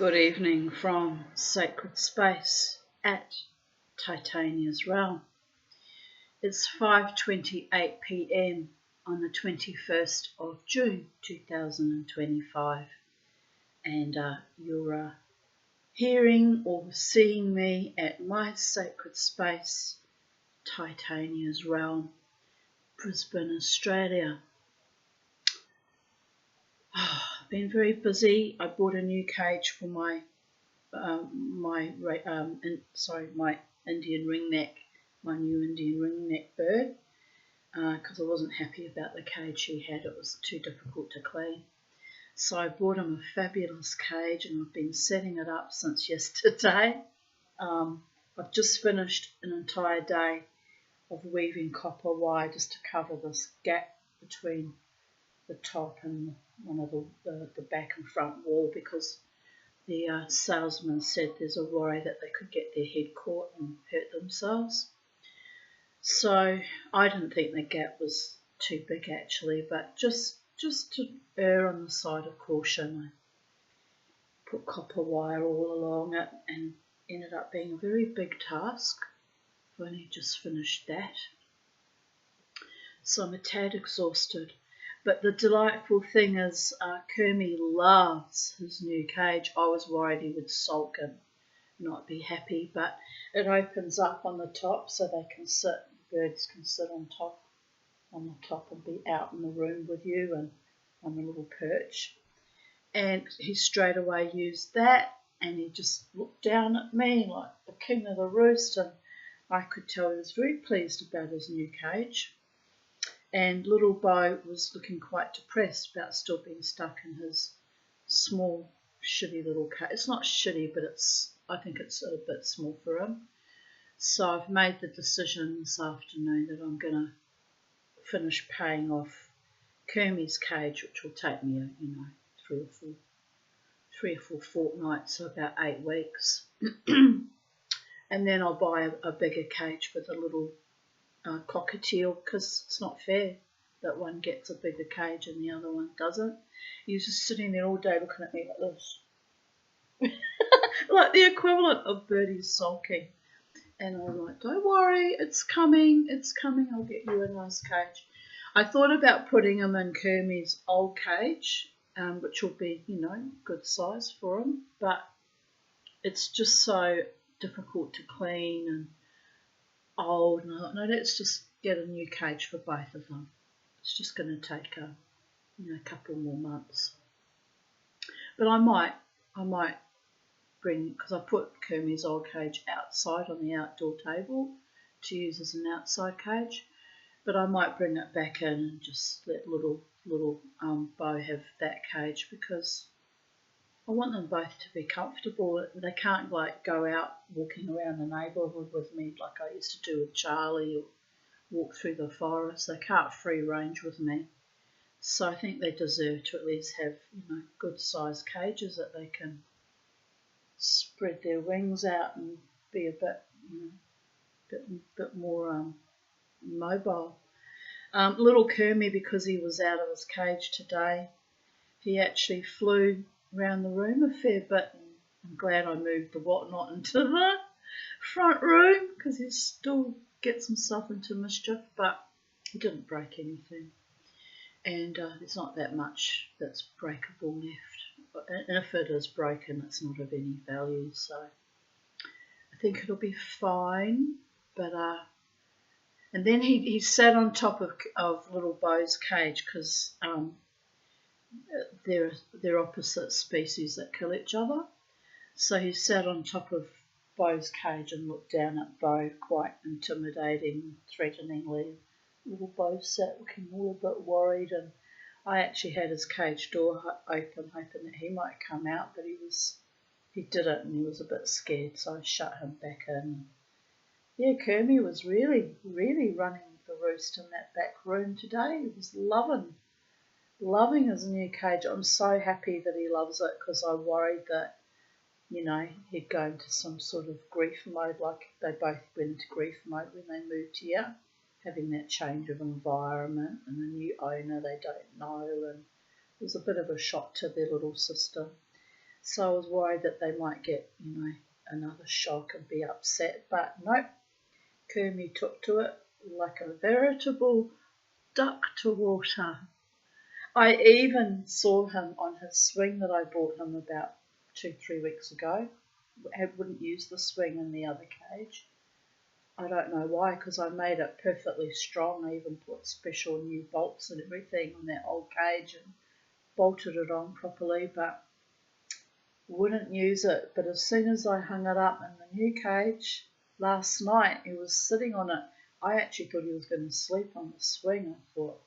Good evening from Sacred Space at Titania's Realm. It's 5:28 p.m. on the 21st of June 2025 and you're hearing or seeing me at my Sacred Space, Titania's Realm, Brisbane, Australia. I've been very busy. I bought a new cage for my Indian ringneck, my new Indian ringneck bird, because I wasn't happy about the cage he had. It was too difficult to clean. So I bought him a fabulous cage and I've been setting it up since yesterday. I've just finished an entire day of weaving copper wire just to cover this gap between the top and one of the back and front wall, because the salesman said there's a worry that they could get their head caught and hurt themselves. So I didn't think the gap was too big actually, but just to err on the side of caution, I put copper wire all along it and ended up being a very big task. I've only just finished that. So I'm a tad exhausted. But the delightful thing is, Kermie loves his new cage. I was worried he would sulk and not be happy, but it opens up on the top so they can sit, birds can sit on the top and be out in the room with you and on the little perch. And he straight away used that and he just looked down at me like the king of the roost, and I could tell he was very pleased about his new cage. And little Bo was looking quite depressed about still being stuck in his small, shitty little cage. It's not shitty, but I think it's a bit small for him. So I've made the decision this afternoon that I'm going to finish paying off Kermie's cage, which will take me, three or four fortnights, so about 8 weeks. And then I'll buy a bigger cage with a little cockatiel, because it's not fair that one gets a bigger cage and the other one doesn't. He was just sitting there all day looking at me like this. Like the equivalent of Birdie sulking. And I'm like, don't worry, it's coming, I'll get you a nice cage. I thought about putting him in Kermie's old cage, which will be, good size for him, but it's just so difficult to clean and old, and I thought, no, let's just get a new cage for both of them. It's just going to take a couple more months. But I might bring, because I put Kermie's old cage outside on the outdoor table to use as an outside cage, but I might bring it back in and just let little Bo have that cage, because I want them both to be comfortable. They can't go out walking around the neighbourhood with me like I used to do with Charlie, or walk through the forest. They can't free range with me. So I think they deserve to at least have good sized cages that they can spread their wings out and be a bit more mobile. Little Kermie, because he was out of his cage today, he actually flew around the room a fair bit, and I'm glad I moved the whatnot into the front room, because he still gets himself into mischief, but he didn't break anything, and there's not that much that's breakable left, and if it is broken it's not of any value, so I think it'll be fine. But and then he sat on top of little Bo's cage, because they're opposite species that kill each other. So he sat on top of Bo's cage and looked down at Bo quite intimidating, threateningly. Little Bo sat looking a little bit worried, and I actually had his cage door open, hoping that he might come out, but he didn't, and he was a bit scared, so I shut him back in. Yeah, Kermie was really, really running the roost in that back room today. He was loving his new cage. I'm so happy that he loves it, because I worried that, he'd go into some sort of grief mode, like they both went into grief mode when they moved here, having that change of environment and a new owner they don't know, and it was a bit of a shock to their little sister. So I was worried that they might get, another shock and be upset. But nope, Kermie took to it like a veritable duck to water. I even saw him on his swing that I bought him about 2-3 weeks ago. I wouldn't use the swing in the other cage. I don't know why, because I made it perfectly strong. I even put special new bolts and everything on that old cage and bolted it on properly, but wouldn't use it. But as soon as I hung it up in the new cage last night, he was sitting on it. I actually thought he was going to sleep on the swing. I thought,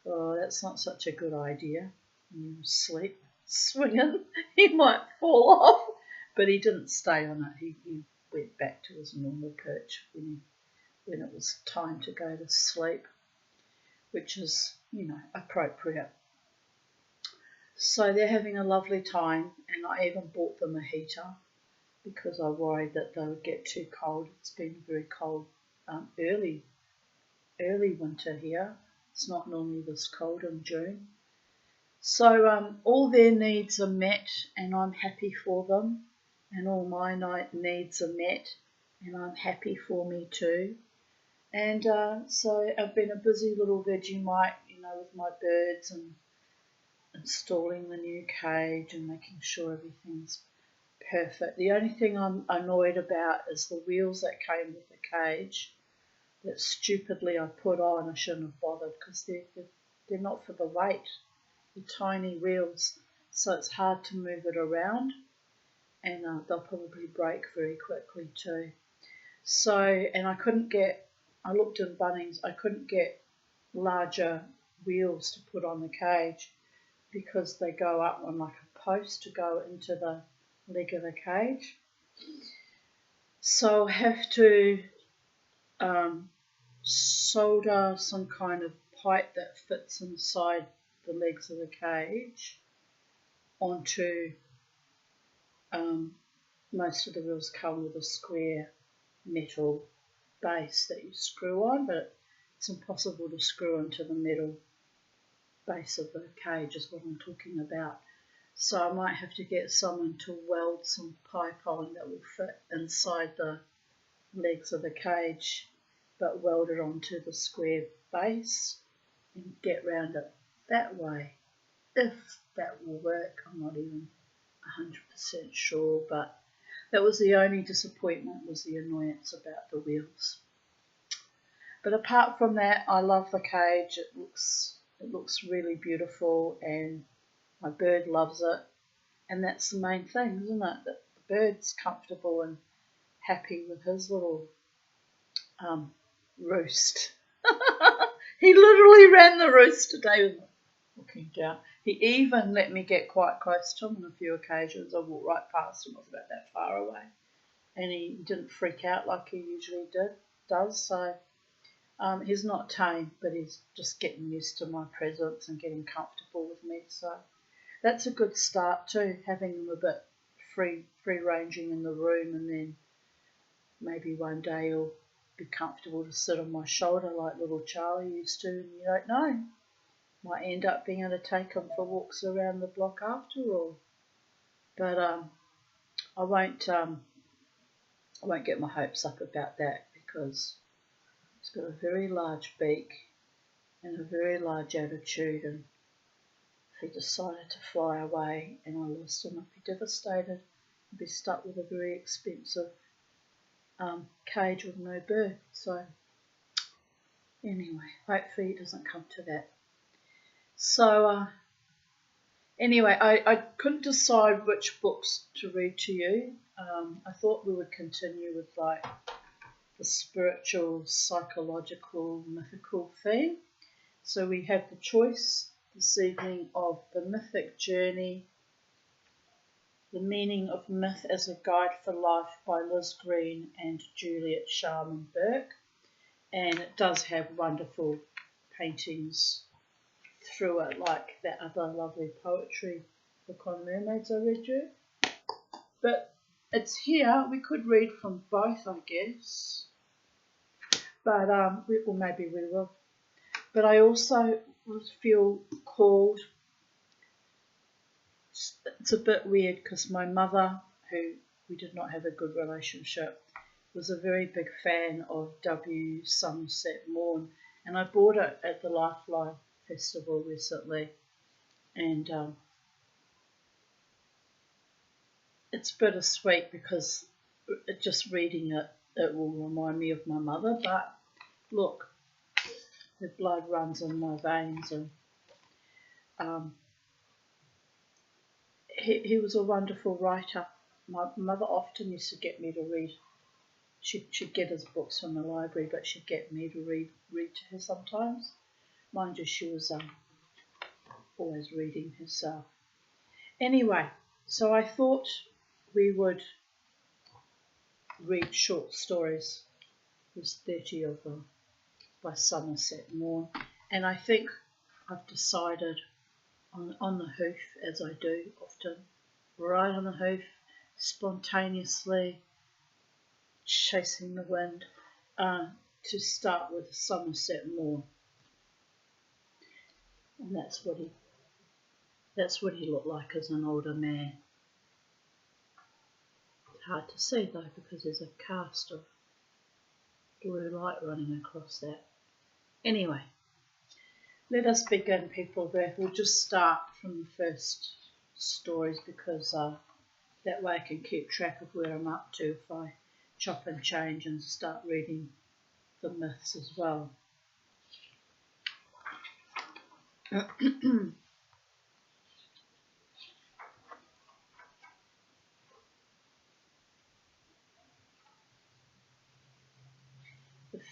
oh, that's not such a good idea. You sleep swinging, he might fall off. But he didn't stay on it. He went back to his normal perch when it was time to go to sleep, which is, appropriate. So they're having a lovely time, and I even bought them a heater because I worried that they would get too cold. It's been very cold early winter here. It's not normally this cold in June. So all their needs are met, and I'm happy for them, and all my needs are met, and I'm happy for me too. And so I've been a busy little Vegemite, with my birds and installing the new cage and making sure everything's perfect. The only thing I'm annoyed about is the wheels that came with the cage that stupidly I put on. I shouldn't have bothered because they're not for the weight. They're tiny wheels, so it's hard to move it around, and they'll probably break very quickly too. So, and I looked in Bunnings, I couldn't get larger wheels to put on the cage because they go up on like a post to go into the leg of the cage. So I'll have to solder some kind of pipe that fits inside the legs of the cage onto, most of the wheels come with a square metal base that you screw on, but it's impossible to screw into the metal base of the cage is what I'm talking about. So I might have to get someone to weld some pipe on that will fit inside the legs of the cage, but weld it onto the square base and get round it that way. If that will work, I'm not even 100% sure, but that was the only disappointment, was the annoyance about the wheels. But apart from that, I love the cage. It looks really beautiful, and my bird loves it. And that's the main thing, isn't it? That the bird's comfortable and happy with his little roost. He literally ran the roost today, looking down. He even let me get quite close to him on a few occasions. I walked right past him. I was about that far away, and he didn't freak out like he usually does. So he's not tame, but he's just getting used to my presence and getting comfortable with me. So that's a good start too, having him a bit free ranging in the room, and then maybe one day he'll be comfortable to sit on my shoulder like little Charlie used to, and you don't know. Might end up being able to take him for walks around the block after all. But I won't get my hopes up about that, because he's got a very large beak and a very large attitude, and if he decided to fly away and I lost him, I'd be devastated. I'd be stuck with a very expensive cage with no bird. So anyway, hopefully it doesn't come to that. So anyway, I couldn't decide which books to read to you. I thought we would continue with like the spiritual, psychological, mythical theme. So we have the choice this evening of The Mythic Journey, The Meaning of Myth as a Guide for Life by Liz Green and Juliet Sharman Burke. And it does have wonderful paintings through it, like that other lovely poetry book on mermaids I read you. But it's here. We could read from both, I guess. But or maybe we will. But I also feel called it's a bit weird because my mother, who we did not have a good relationship, was a very big fan of Somerset Maugham, and I bought it at the Lifeline Festival recently, and it's bittersweet because just reading it, it will remind me of my mother, but look, the blood runs in my veins, and he was a wonderful writer. My mother often used to get me to read. She'd get his books from the library, but she'd get me to read to her sometimes. Mind you, she was always reading herself. Anyway, so I thought we would read short stories. There's 30 of them by Somerset Maugham. And I think I've decided on the hoof, as I do often, right on the hoof, spontaneously, chasing the wind, to start with Somerset Maugham. And that's what he looked like as an older man. It's hard to see though because there's a cast of blue light running across that. Anyway, let us begin, people. We'll just start from the first stories because that way I can keep track of where I'm up to if I chop and change and start reading the myths as well. The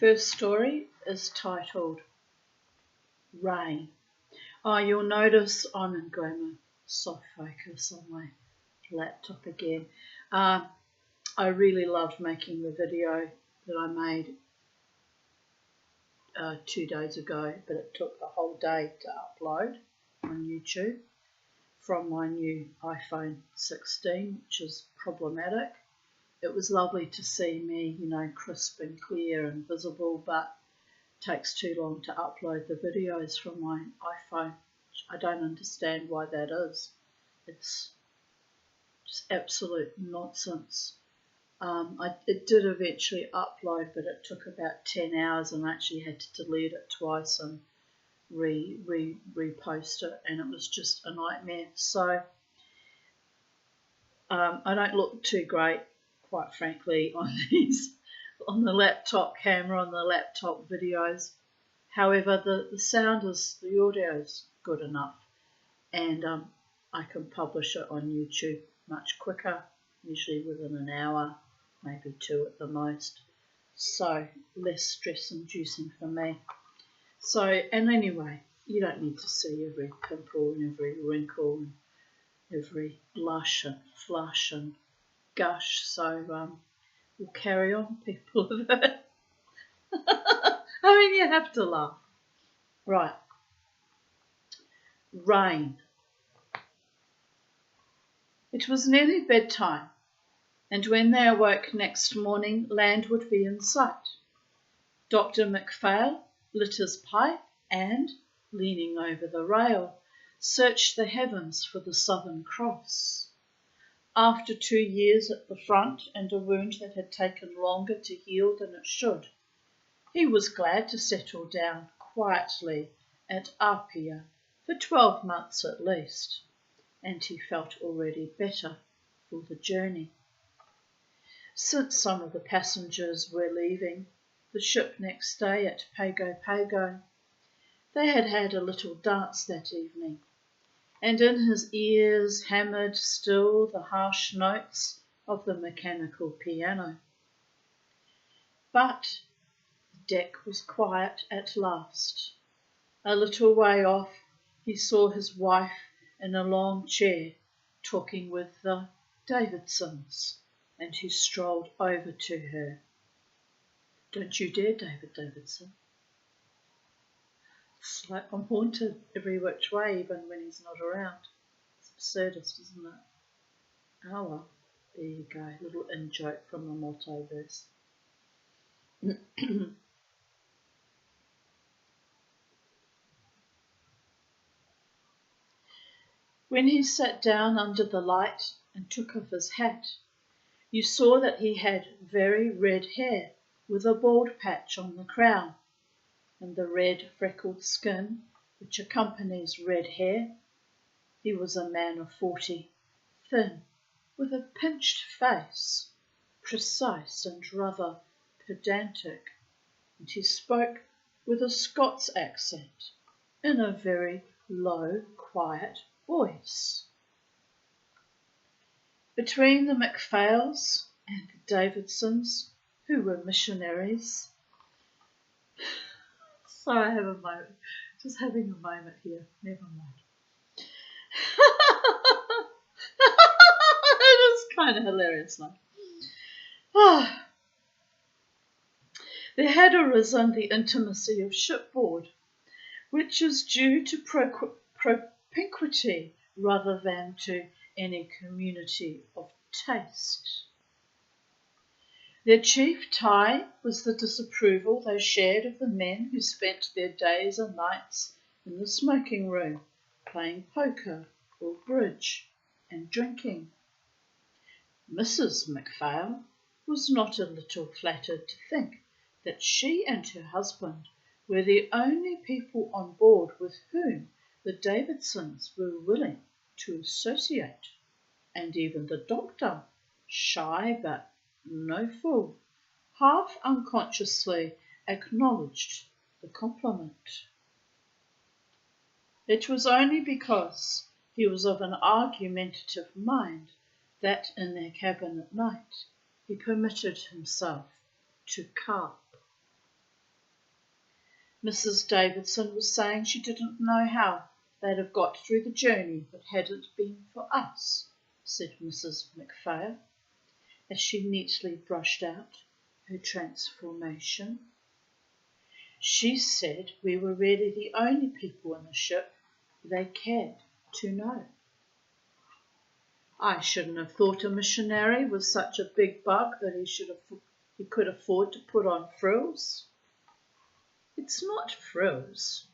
first story is titled Rain. You'll notice I'm going to soft focus on my laptop again. I really loved making the video that I made 2 days ago, but it took a whole day to upload on YouTube from my new iPhone 16, which is problematic. It was lovely to see me, crisp and clear and visible, but it takes too long to upload the videos from my iPhone. I don't understand why that is. It's just absolute nonsense. It did eventually upload, but it took about 10 hours and I actually had to delete it twice and repost it, and it was just a nightmare. So I don't look too great, quite frankly, on the laptop camera, on the laptop videos. However, the audio is good enough, and I can publish it on YouTube much quicker, usually within an hour, maybe 2 at the most. So less stress inducing for me. So, and anyway, you don't need to see every pimple and every wrinkle and every blush and flush and gush. So we'll carry on, people. I mean, you have to laugh. Right. Rain. It was nearly bedtime, and when they awoke next morning, land would be in sight. Dr. McPhail lit his pipe and, leaning over the rail, searched the heavens for the Southern Cross. After 2 years at the front and a wound that had taken longer to heal than it should, he was glad to settle down quietly at Apia for 12 months at least, and he felt already better for the journey. Since some of the passengers were leaving the ship next day at Pago Pago, they had had a little dance that evening, and in his ears hammered still the harsh notes of the mechanical piano. But the deck was quiet at last. A little way off he saw his wife in a long chair talking with the Davidsons, and he strolled over to her. Don't you dare, David Davidson. It's like I'm haunted every which way, even when he's not around. It's absurdist, isn't it? Oh well, there you go, a little in-joke from the multiverse. When he sat down under the light and took off his hat, you saw that he had very red hair with a bald patch on the crown, and the red freckled skin which accompanies red hair. He was a man of 40, thin, with a pinched face, precise and rather pedantic, and he spoke with a Scots accent in a very low, quiet voice. Between the MacPhails and the Davidsons, who were missionaries, so I have a moment, just having a moment here, never mind. It is kind of hilarious now. There had arisen the intimacy of shipboard, which is due to propinquity rather than to any community of taste. Their chief tie was the disapproval they shared of the men who spent their days and nights in the smoking room, playing poker or bridge and drinking. Mrs. MacPhail was not a little flattered to think that she and her husband were the only people on board with whom the Davidsons were willing to associate, and even the doctor, shy but no fool, half unconsciously acknowledged the compliment. It was only because he was of an argumentative mind that in their cabin at night he permitted himself to carp. Mrs. Davidson was saying she didn't know how they'd have got through the journey if it hadn't been for us, said Mrs. MacPhail, as she neatly brushed out her transformation. She said we were really the only people in the ship they cared to know. I shouldn't have thought a missionary was such a big bug that he could afford to put on frills. It's not frills.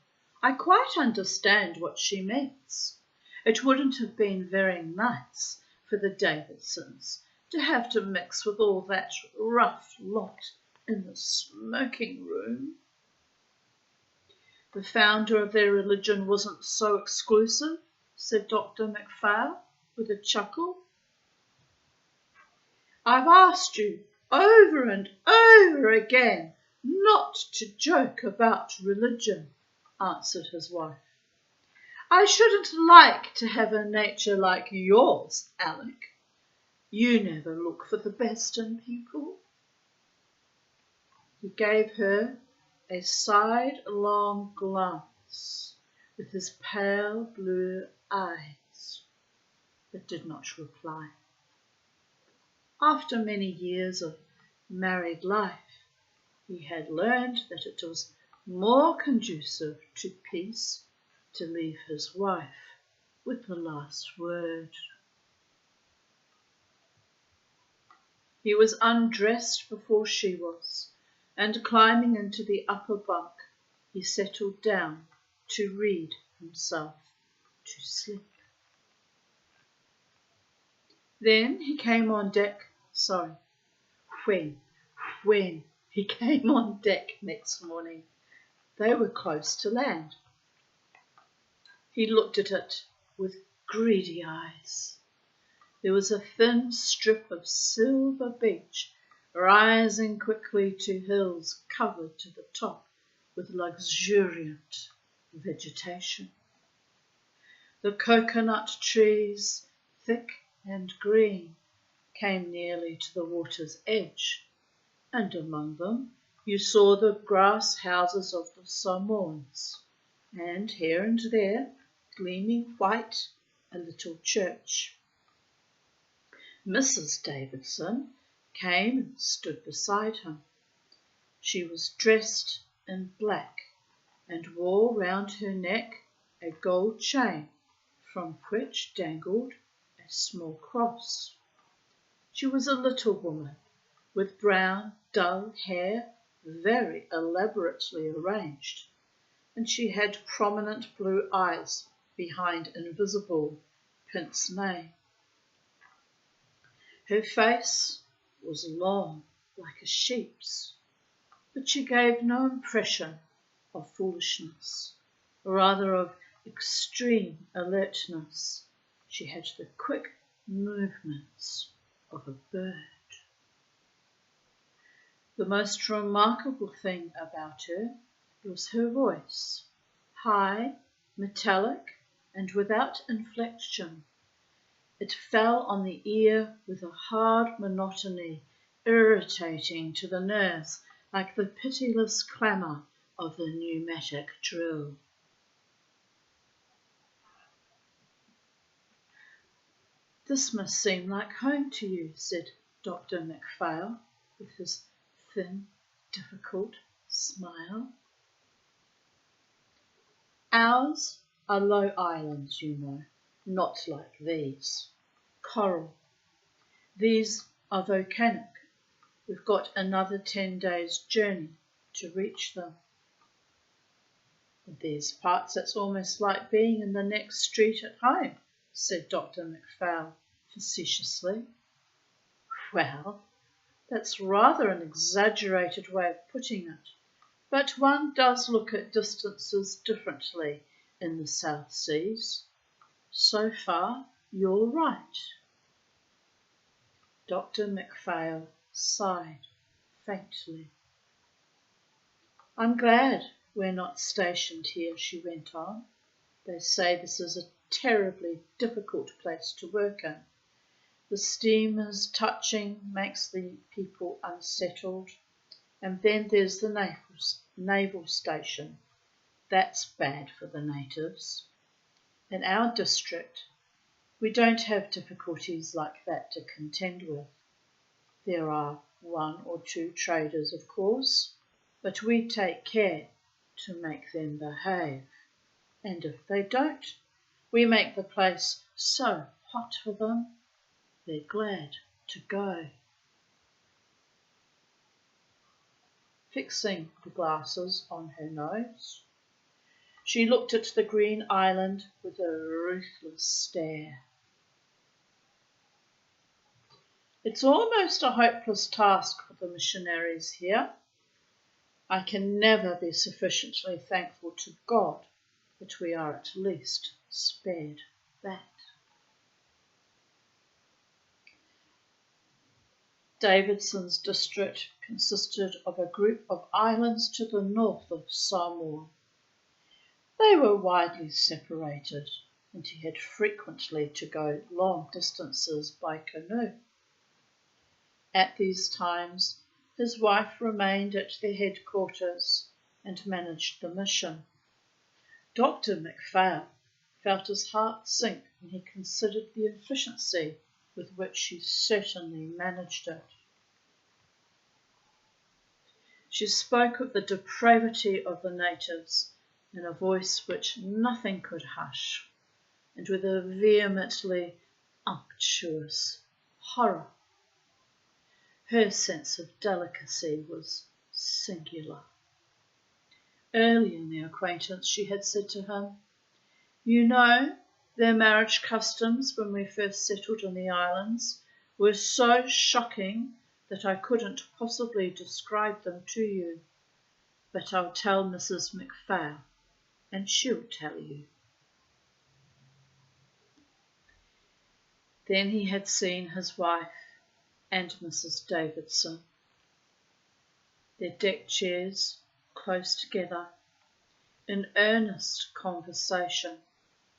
I quite understand what she means. It wouldn't have been very nice for the Davidsons to have to mix with all that rough lot in the smoking room. The founder of their religion wasn't so exclusive, said Dr. MacPhail with a chuckle. I've asked you over and over again not to joke about religion, answered his wife. I shouldn't like to have a nature like yours, Alec. You never look for the best in people. He gave her a sidelong glance with his pale blue eyes, but did not reply. After many years of married life, he had learned that it was more conducive to peace to leave his wife with the last word. He was undressed before she was, and climbing into the upper bunk, he settled down to read himself to sleep. Then he came on deck, when he came on deck next morning, they were close to land. He looked at it with greedy eyes. There was a thin strip of silver beach rising quickly to hills covered to the top with luxuriant vegetation. The coconut trees, thick and green, came nearly to the water's edge, and among them you saw the grass houses of the Samoans, and here and there, gleaming white, a little church. Mrs. Davidson came and stood beside him. She was dressed in black and wore round her neck a gold chain from which dangled a small cross. She was a little woman with brown, dull hair, very elaborately arranged, and she had prominent blue eyes behind invisible, pince nez. Her face was long, like a sheep's, but she gave no impression of foolishness, rather of extreme alertness. She had the quick movements of a bird. The most remarkable thing about her was her voice, high, metallic, and without inflection. It fell on the ear with a hard monotony, irritating to the nerves, like the pitiless clamour of the pneumatic drill. "This must seem like home to you," said Dr. MacPhail, with his thin, difficult smile. "Ours are low islands, you know, not like these. Coral. These are volcanic. We've got another 10 days' journey to reach them. In these parts it's almost like being in the next street at home," said Dr. MacPhail facetiously. "Well, that's rather an exaggerated way of putting it, but one does look at distances differently in the South Seas. So far, you're right." Dr. MacPhail sighed faintly. "I'm glad we're not stationed here," she went on. "They say this is a terribly difficult place to work in. The steamers touching makes the people unsettled, and then there's the naval station. That's bad for the natives. In our district, we don't have difficulties like that to contend with. There are 1 or 2 traders, of course, but we take care to make them behave. And if they don't, we make the place so hot for them, they're glad to go." Fixing the glasses on her nose, she looked at the green island with a ruthless stare. "It's almost a hopeless task for the missionaries here. I can never be sufficiently thankful to God that we are at least spared that." Davidson's district consisted of a group of islands to the north of Samoa. They were widely separated, and he had frequently to go long distances by canoe. At these times, his wife remained at their headquarters and managed the mission. Dr. MacPhail felt his heart sink when he considered the efficiency with which she certainly managed it. She spoke of the depravity of the natives in a voice which nothing could hush, and with a vehemently unctuous horror. Her sense of delicacy was singular. Early in their acquaintance she had said to him, "You know, their marriage customs when we first settled in the islands were so shocking that I couldn't possibly describe them to you. But I'll tell Mrs. MacPhail, and she'll tell you." Then he had seen his wife and Mrs. Davidson, their deck chairs close together, in earnest conversation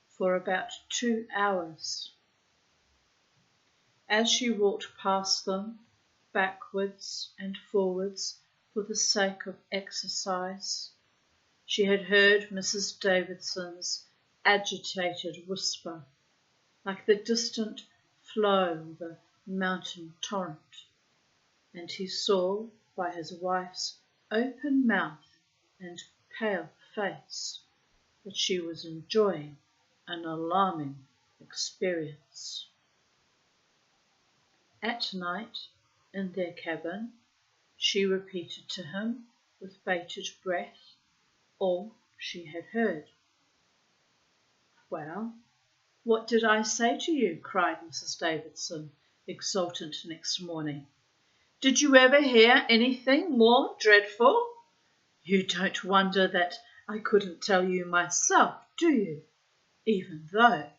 for about 2 hours. As she walked past them, backwards and forwards for the sake of exercise, she had heard Mrs. Davidson's agitated whisper, like the distant flow of a mountain torrent, and he saw by his wife's open mouth and pale face that she was enjoying an alarming experience. At night, in their cabin, she repeated to him, with bated breath, all she had heard. "Well, "What did I say to you?" cried Mrs. Davidson, exultant next morning. "Did you ever hear anything more dreadful? You don't wonder that I couldn't tell you myself, do you, even though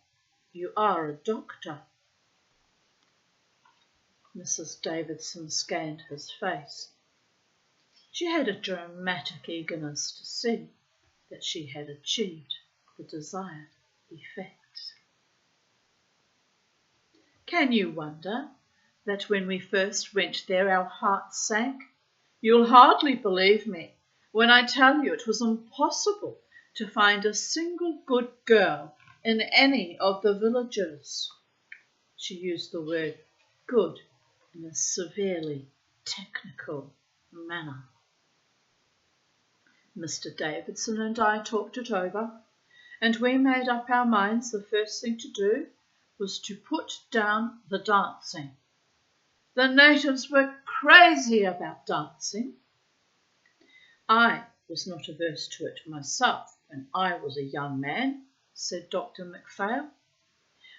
you are a doctor?" Mrs. Davidson scanned his face. She had a dramatic eagerness to see that she had achieved the desired effect. "Can you wonder that when we first went there our hearts sank? You'll hardly believe me when I tell you it was impossible to find a single good girl in any of the villages." She used the word good in a severely technical manner. Mr. Davidson and I talked it over, and we made up our minds the first thing to do was to put down the dancing. The natives were crazy about dancing. "I was not averse to it myself when I was a young man," said Dr. McPhail.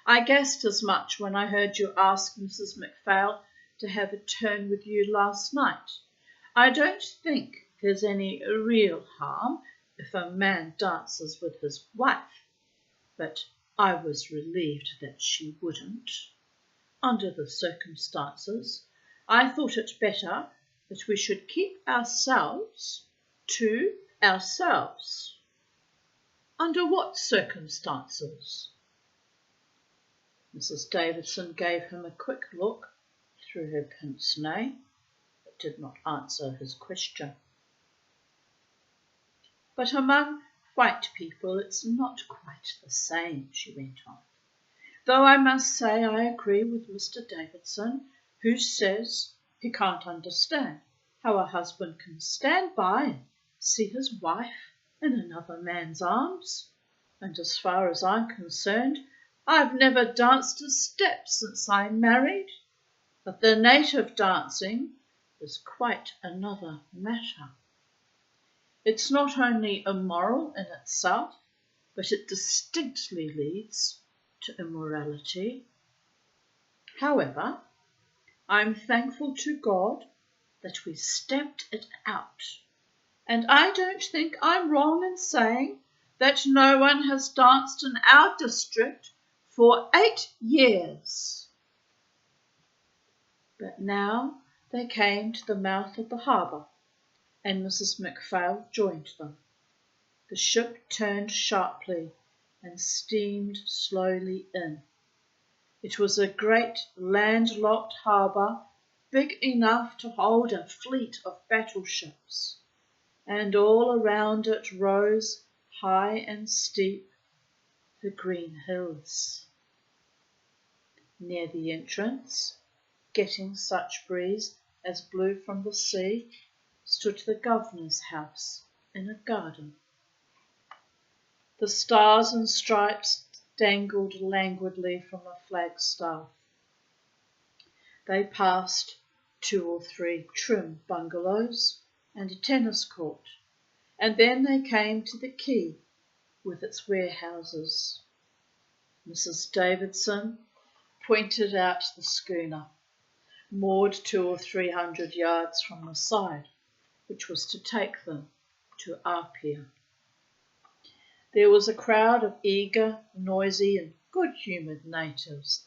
"I guessed as much when I heard you ask Mrs. McPhail to have a turn with you last night. I don't think there's any real harm if a man dances with his wife, but I was relieved that she wouldn't. Under the circumstances, I thought it better that we should keep ourselves to ourselves." "Under what circumstances?" Mrs. Davidson gave him a quick look through her pince-nez, but did not answer his question. "But among white people it's not quite the same," she went on. "Though I must say I agree with Mr. Davidson, who says he can't understand how a husband can stand by and see his wife in another man's arms. And as far as I'm concerned, I've never danced a step since I married. But the native dancing is quite another matter. It's not only immoral in itself, but it distinctly leads to immorality. However, I'm thankful to God that we stamped it out, and I don't think I'm wrong in saying that no one has danced in our district for 8 years. But now they came to the mouth of the harbour, and Mrs. McPhail joined them. The ship turned sharply and steamed slowly in. It was a great landlocked harbour, big enough to hold a fleet of battleships, and all around it rose, high and steep, the green hills. Near the entrance, getting such breeze as blew from the sea, stood the governor's house in a garden. The stars and stripes dangled languidly from a flagstaff. They passed 2 or 3 trim bungalows and a tennis court, and then they came to the quay with its warehouses. Mrs. Davidson pointed out the schooner, moored 200 or 300 yards from the side, which was to take them to Apia. There was a crowd of eager, noisy and good-humoured natives,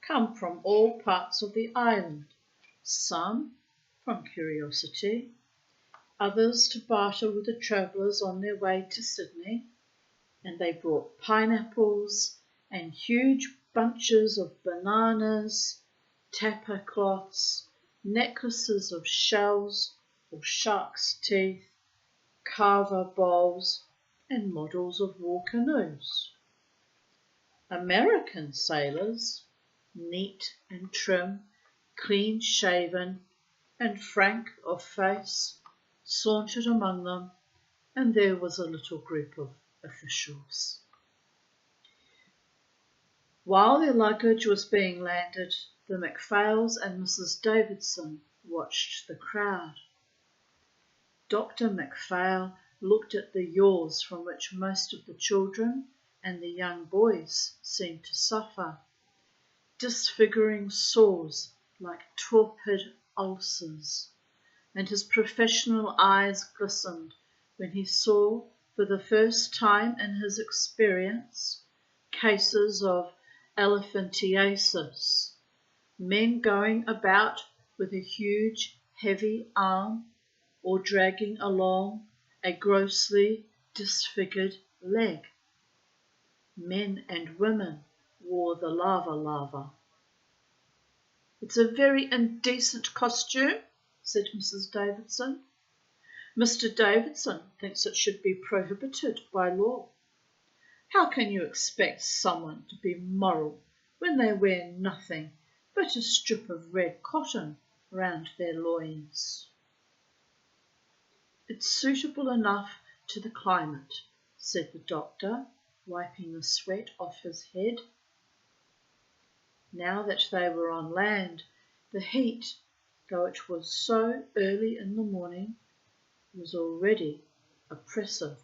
come from all parts of the island, some from curiosity, others to barter with the travellers on their way to Sydney, and they brought pineapples and huge bunches of bananas, tapa cloths, necklaces of shells or shark's teeth, kava bowls, and models of war canoes. American sailors, neat and trim, clean-shaven and frank of face, sauntered among them, and there was a little group of officials. While their luggage was being landed, the McPhails and Mrs. Davidson watched the crowd. Dr. McPhail looked at the yawls from which most of the children and the young boys seemed to suffer, disfiguring sores like torpid ulcers, and his professional eyes glistened when he saw, for the first time in his experience, cases of elephantiasis, men going about with a huge, heavy arm or dragging along a grossly disfigured leg. Men and women wore the lava. "It's a very indecent costume," said Mrs. Davidson. "Mr. Davidson thinks it should be prohibited by law. How can you expect someone to be moral when they wear nothing but a strip of red cotton round their loins?" "It's suitable enough to the climate," said the doctor, wiping the sweat off his head. Now that they were on land, the heat, though it was so early in the morning, was already oppressive.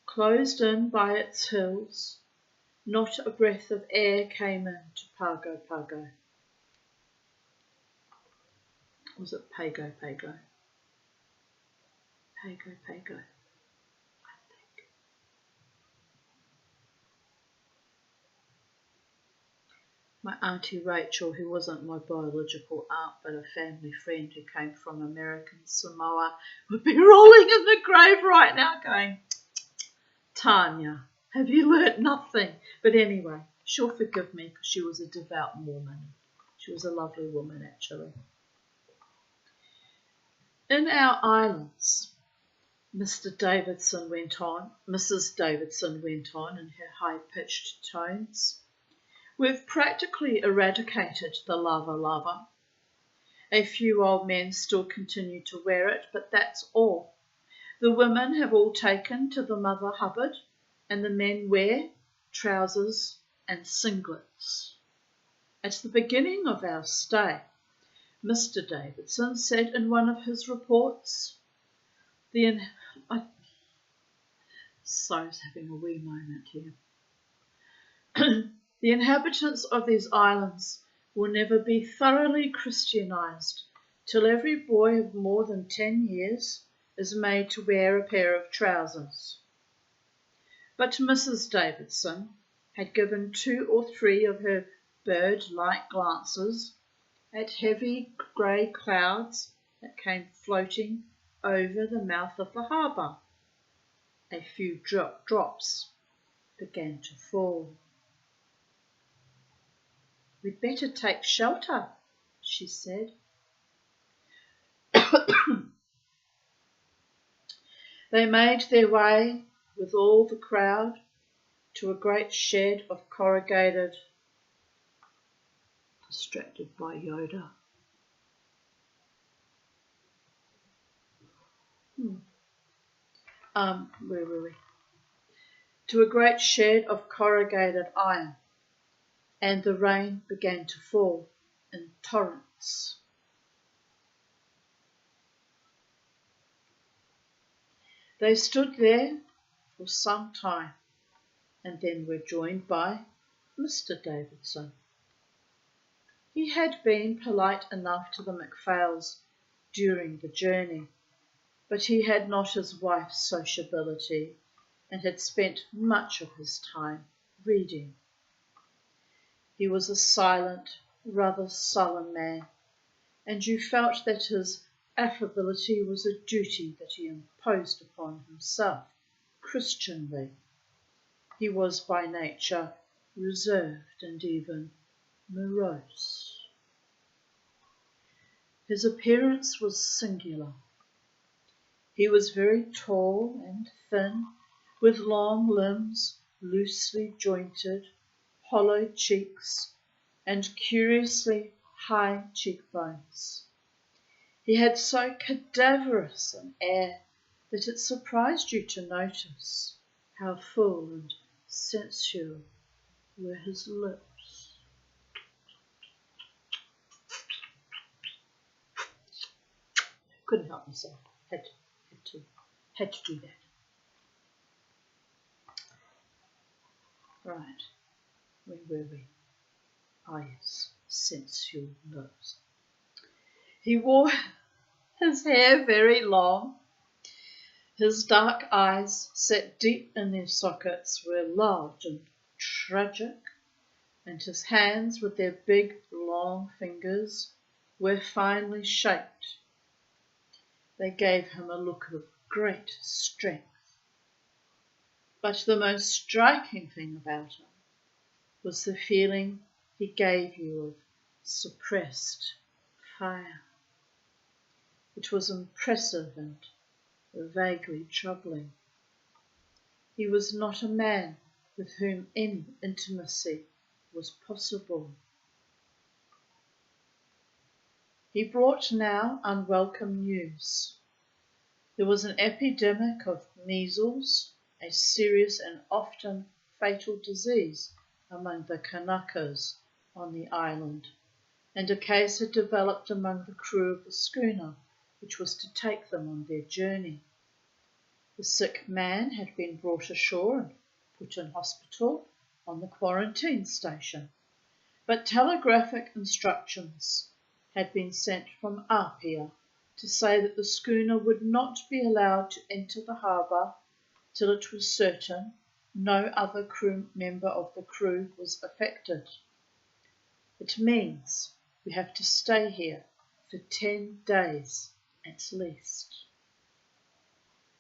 Closed in by its hills, not a breath of air came in to Pago Pago. Was it Pago Pago? Pago Pago, I think. My Auntie Rachel, who wasn't my biological aunt but a family friend who came from American Samoa, would be rolling in the grave right now going, "Tanya, have you learnt nothing?" But anyway, she'll forgive me because she was a devout Mormon. She was a lovely woman, actually. "In our islands," Mrs. Davidson went on in her high-pitched tones, "we've practically eradicated the lava. A few old men still continue to wear it, but that's all. The women have all taken to the Mother Hubbard, and the men wear trousers and singlets. At the beginning of our stay, Mr. Davidson said in one of his reports, Sorry's having a wee moment here. The inhabitants of these islands will never be thoroughly Christianized till every boy of more than 10 years is made to wear a pair of trousers." But Mrs. Davidson had given 2 or 3 of her bird-like glances at heavy grey clouds that came floating over the mouth of the harbour. A few drops began to fall. "We'd better take shelter," she said. They made their way with all the crowd to a great shed of corrugated, distracted by Yoda. Where were we? To a great shed of corrugated iron, and the rain began to fall in torrents. They stood there for some time, and then were joined by Mr. Davidson. He had been polite enough to the MacPhails during the journey, but he had not his wife's sociability and had spent much of his time reading. He was a silent, rather sullen man, and you felt that his affability was a duty that he imposed upon himself Christianly. He was by nature reserved and even morose. His appearance was singular. He was very tall and thin, with long limbs, loosely jointed, hollow cheeks, and curiously high cheekbones. He had so cadaverous an air that it surprised you to notice how full and sensual were his lips. Couldn't help myself. Had to do that. Right, where were we? Ah, yes, sensual nose. He wore his hair very long. His dark eyes, set deep in their sockets, were large and tragic, and his hands, with their big, long fingers, were finely shaped. They gave him a look of great strength. But the most striking thing about him was the feeling he gave you of suppressed fire. It was impressive and vaguely troubling. He was not a man with whom intimacy was possible. He brought now unwelcome news. There was an epidemic of measles, a serious and often fatal disease among the Kanakas on the island, and a case had developed among the crew of the schooner which was to take them on their journey. The sick man had been brought ashore and put in hospital on the quarantine station, but telegraphic instructions had been sent from Apia to say that the schooner would not be allowed to enter the harbour till it was certain no other member of the crew was affected. It means we have to stay here for 10 days at least.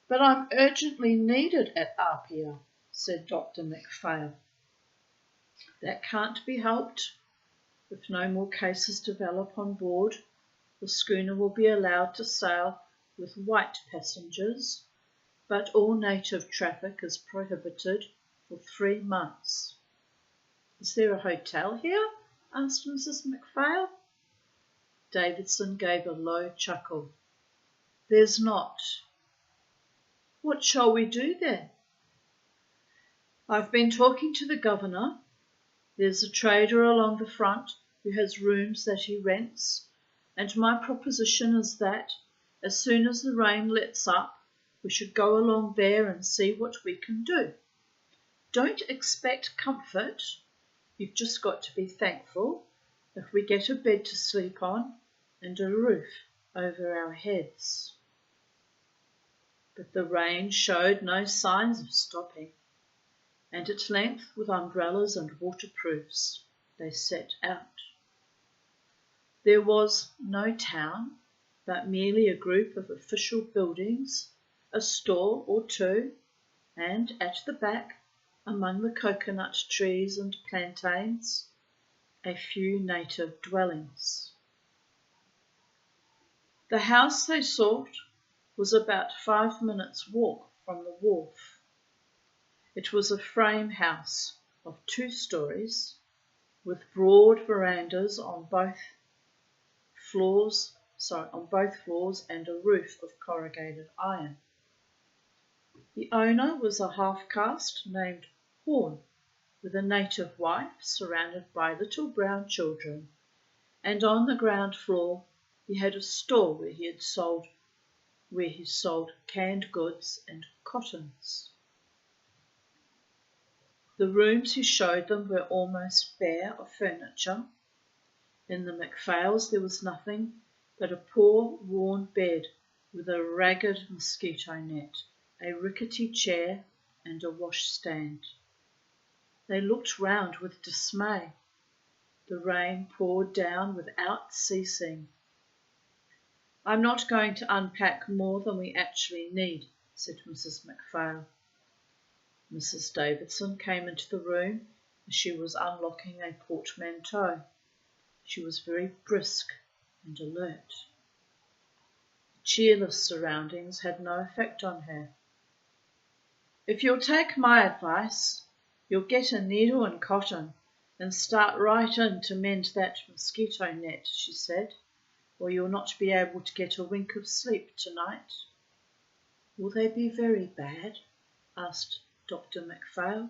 But I'm urgently needed at Apia, said Dr. McPhail. That can't be helped. If no more cases develop on board, the schooner will be allowed to sail with white passengers, but all native traffic is prohibited for 3 months. Is there a hotel here? Asked Mrs. McPhail. Davidson gave a low chuckle. There's not. What shall we do then? I've been talking to the governor. There's a trader along the front who has rooms that he rents, and my proposition is that, as soon as the rain lets up, we should go along there and see what we can do. Don't expect comfort. You've just got to be thankful if we get a bed to sleep on and a roof over our heads. But the rain showed no signs of stopping, and at length, with umbrellas and waterproofs, they set out. There was no town, but merely a group of official buildings, a store or two, and at the back, among the coconut trees and plantains, a few native dwellings. The house they sought was about 5 minutes' walk from the wharf. It was a frame house of 2 stories, with broad verandas on both floors and a roof of corrugated iron. The owner was a half-caste named Horn, with a native wife surrounded by little brown children, and on the ground floor he had a store where he sold canned goods and cottons. The rooms he showed them were almost bare of furniture. In the McPhails there was nothing but a poor worn bed with a ragged mosquito net, a rickety chair and a washstand. They looked round with dismay. The rain poured down without ceasing. I'm not going to unpack more than we actually need, said Mrs. McPhail. Mrs. Davidson came into the room as she was unlocking a portmanteau. She was very brisk and alert. The cheerless surroundings had no effect on her. If you'll take my advice, you'll get a needle and cotton and start right in to mend that mosquito net, she said, or you'll not be able to get a wink of sleep tonight. Will they be very bad? Asked Dr. McPhail.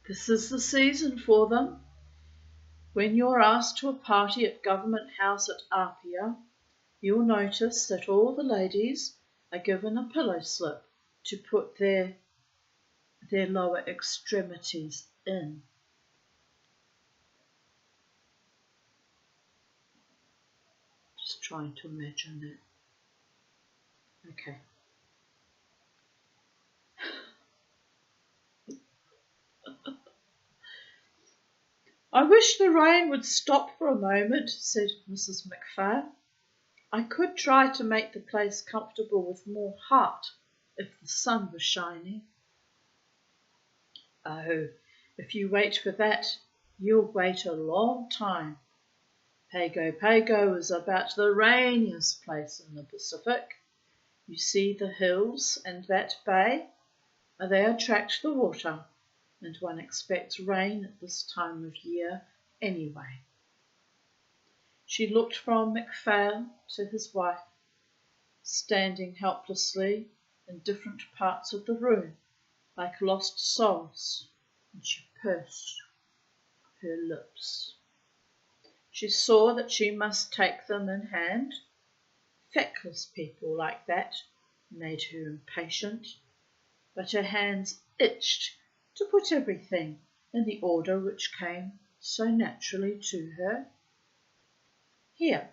This is the season for them. When you're asked to a party at Government House at Apia, you'll notice that all the ladies are given a pillow slip to put their their lower extremities in. Just trying to imagine that. Okay. I wish the rain would stop for a moment, said Mrs. McPhail. I could try to make the place comfortable with more heart if the sun was shining. Oh, if you wait for that, you'll wait a long time. Pago Pago is about the rainiest place in the Pacific. You see the hills and that bay? They attract the water, and one expects rain at this time of year anyway. She looked from McPhail to his wife, standing helplessly in different parts of the room, like lost souls, and she pursed her lips. She saw that she must take them in hand. Feckless people like that made her impatient, but her hands itched to put everything in the order which came so naturally to her. Here,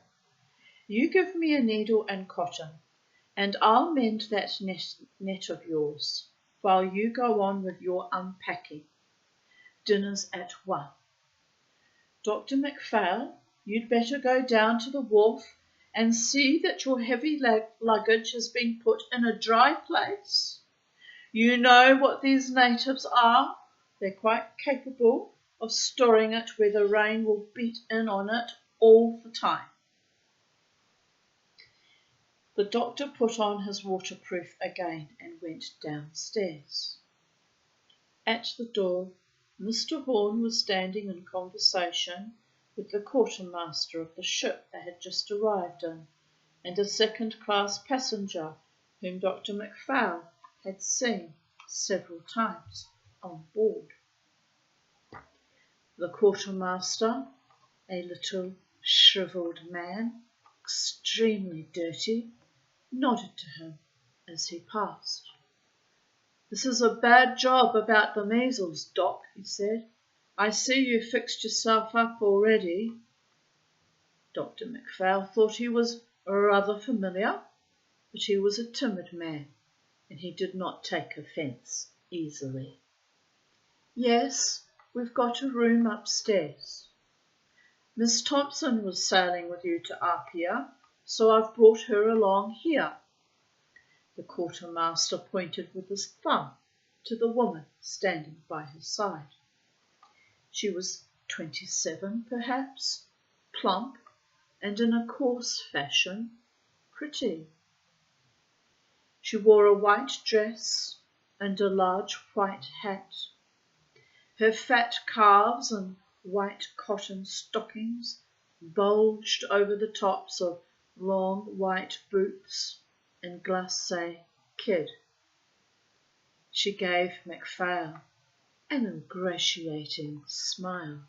you give me a needle and cotton, and I'll mend that net of yours, while you go on with your unpacking. Dinner's at 1. Dr. McPhail, you'd better go down to the wharf and see that your heavy luggage has been put in a dry place. You know what these natives are. They're quite capable of storing it where the rain will beat in on it all the time. The doctor put on his waterproof again and went downstairs. At the door, Mr. Horn was standing in conversation with the quartermaster of the ship they had just arrived in, and a second-class passenger whom Dr. McPhail had seen several times on board. The quartermaster, a little shrivelled man, extremely dirty, nodded to him as he passed. This is a bad job about the measles, Doc, he said. I see you fixed yourself up already. Dr. McPhail thought he was rather familiar, but he was a timid man, and he did not take offence easily. Yes, we've got a room upstairs. Miss Thompson was sailing with you to Apia, so I've brought her along here. The quartermaster pointed with his thumb to the woman standing by his side. She was 27, perhaps, plump, and in a coarse fashion, pretty. She wore a white dress and a large white hat. Her fat calves and white cotton stockings bulged over the tops of long white boots and glacé kid. She gave McPhail an ingratiating smile.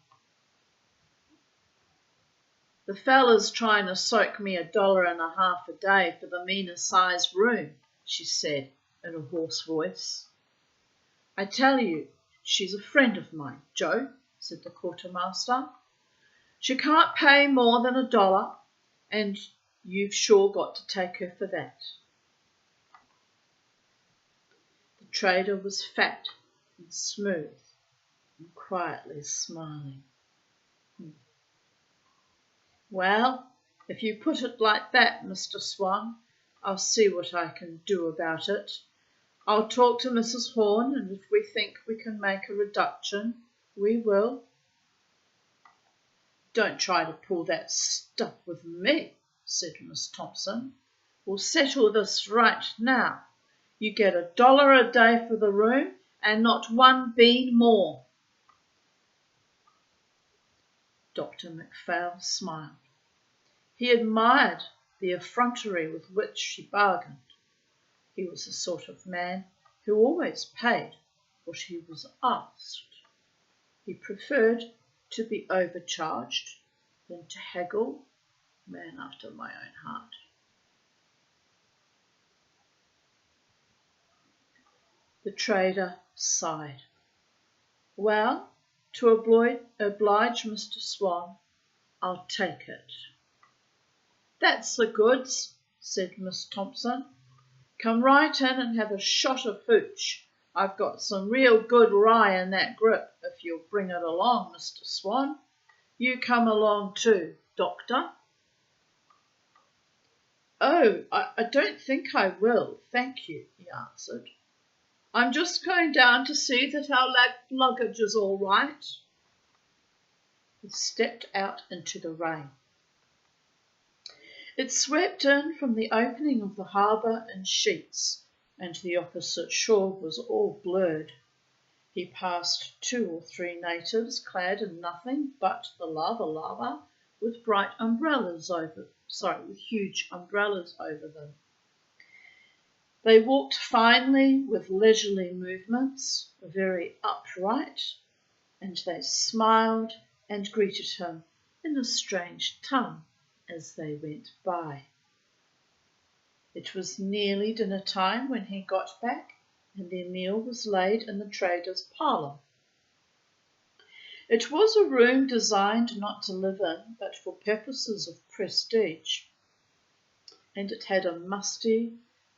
The fella's trying to soak me $1.50 a day for the meanest sized room, she said in a hoarse voice. I tell you, she's a friend of mine, Joe, said the quartermaster. She can't pay more than $1, and you've sure got to take her for that. The trader was fat and smooth and quietly smiling. Well, if you put it like that, Mr. Swan, I'll see what I can do about it. I'll talk to Mrs. Horn, and if we think we can make a reduction, we will. Don't try to pull that stuff with me, said Miss Thompson. We'll settle this right now. You get $1 a day for the room, and not 1 bean more. Dr. McPhail smiled. He admired the effrontery with which she bargained. He was the sort of man who always paid what he was asked. He preferred to be overcharged than to haggle, man after my own heart. The trader sighed. Well, to oblige Mr. Swan, I'll take it. That's the goods, said Miss Thompson. Come right in and have a shot of hooch. I've got some real good rye in that grip, if you'll bring it along, Mr. Swan. You come along too, Doctor. Oh, I don't think I will, thank you, he answered. I'm just going down to see that our luggage is all right. He stepped out into the rain. It swept in from the opening of the harbour in sheets, and the opposite shore was all blurred. He passed 2 or 3 natives clad in nothing but the lava, with huge umbrellas over them. They walked finely with leisurely movements, very upright, and they smiled and greeted him in a strange tongue as they went by. It was nearly dinner time when he got back, and their meal was laid in the trader's parlour. It was a room designed not to live in, but for purposes of prestige, and it had a musty,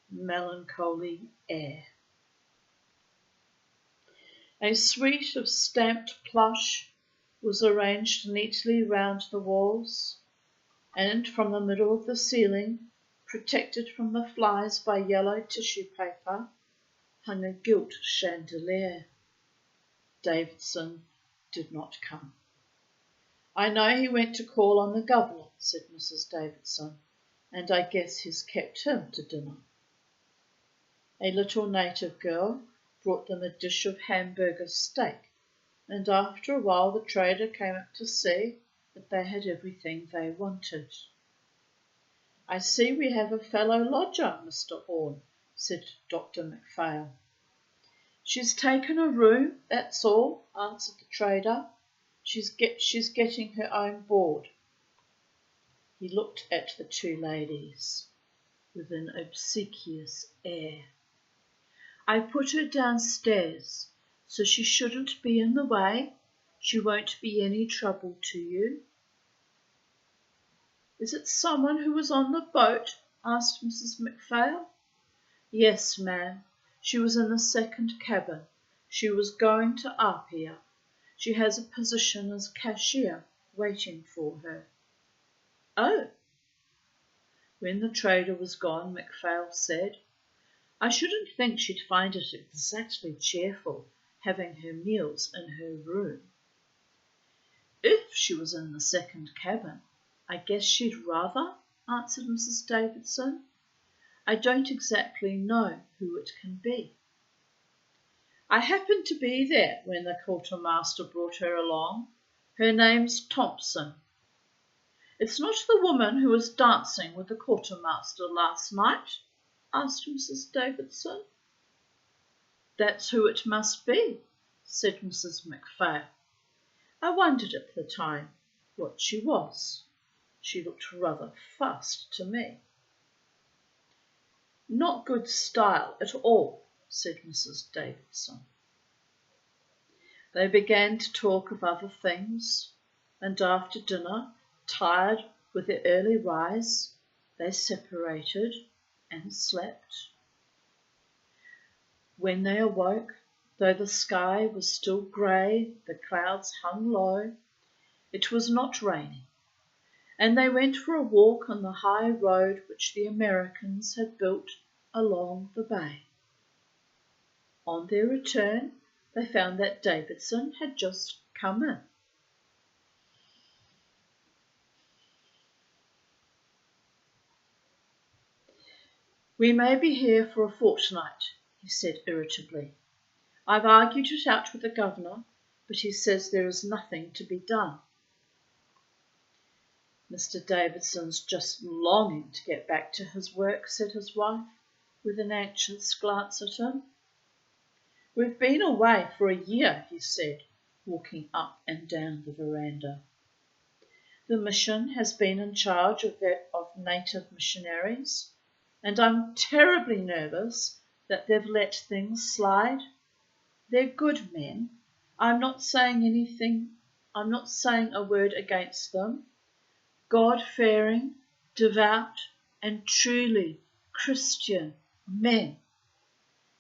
melancholy air. A suite of stamped plush was arranged neatly round the walls, and from the middle of the ceiling, protected from the flies by yellow tissue paper, hung a gilt chandelier. Davidson did not come. I know he went to call on the governor, said Mrs. Davidson, and I guess he's kept him to dinner. A little native girl brought them a dish of hamburger steak, and after a while the trader came up to see that they had everything they wanted. I see we have a fellow lodger, Mr. Horn, said Dr. MacPhail. She's taken a room, that's all, answered the trader. She's getting her own board. He looked at the 2 ladies with an obsequious air. I put her downstairs, so she shouldn't be in the way. She won't be any trouble to you. Is it someone who was on the boat? Asked Mrs. MacPhail. Yes, ma'am. She was in the 2nd cabin. She was going to Apia. She has a position as cashier waiting for her. Oh. When the trader was gone, MacPhail said, I shouldn't think she'd find it exactly cheerful having her meals in her room. If she was in the 2nd cabin, I guess she'd rather, answered Mrs. Davidson. I don't exactly know who it can be. I happened to be there when the quartermaster brought her along. Her name's Thompson. It's not the woman who was dancing with the quartermaster last night? Asked Mrs. Davidson. That's who it must be, said Mrs. MacPhail. I wondered at the time what she was. She looked rather fast to me. Not good style at all, said Mrs. Davidson. They began to talk of other things, and after dinner, tired with their early rise, they separated and slept. When they awoke, though the sky was still grey, the clouds hung low, it was not raining, and they went for a walk on the high road which the Americans had built along the bay. On their return, they found that Davidson had just come in. We may be here for a fortnight, he said irritably. I've argued it out with the governor, but he says there is nothing to be done. Mr. Davidson's just longing to get back to his work, said his wife, with an anxious glance at him. We've been away for a year, he said, walking up and down the veranda. The mission has been in charge of native missionaries, and I'm terribly nervous that they've let things slide. They're good men. I'm not saying anything, I'm not saying a word against them. God-fearing, devout, and truly Christian men.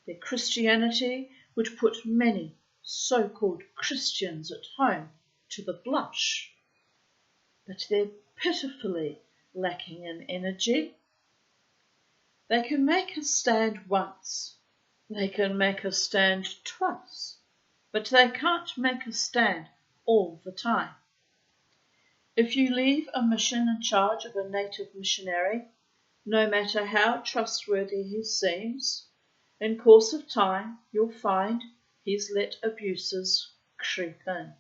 Their Christianity would put many so-called Christians at home to the blush, but they're pitifully lacking in energy. They can make a stand once, they can make a stand twice, but they can't make a stand all the time. If you leave a mission in charge of a native missionary, no matter how trustworthy he seems, in course of time you'll find he's let abuses creep in.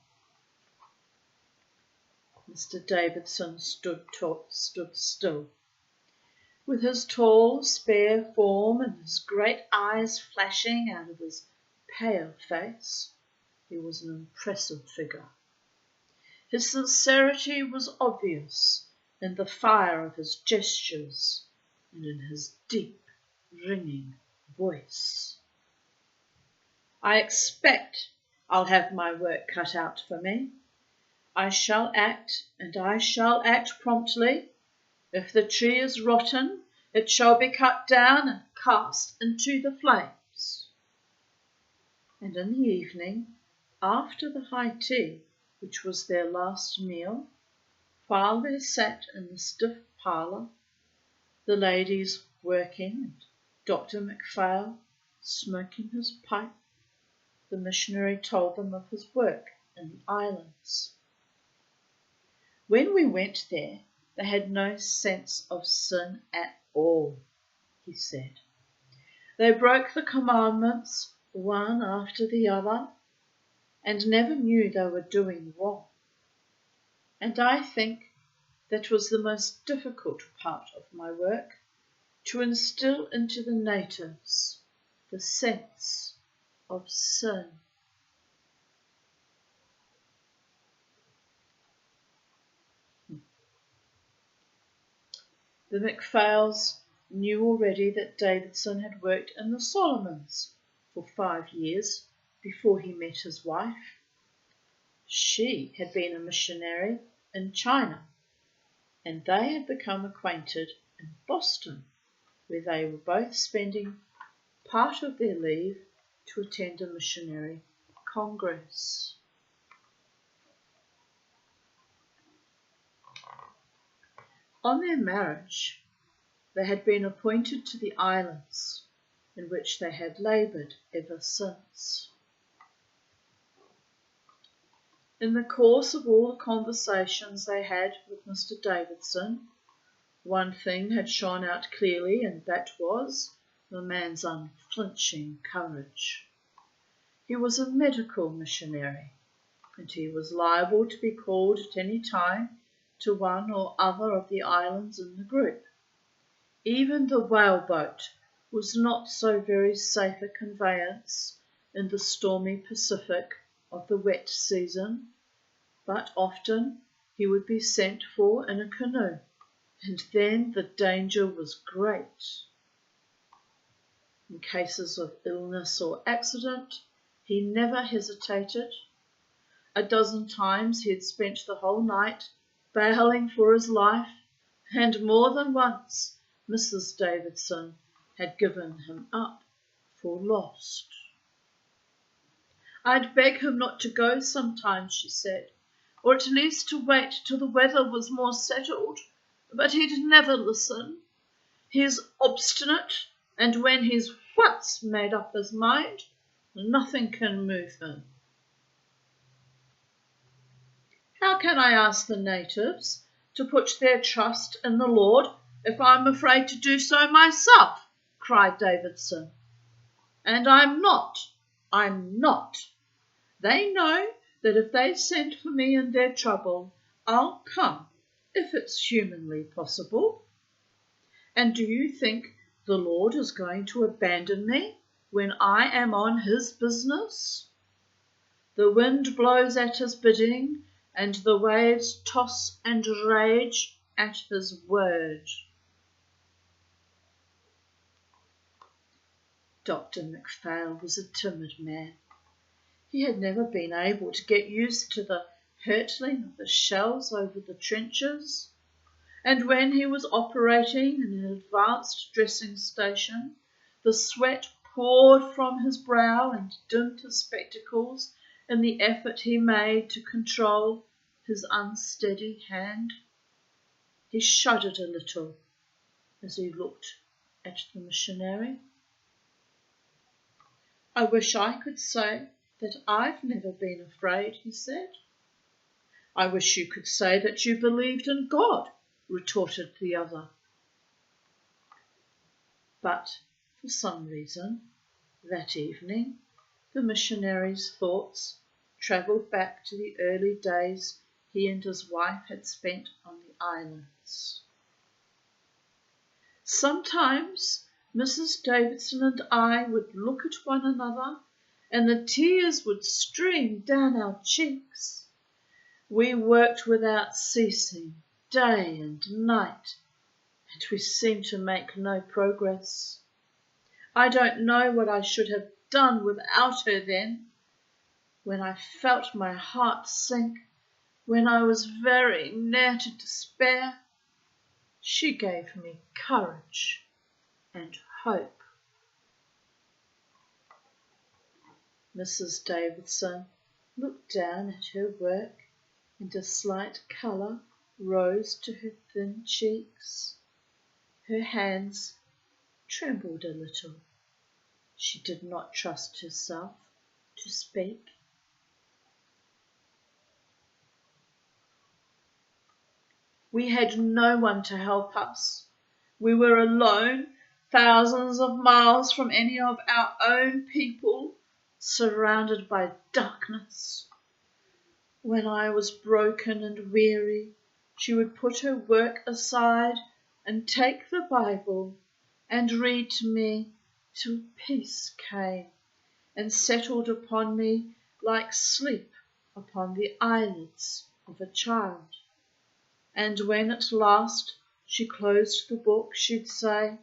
Mr. Davidson stood still. With his tall, spare form and his great eyes flashing out of his pale face, he was an impressive figure. His sincerity was obvious in the fire of his gestures and in his deep, ringing voice. I expect I'll have my work cut out for me. I shall act, and I shall act promptly. If the tree is rotten, it shall be cut down and cast into the flames. And in the evening, after the high tea, which was their last meal, while they sat in the stiff parlour, the ladies working and Dr. MacPhail smoking his pipe, the missionary told them of his work in the islands. When we went there, they had no sense of sin at all, he said. They broke the commandments one after the other and never knew they were doing wrong. And I think that was the most difficult part of my work, to instill into the natives the sense of sin. The MacPhails knew already that Davidson had worked in the Solomons for 5 years before he met his wife. She had been a missionary in China, and they had become acquainted in Boston, where they were both spending part of their leave to attend a missionary congress. On their marriage, they had been appointed to the islands, in which they had laboured ever since. In the course of all the conversations they had with Mr. Davidson, one thing had shone out clearly, and that was the man's unflinching courage. He was a medical missionary, and he was liable to be called at any time to one or other of the islands in the group. Even the whaleboat was not so very safe a conveyance in the stormy Pacific of the wet season, but often he would be sent for in a canoe, and then the danger was great. In cases of illness or accident, he never hesitated. A dozen times he had spent the whole night battling for his life, and more than once Mrs. Davidson had given him up for lost. I'd beg him not to go sometimes, she said, or at least to wait till the weather was more settled, but he'd never listen. He's obstinate, and when he's once made up his mind, nothing can move him. How can I ask the natives to put their trust in the Lord if I'm afraid to do so myself? Cried Davidson. And I'm not. They know that if they send for me in their trouble, I'll come, if it's humanly possible. And do you think the Lord is going to abandon me when I am on his business? The wind blows at his bidding, and the waves toss and rage at his word. Dr. MacPhail was a timid man, He had never been able to get used to the hurtling of the shells over the trenches, and when he was operating in an advanced dressing station, the sweat poured from his brow and dimmed his spectacles in the effort he made to control his unsteady hand. He shuddered a little as he looked at the missionary. "I wish I could say that I've never been afraid," he said. "I wish you could say that you believed in God," retorted the other. But for some reason, that evening, the missionary's thoughts travelled back to the early days he and his wife had spent on the islands. Sometimes Mrs. Davidson and I would look at one another and the tears would stream down our cheeks. We worked without ceasing, day and night, and we seemed to make no progress. I don't know what I should have done without her then, when I felt my heart sink, when I was very near to despair. She gave me courage and hope." Mrs. Davidson looked down at her work, and a slight colour rose to her thin cheeks. Her hands trembled a little. She did not trust herself to speak. We had no one to help us. We were alone, thousands of miles from any of our own people, surrounded by darkness. When I was broken and weary, she would put her work aside and take the Bible and read to me till peace came and settled upon me like sleep upon the eyelids of a child. And when at last she closed the book, she'd say,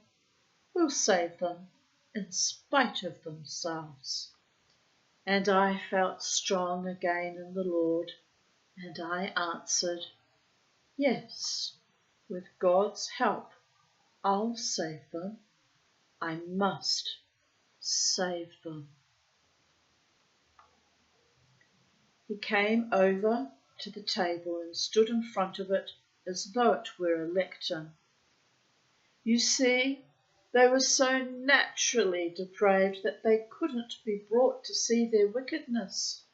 "We'll save them in spite of themselves." And I felt strong again in the Lord, and I answered, "Yes, with God's help, I'll save them. I must save them." He came over to the table and stood in front of it as though it were a lectern. You see, they were so naturally depraved that they couldn't be brought to see their wickedness.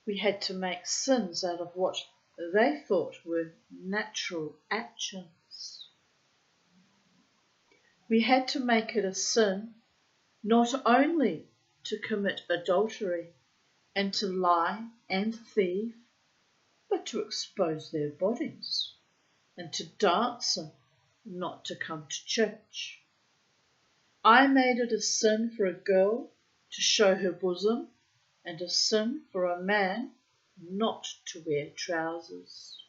We had to make sins out of what they thought were natural actions. We had to make it a sin not only to commit adultery and to lie and thieve, but to expose their bodies and to dance and not to come to church. I made it a sin for a girl to show her bosom and a sin for a man not to wear trousers.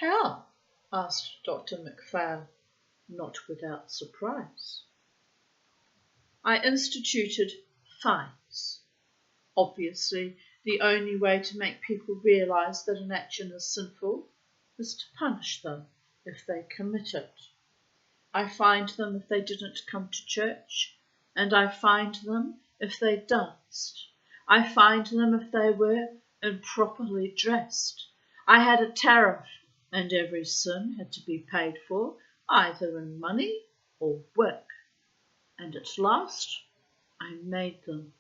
"How?" asked Dr. MacPhail, not without surprise. "I instituted fines. Obviously, the only way to make people realise that an action is sinful is to punish them if they commit it. I fined them if they didn't come to church, and I fined them if they danced. I fined them if they were improperly dressed. I had a tariff, and every sin had to be paid for, either in money or work. And at last I made them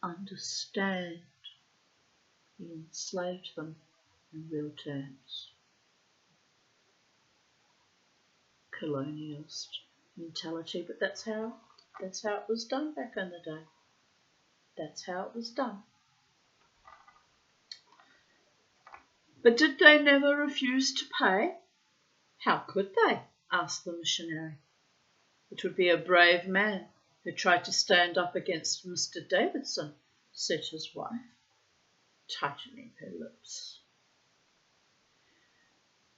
understand." He enslaved them in real terms. Colonialist mentality, but that's how it was done back in the day. That's how it was done. "But did they never refuse to pay?" "How could they?" asked the missionary. "It would be a brave man who tried to stand up against Mr. Davidson," said his wife, tightening her lips.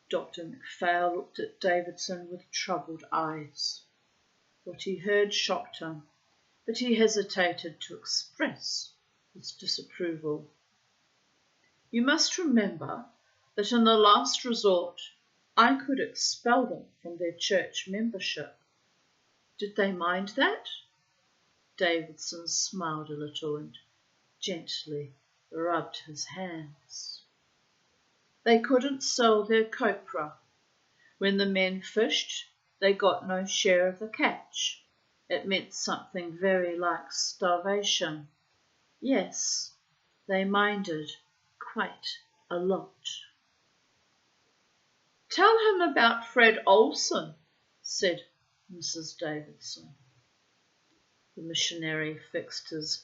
Dr. MacPhail looked at Davidson with troubled eyes. What he heard shocked him, but he hesitated to express his disapproval. You must remember that in the last resort I could expel them from their church membership. Did they mind that? Davidson smiled a little and gently rubbed his hands. They couldn't sell their copra. When the men fished, they got no share of the catch. It meant something very like starvation. Yes, they minded quite a lot. Tell him about Fred Olson, said Mrs. Davidson. The missionary fixed his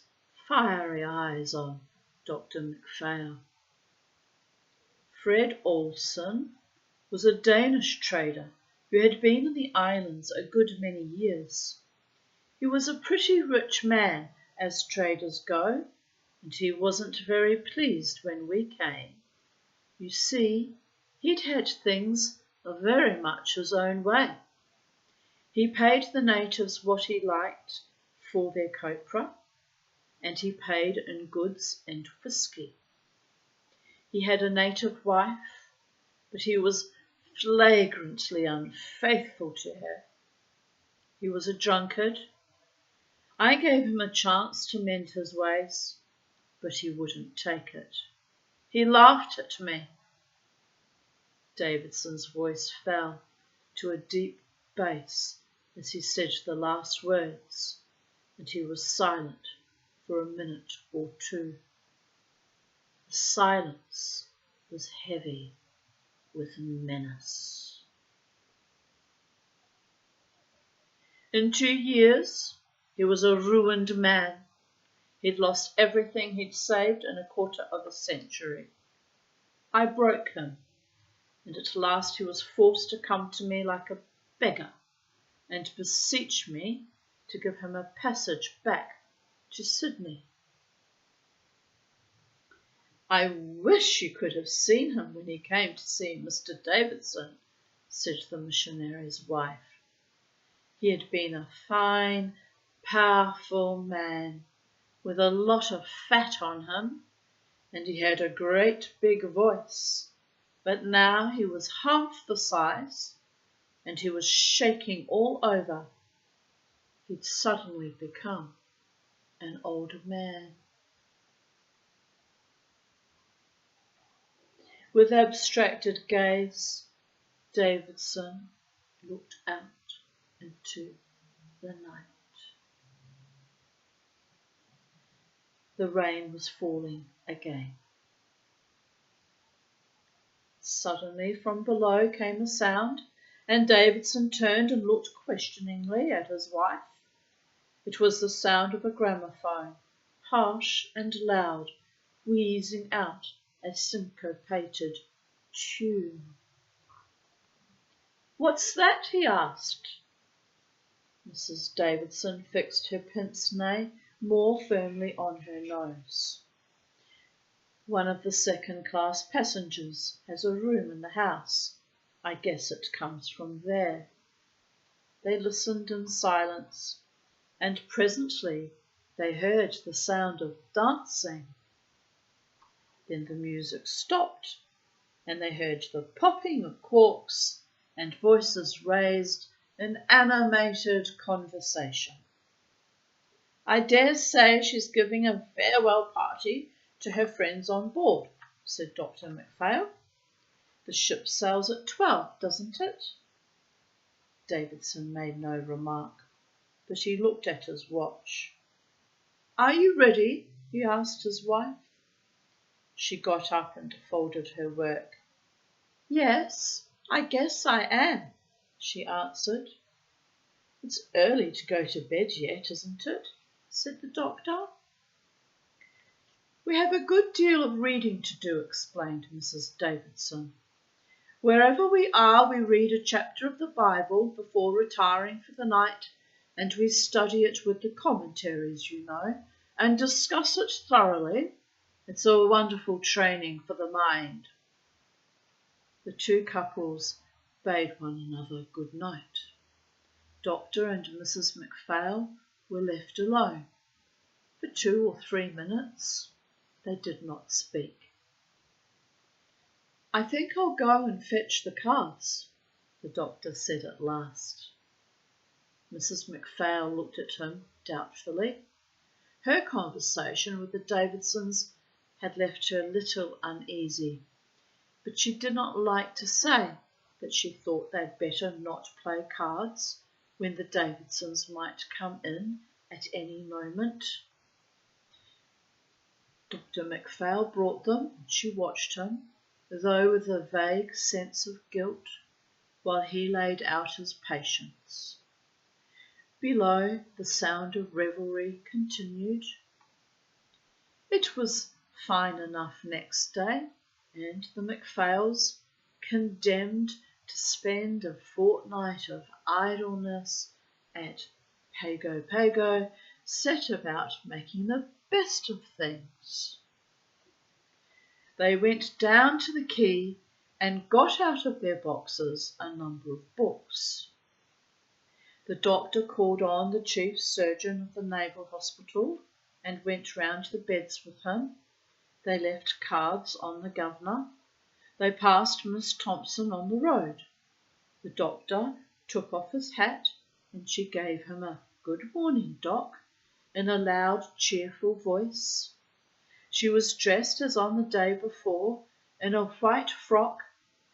fiery eyes on Dr. MacPhail. Fred Olson was a Danish trader who had been in the islands a good many years. He was a pretty rich man, as traders go, and he wasn't very pleased when we came. You see, he'd had things very much his own way. He paid the natives what he liked for their copra, and he paid in goods and whisky. He had a native wife, but he was flagrantly unfaithful to her. He was a drunkard. I gave him a chance to mend his ways, but he wouldn't take it. He laughed at me. Davidson's voice fell to a deep bass as he said the last words, and he was silent for a minute or two. The silence was heavy with menace. In 2 years, he was a ruined man. He'd lost everything he'd saved in a quarter of a century. I broke him, and at last he was forced to come to me like a beggar and beseech me to give him a passage back to Sydney. I wish you could have seen him when he came to see Mr. Davidson, said the missionary's wife. He had been a fine, powerful man with a lot of fat on him, and he had a great big voice, but now he was half the size, and he was shaking all over. He'd suddenly become an old man. With abstracted gaze, Davidson looked out into the night. The rain was falling again. Suddenly from below came a sound, and Davidson turned and looked questioningly at his wife. It was the sound of a gramophone, harsh and loud, wheezing out a syncopated tune. What's that? He asked. Mrs. Davidson fixed her pince-nez more firmly on her nose. One of the second-class passengers has a room in the house. I guess it comes from there. They listened in silence, and presently they heard the sound of dancing. Then the music stopped, and they heard the popping of corks and voices raised in animated conversation. I dare say she's giving a farewell party to her friends on board, said Dr. MacPhail. The ship sails at 12, doesn't it? Davidson made no remark, but he looked at his watch. Are you ready? He asked his wife. She got up and folded her work. Yes, I guess I am, she answered. It's early to go to bed yet, isn't it? Said the doctor. We have a good deal of reading to do, explained Mrs. Davidson. Wherever we are, we read a chapter of the Bible before retiring for the night, and we study it with the commentaries, you know, and discuss it thoroughly. It's a wonderful training for the mind. The two couples bade one another good night. Dr. and Mrs. MacPhail were left alone. For 2 or 3 minutes they did not speak. "I think I'll go and fetch the calves," the doctor said at last. Mrs. MacPhail looked at him doubtfully. Her conversation with the Davidsons had left her a little uneasy, but she did not like to say that she thought they'd better not play cards when the Davidsons might come in at any moment. Dr. MacPhail brought them, and she watched him, though with a vague sense of guilt, while he laid out his patience. Below, the sound of revelry continued. It was fine enough next day, and the MacPhails, condemned to spend a fortnight of idleness at Pago Pago, set about making the best of things. They went down to the quay and got out of their boxes a number of books. The doctor called on the chief surgeon of the Naval Hospital and went round to the beds with him. They left cards on the governor. They passed Miss Thompson on the road. The doctor took off his hat and she gave him a "Good morning, Doc," in a loud, cheerful voice. She was dressed as on the day before, in a white frock,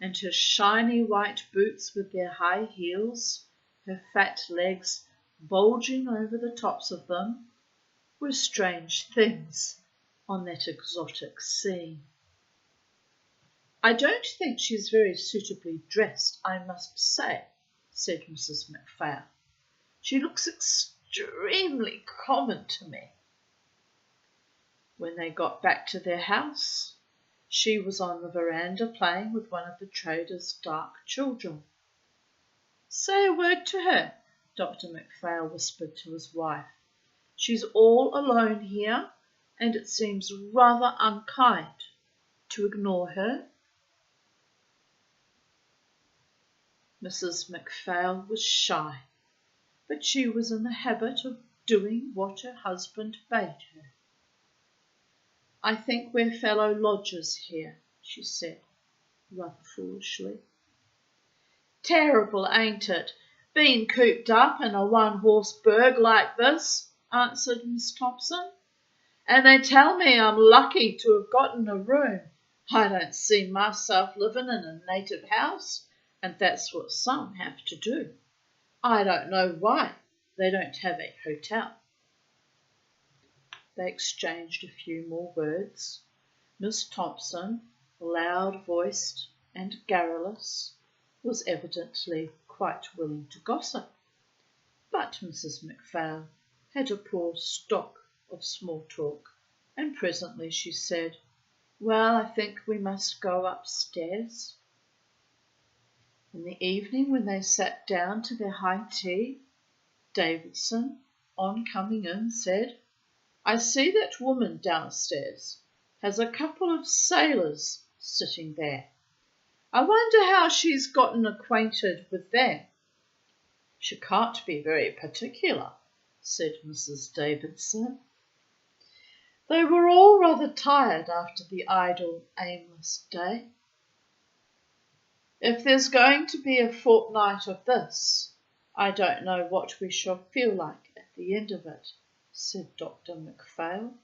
and her shiny white boots with their high heels, her fat legs bulging over the tops of them, were strange things on that exotic scene. "I don't think she's very suitably dressed, I must say," said Mrs. MacPhail. "She looks extremely common to me." When they got back to their house, she was on the veranda playing with one of the trader's dark children. "Say a word to her," Dr. MacPhail whispered to his wife. "She's all alone here, and it seems rather unkind to ignore her." Mrs. MacPhail was shy, but she was in the habit of doing what her husband bade her. "I think we're fellow lodgers here," she said, rather foolishly. "Terrible, ain't it, being cooped up in a one-horse burg like this?" answered Miss Thompson. "And they tell me I'm lucky to have gotten a room. I don't see myself living in a native house, and that's what some have to do. I don't know why they don't have a hotel." They exchanged a few more words. Miss Thompson, loud-voiced and garrulous, was evidently quite willing to gossip, but Mrs. MacPhail had a poor stock of small talk, and presently she said, "Well, I think we must go upstairs." In the evening, when they sat down to their high tea, Davidson, on coming in, said, "I see that woman downstairs has a couple of sailors sitting there. I wonder how she's gotten acquainted with them." "She can't be very particular," said Mrs. Davidson. They were all rather tired after the idle, aimless day. "If there's going to be a fortnight of this, I don't know what we shall feel like at the end of it," said Dr. MacPhail.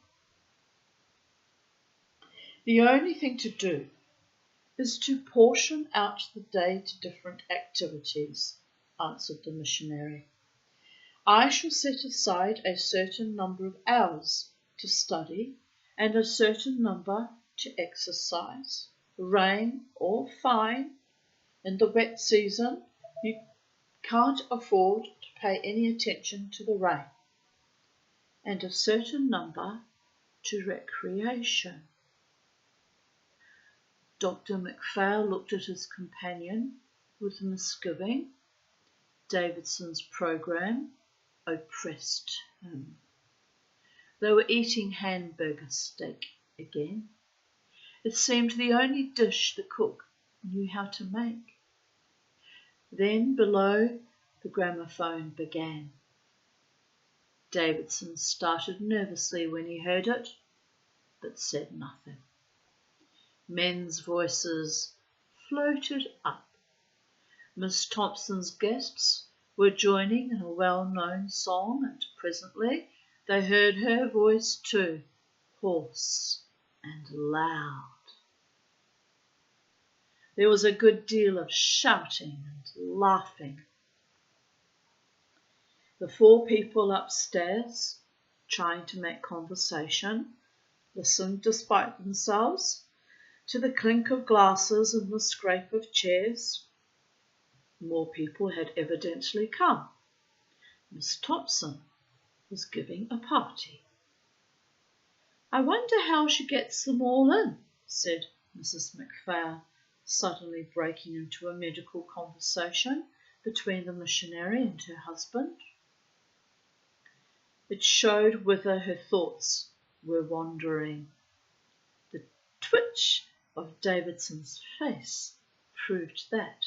"The only thing to do is to portion out the day to different activities," answered the missionary. "I shall set aside a certain number of hours to study and a certain number to exercise, rain or fine. In the wet season, you can't afford to pay any attention to the rain, and a certain number to recreation." Dr. MacPhail looked at his companion with misgiving. Davidson's programme oppressed him. They were eating hamburger steak again. It seemed the only dish the cook knew how to make. Then below, the gramophone began. Davidson started nervously when he heard it, but said nothing. Men's voices floated up. Miss Thompson's guests were joining in a well-known song, and presently they heard her voice too, hoarse and loud. There was a good deal of shouting and laughing. The four people upstairs, trying to make conversation, listened despite themselves to the clink of glasses and the scrape of chairs. More people had evidently come. Miss Thompson was giving a party. "I wonder how she gets them all in," said Mrs. MacPhail, suddenly breaking into a medical conversation between the missionary and her husband. It showed whither her thoughts were wandering. The twitch of Davidson's face proved that,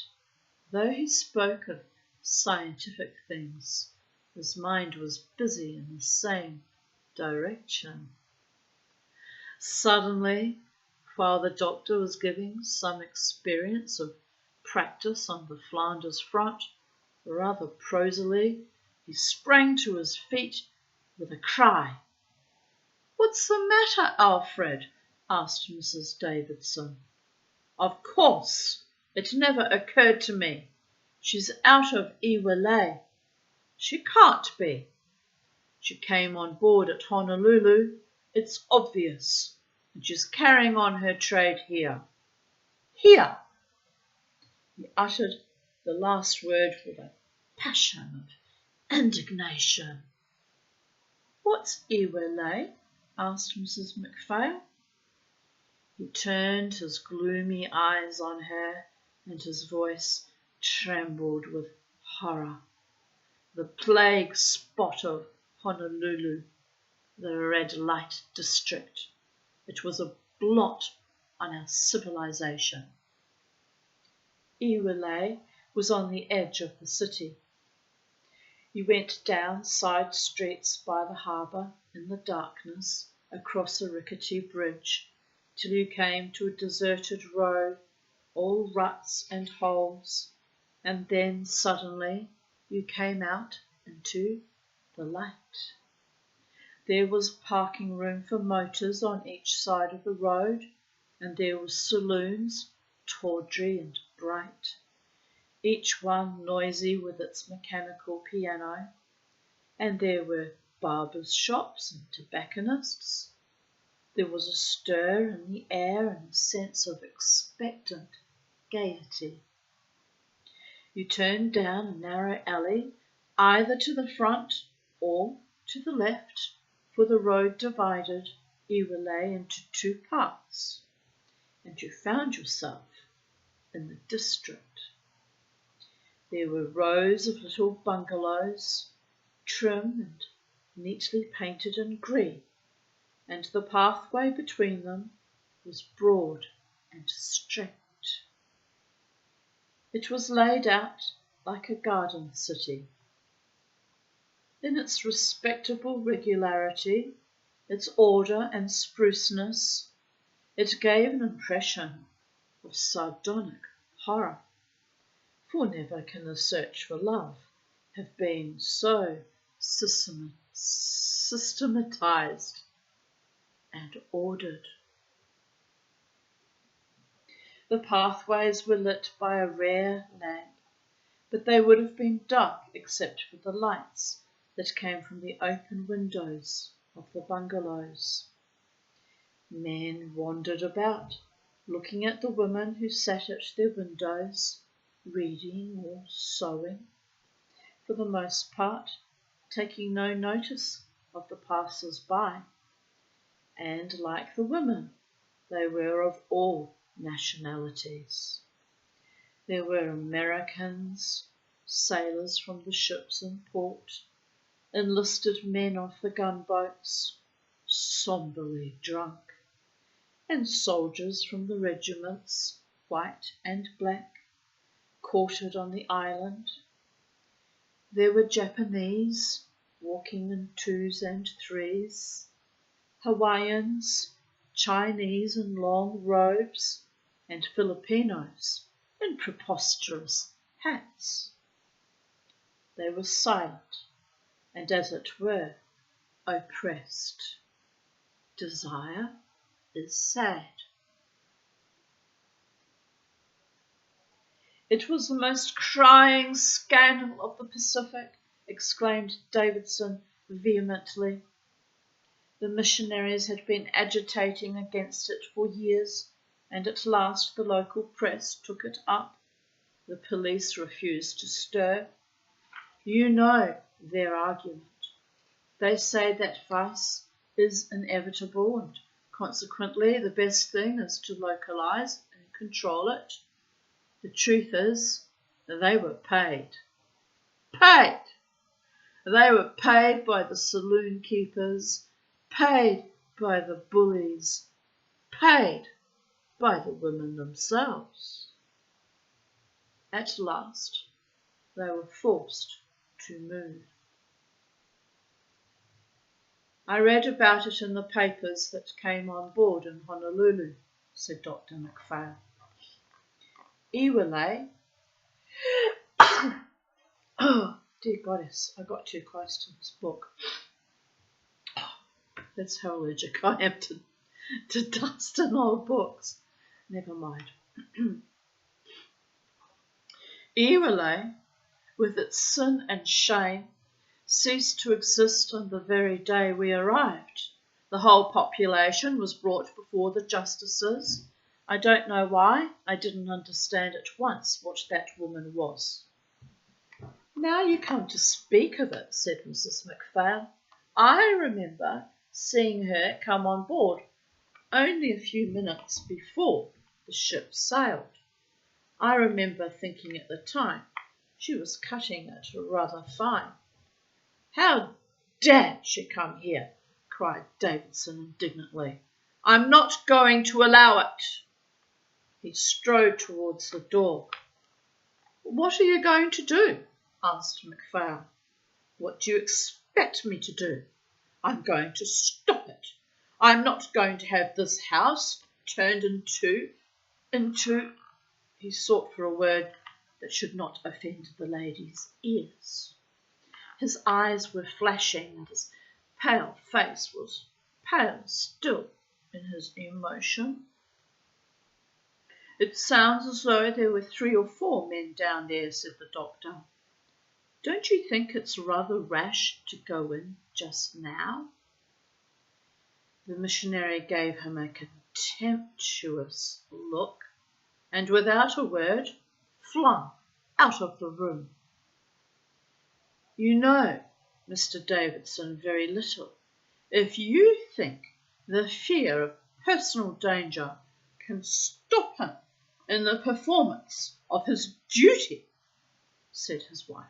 though he spoke of scientific things, his mind was busy in the same direction. Suddenly, while the doctor was giving some experience of practice on the Flanders front, rather prosily, he sprang to his feet with a cry. "What's the matter, Alfred?" asked Mrs. Davidson. "Of course, it never occurred to me. She's out of Iwelei. She can't be. She came on board at Honolulu. It's obvious. And she's carrying on her trade here. Here!" He uttered the last word with a passion of indignation. "What's Iwelei?" asked Mrs. MacPhail. He turned his gloomy eyes on her, and his voice trembled with horror. The plague spot of Honolulu, the red light district. It was a blot on our civilization. Iwelei was on the edge of the city. You went down side streets by the harbour in the darkness, across a rickety bridge, till you came to a deserted road, all ruts and holes, and then suddenly you came out into the light. There was parking room for motors on each side of the road, and there were saloons, tawdry and bright, each one noisy with its mechanical piano, and there were barbers' shops and tobacconists. There was a stir in the air and a sense of expectant gaiety. You turned down a narrow alley, either to the front or to the left, for the road divided Iwelei into two parts, and you found yourself in the district. There were rows of little bungalows, trim and neatly painted in green, and the pathway between them was broad and straight. It was laid out like a garden city. In its respectable regularity, its order and spruceness, it gave an impression of sardonic horror, for never can the search for love have been so systematized and ordered. The pathways were lit by a rare lamp, but they would have been dark except for the lights that came from the open windows of the bungalows. Men wandered about, looking at the women who sat at their windows, reading or sewing, for the most part taking no notice of the passers-by, and like the women, they were of all nationalities. There were Americans, sailors from the ships in port, enlisted men off the gunboats, sombrely drunk, and soldiers from the regiments, white and black, quartered on the island. There were Japanese, walking in twos and threes, Hawaiians, Chinese in long robes, and Filipinos in preposterous hats. They were silent and, as it were, oppressed. Desire is sad. It was the most crying scandal of the Pacific, exclaimed Davidson vehemently. The missionaries had been agitating against it for years, and at last the local press took it up. The police refused to stir. You know their argument. They say that vice is inevitable, and consequently the best thing is to localize and control it. The truth is, they were paid. Paid! They were paid by the saloon keepers, paid by the bullies, paid by the women themselves. At last, they were forced to move. I read about it in the papers that came on board in Honolulu, said Dr. McPhail. Iwilei. Oh, dear goddess, I got too close to this book. That's how allergic I am to dust and old books. Never mind. Iwilei, with its sin and shame, ceased to exist on the very day we arrived. The whole population was brought before the justices. I don't know why. I didn't understand at once what that woman was. Now you come to speak of it, said Mrs. McPhail. I remember seeing her come on board only a few minutes before the ship sailed. I remember thinking at the time she was cutting it rather fine. How dare she come here? Cried Davidson indignantly. I'm not going to allow it. He strode towards the door. What are you going to do? Asked McPhail. What do you expect me to do? I'm going to stop it. I'm not going to have this house turned into... He sought for a word that should not offend the lady's ears. His eyes were flashing and his pale face was pale still in his emotion. It sounds as though there were 3 or 4 men down there, said the doctor. Don't you think it's rather rash to go in just now? The missionary gave him a contemptuous look and without a word flung out of the room. You know, Mr. Davidson, very little. If you think the fear of personal danger can stop him in the performance of his duty, said his wife.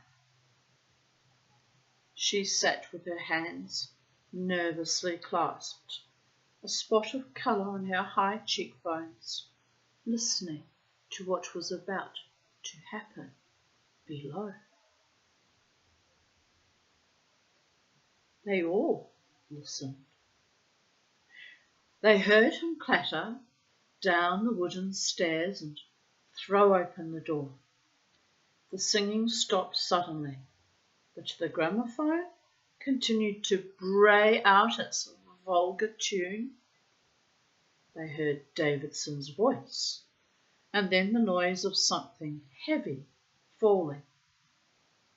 She sat with her hands nervously clasped, a spot of colour on her high cheekbones, listening to what was about to happen below. They all listened. They heard him clatter down the wooden stairs and throw open the door. The singing stopped suddenly, but the gramophone continued to bray out its vulgar tune. They heard Davidson's voice, and then the noise of something heavy falling.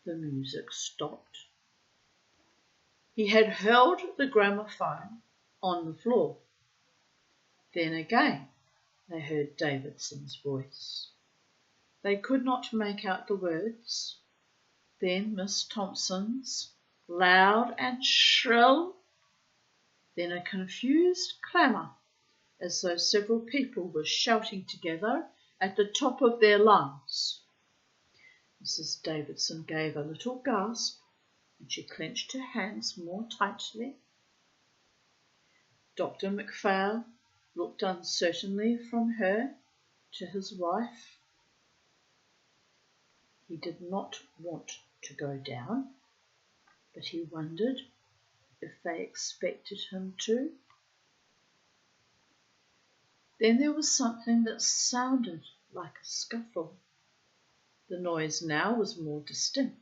The music stopped. He had hurled the gramophone on the floor. Then again they heard Davidson's voice. They could not make out the words. Then Miss Thompson's, loud and shrill. Then a confused clamour, as though several people were shouting together at the top of their lungs. Mrs. Davidson gave a little gasp, and she clenched her hands more tightly. Dr. McPhail looked uncertainly from her to his wife. He did not want to go down. but he wondered if they expected him to. Then there was something that sounded like a scuffle. The noise now was more distinct.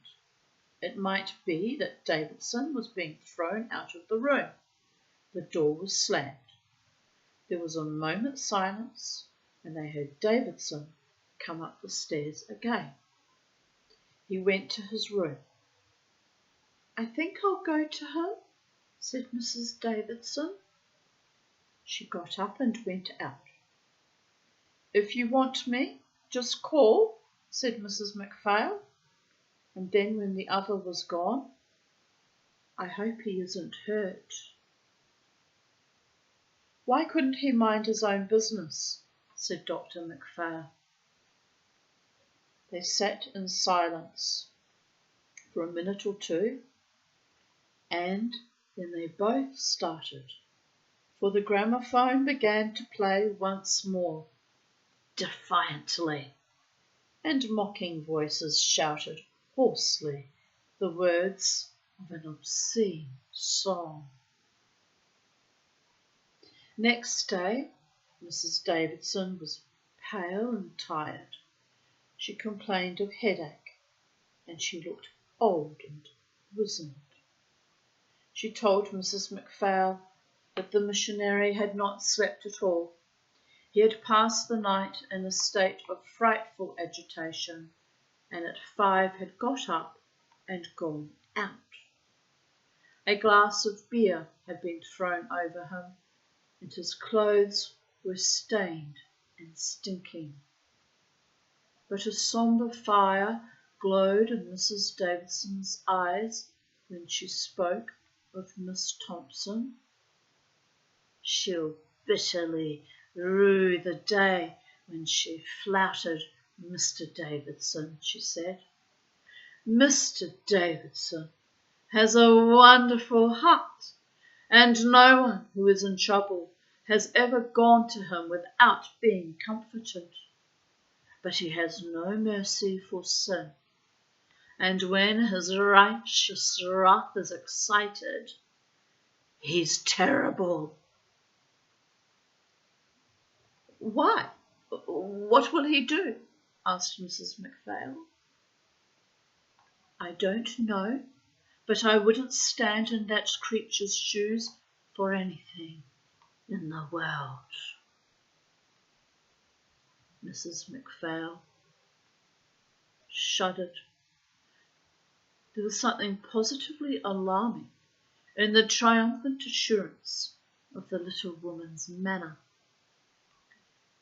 It might be that Davidson was being thrown out of the room. The door was slammed. There was a moment's silence, and they heard Davidson come up the stairs again. He went to his room. "I think I'll go to him," said Mrs. Davidson. She got up and went out. "If you want me, just call," said Mrs. MacPhail. And then when the other was gone, "I hope he isn't hurt." "Why couldn't he mind his own business?" said Dr. MacPhail. They sat in silence for a minute or two, and then they both started, for the gramophone began to play once more, defiantly, and mocking voices shouted hoarsely the words of an obscene song. Next day, Mrs. Davidson was pale and tired. She complained of headache, and she looked old and wizened. She told Mrs. MacPhail that the missionary had not slept at all. He had passed the night in a state of frightful agitation, and at 5 had got up and gone out. A glass of beer had been thrown over him, and his clothes were stained and stinking. But a sombre fire glowed in Mrs. Davidson's eyes when she spoke of Miss Thompson. "She'll bitterly rue the day when she flouted Mr. Davidson," she said. "Mr. Davidson has a wonderful heart, and no one who is in trouble has ever gone to him without being comforted. But he has no mercy for sin, and when his righteous wrath is excited, he's terrible." "Why? What will he do?" asked Mrs. MacPhail. "I don't know, but I wouldn't stand in that creature's shoes for anything in the world." Mrs. MacPhail shuddered. There was something positively alarming in the triumphant assurance of the little woman's manner.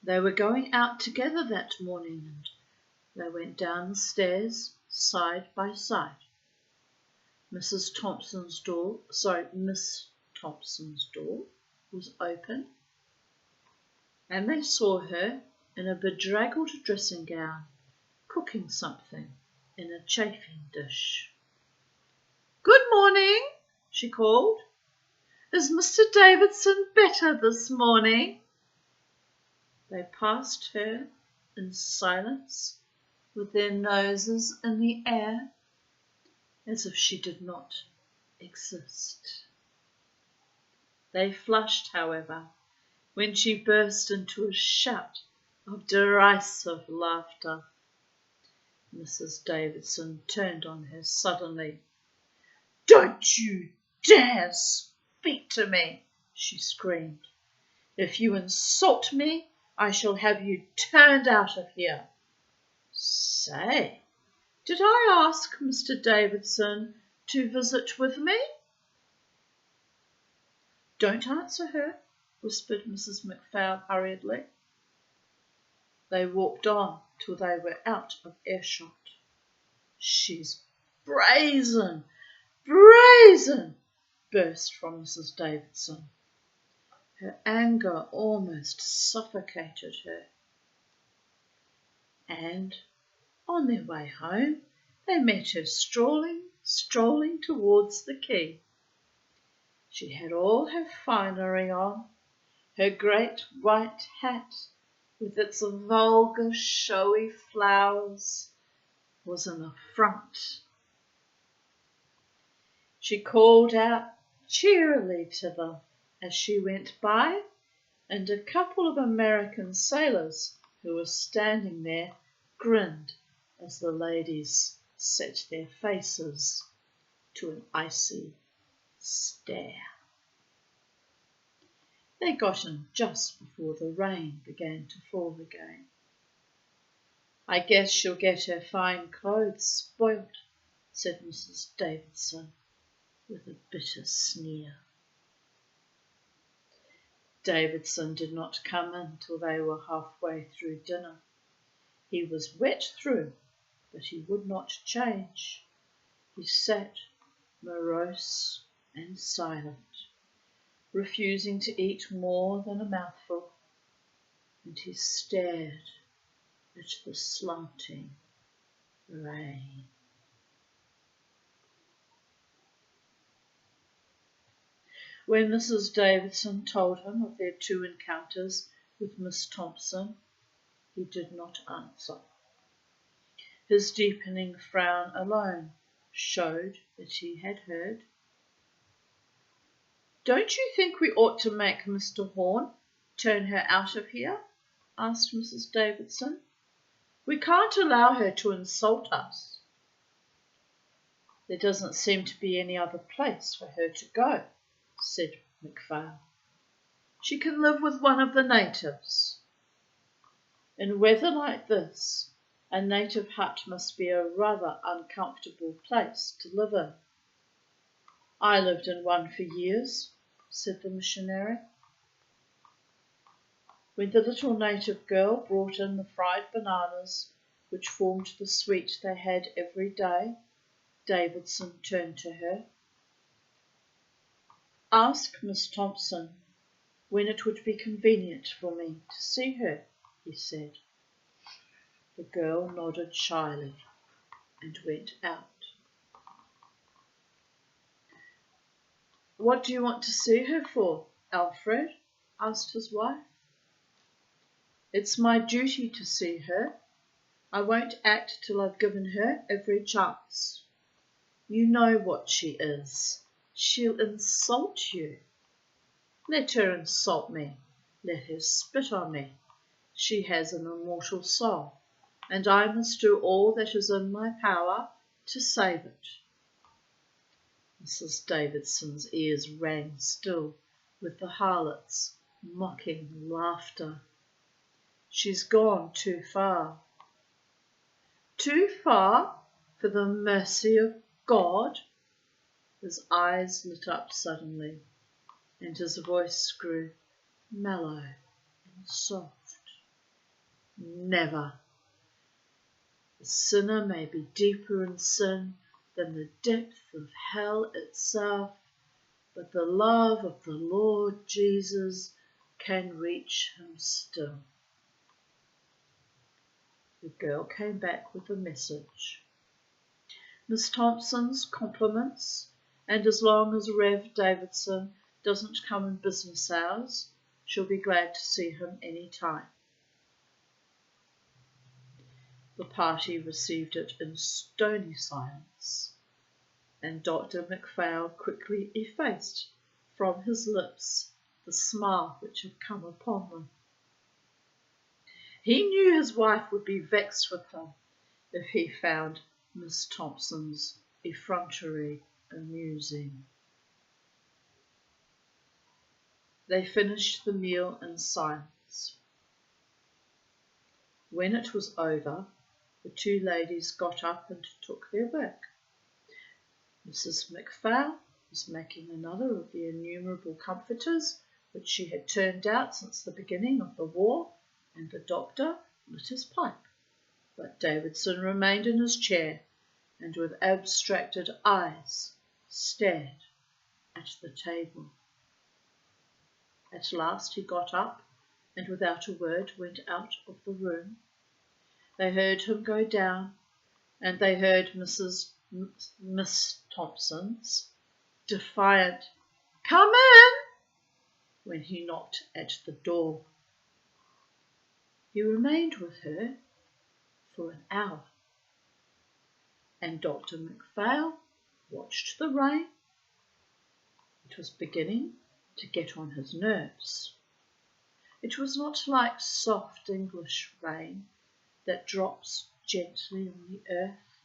They were going out together that morning, and they went down the stairs side by side. Miss Thompson's door was open, and they saw her in a bedraggled dressing gown, cooking something in a chafing dish. "Good morning," she called. "Is Mr. Davidson better this morning?" They passed her in silence, with their noses in the air, as if she did not exist. They flushed, however, when she burst into a shout of derisive laughter. Mrs. Davidson turned on her suddenly. "Don't you dare speak to me," she screamed. "If you insult me, I shall have you turned out of here. Say, did I ask Mr. Davidson to visit with me?" "Don't answer her," whispered Mrs. MacPhail hurriedly. They walked on till they were out of earshot. "She's brazen, brazen!" burst from Mrs. Davidson. Her anger almost suffocated her. And on their way home they met her strolling towards the quay. She had all her finery on. Her great white hat, with its vulgar showy flowers, was an affront. She called out cheerily to them as she went by, and a couple of American sailors who were standing there grinned as the ladies set their faces to an icy stare. They got in just before the rain began to fall again. "I guess she'll get her fine clothes spoilt," said Mrs. Davidson with a bitter sneer. Davidson did not come in till they were halfway through dinner. He was wet through, but he would not change. He sat morose and silent, refusing to eat more than a mouthful, and he stared at the slanting rain. When Mrs. Davidson told him of their 2 encounters with Miss Thompson, he did not answer. His deepening frown alone showed that he had heard. "Don't you think we ought to make Mr. Horn turn her out of here?" asked Mrs. Davidson. "We can't allow her to insult us." "There doesn't seem to be any other place for her to go," said MacPhail. "She can live with one of the natives." In weather like this, a native hut must be a rather uncomfortable place to live in. "I lived in one for years," said the missionary. When the little native girl brought in the fried bananas, which formed the sweet they had every day, Davidson turned to her. "Ask Miss Thompson when it would be convenient for me to see her," he said. The girl nodded shyly and went out. "What do you want to see her for, Alfred?" asked his wife. "It's my duty to see her. I won't act till I've given her every chance. You know what she is. She'll insult you." "Let her insult me. Let her spit on me. She has an immortal soul, and I must do all that is in my power to save it." Mrs. Davidson's ears rang still with the harlot's mocking laughter. "She's gone too far." "Too far for the mercy of God?" His eyes lit up suddenly, and his voice grew mellow and soft. "Never. The sinner may be deeper in sin than the depth of hell itself, but the love of the Lord Jesus can reach him still." The girl came back with a message. "Miss Thompson's compliments, and as long as Rev. Davidson doesn't come in business hours, she'll be glad to see him any time." The party received it in stony silence, and Dr. MacPhail quickly effaced from his lips the smile which had come upon them. He knew his wife would be vexed with him if he found Miss Thompson's effrontery amusing. They finished the meal in silence. When it was over, the 2 ladies got up and took their work. Mrs. MacPhail was making another of the innumerable comforters which she had turned out since the beginning of the war, and the doctor lit his pipe, but Davidson remained in his chair and with abstracted eyes stared at the table. At last he got up and without a word went out of the room. They heard him go down, and they heard Miss Thompson's defiant "Come in" when he knocked at the door. He remained with her for an hour, and Dr. MacPhail watched the rain It was beginning to get on his nerves. It was not like soft English rain that drops gently on the earth.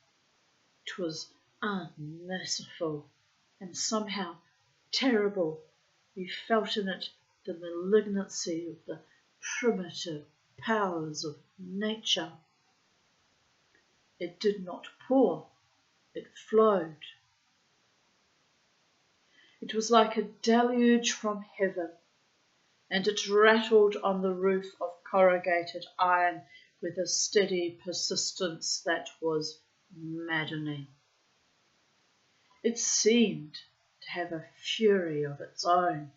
It was unmerciful and somehow terrible. He felt in it the malignancy of the primitive powers of nature. It did not pour, it flowed. It was like a deluge from heaven, and it rattled on the roof of corrugated iron with a steady persistence that was maddening. It seemed to have a fury of its own,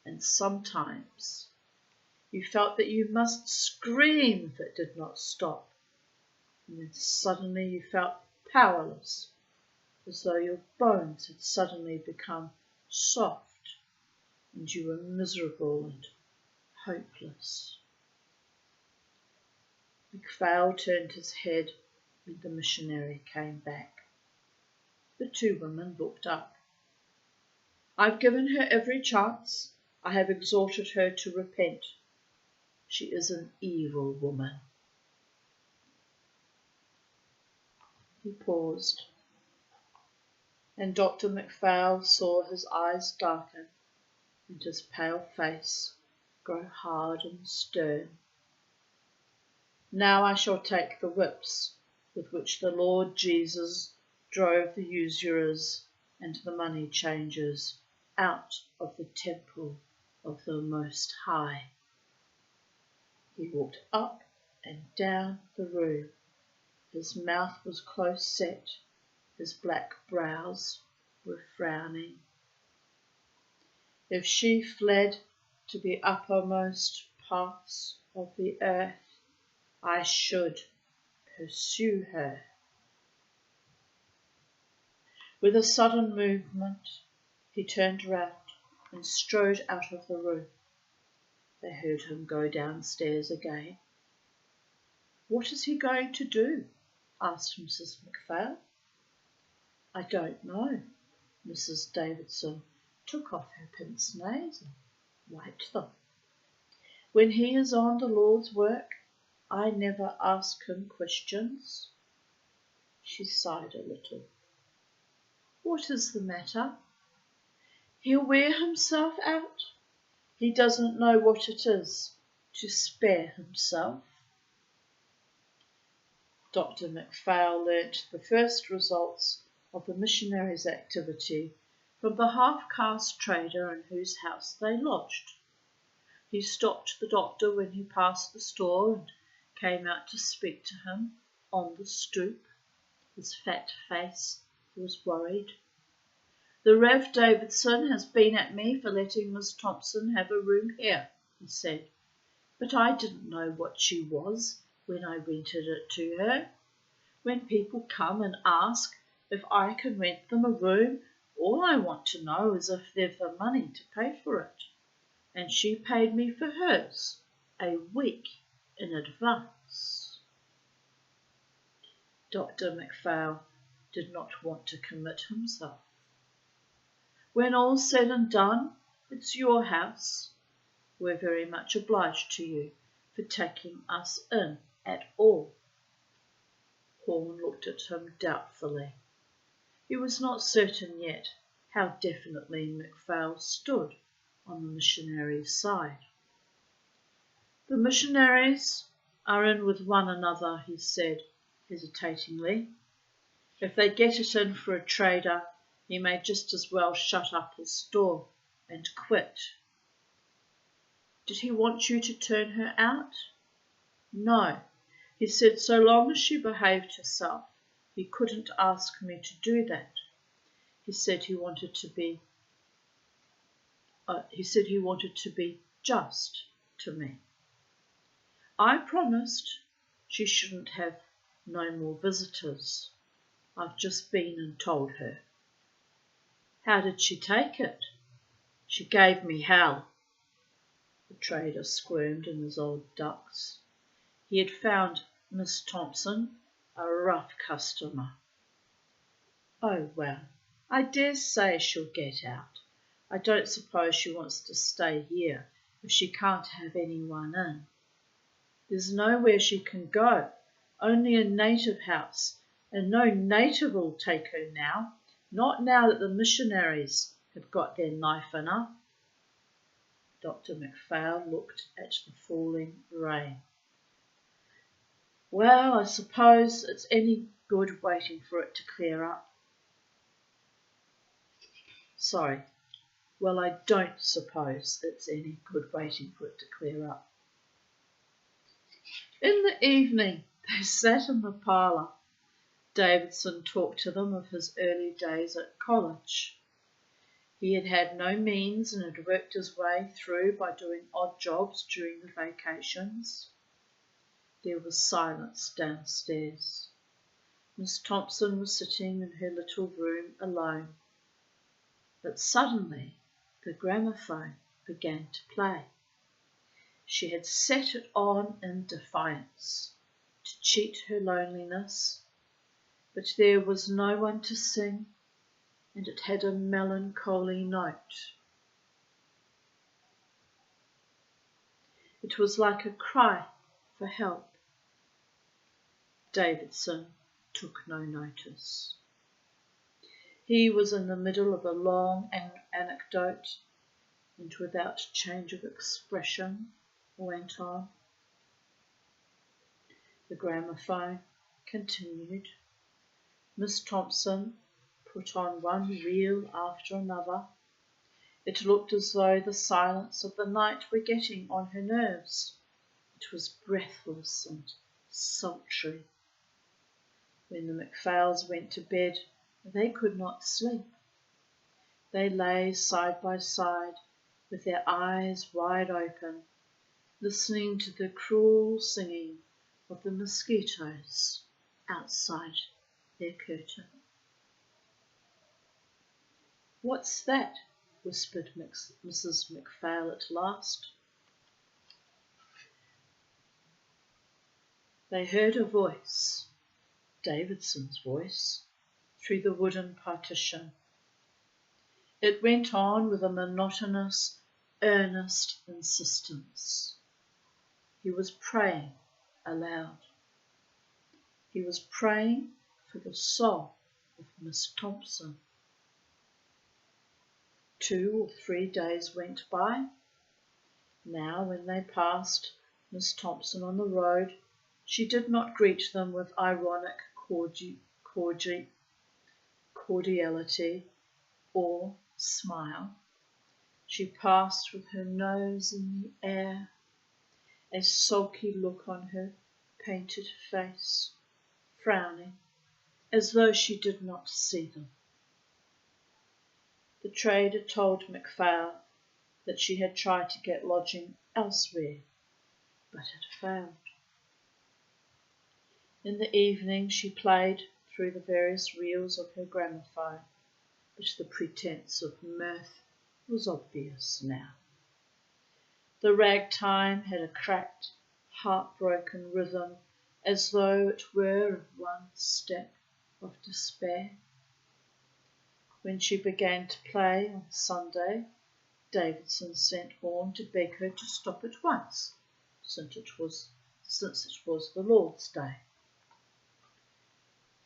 and sometimes you felt that you must scream if it did not stop, and then suddenly you felt powerless, as though your bones had suddenly become soft and you were miserable and hopeless. MacPhail turned his head when the missionary came back. The two women looked up. "I've given her every chance. I have exhorted her to repent. She is an evil woman." He paused, and Dr. MacPhail saw his eyes darken and his pale face grow hard and stern. "Now I shall take the whips with which the Lord Jesus drove the usurers and the money changers out of the temple of the Most High." He walked up and down the room. His mouth was close set, his black brows were frowning. "If she fled to the uppermost parts of the earth, I should pursue her." With a sudden movement, he turned round and strode out of the room. They heard him go downstairs again. "What is he going to do?" asked Mrs. MacPhail. "I don't know." Mrs. Davidson took off her pince-nez and wiped them. "When he is on the Lord's work, I never ask him questions." She sighed a little. "What is the matter?" "He'll wear himself out. He doesn't know what it is to spare himself." Dr. MacPhail learnt the first results of the missionaries' activity from the half-caste trader in whose house they lodged. He stopped the doctor when he passed the store and came out to speak to him on the stoop. His fat face was worried. "The Rev. Davidson has been at me for letting Miss Thompson have a room here," he said, "but I didn't know what she was when I rented it to her. When people come and ask if I can rent them a room, all I want to know is if they've the money to pay for it. And she paid me for hers a week in advance." Dr. MacPhail did not want to commit himself. "When all's said and done, it's your house. We're very much obliged to you for taking us in at all." Horn looked at him doubtfully. He was not certain yet how definitely MacPhail stood on the missionaries' side. "The missionaries are in with one another," he said hesitatingly. "If they get it in for a trader, he may just as well shut up his store and quit." "Did he want you to turn her out?" "No. He said so long as she behaved herself, he couldn't ask me to do that. He said he wanted to be just to me. I promised she shouldn't have no more visitors. I've just been and told her." "How did she take it?" "She gave me hell." The trader squirmed in his old ducks. He had found Miss Thompson a rough customer. "Oh, well, I dare say she'll get out. I don't suppose she wants to stay here if she can't have anyone in. There's nowhere she can go, only a native house, and no native will take her now, not now that the missionaries have got their knife in her. Dr. MacPhail looked at the falling rain. Well, I suppose it's any good waiting for it to clear up. Sorry. Well, I don't suppose it's any good waiting for it to clear up. In the evening, they sat in the parlour. Davidson talked to them of his early days at college. He had had no means and had worked his way through by doing odd jobs during the vacations. There was silence downstairs. Miss Thompson was sitting in her little room alone. But suddenly the gramophone began to play. She had set it on in defiance, to cheat her loneliness, but there was no one to sing, and it had a melancholy note. It was like a cry for help. Davidson took no notice. He was in the middle of a long anecdote, and without change of expression went on. The gramophone continued. Miss Thompson put on one reel after another. It looked as though the silence of the night were getting on her nerves. It was breathless and sultry. When the MacPhails went to bed, they could not sleep. They lay side by side, with their eyes wide open, listening to the cruel singing of the mosquitoes outside their curtain. "What's that?" whispered Mrs. MacPhail at last. They heard a voice, Davidson's voice, through the wooden partition. It went on with a monotonous, earnest insistence. He was praying aloud. He was praying for the soul of Miss Thompson. 2 or 3 days went by. Now, when they passed Miss Thompson on the road, she did not greet them with ironic cordiality or smile. She passed with her nose in the air, a sulky look on her painted face, frowning, as though she did not see them. The trader told MacPhail that she had tried to get lodging elsewhere, but had failed. In the evening she played through the various reels of her gramophone, but the pretence of mirth was obvious now. The ragtime had a cracked, heartbroken rhythm, as though it were one step of despair. When she began to play on Sunday, Davidson sent Maugham to beg her to stop at once, since it was the Lord's Day.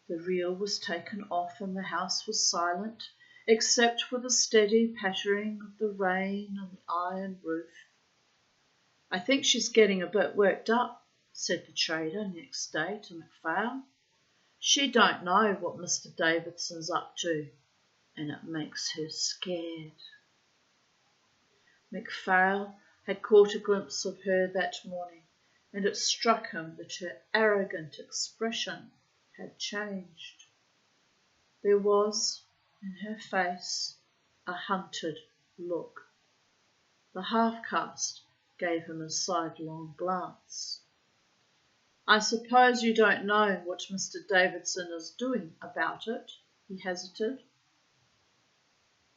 The reel was taken off and the house was silent, except for the steady pattering of the rain on the iron roof. "I think she's getting a bit worked up," said the trader next day to MacPhail. "She don't know what Mr. Davidson's up to, and it makes her scared." MacPhail had caught a glimpse of her that morning, and it struck him that her arrogant expression had changed. There was in her face a hunted look. The half-caste gave him a sidelong glance. "I suppose you don't know what Mr. Davidson is doing about it?" he hazarded.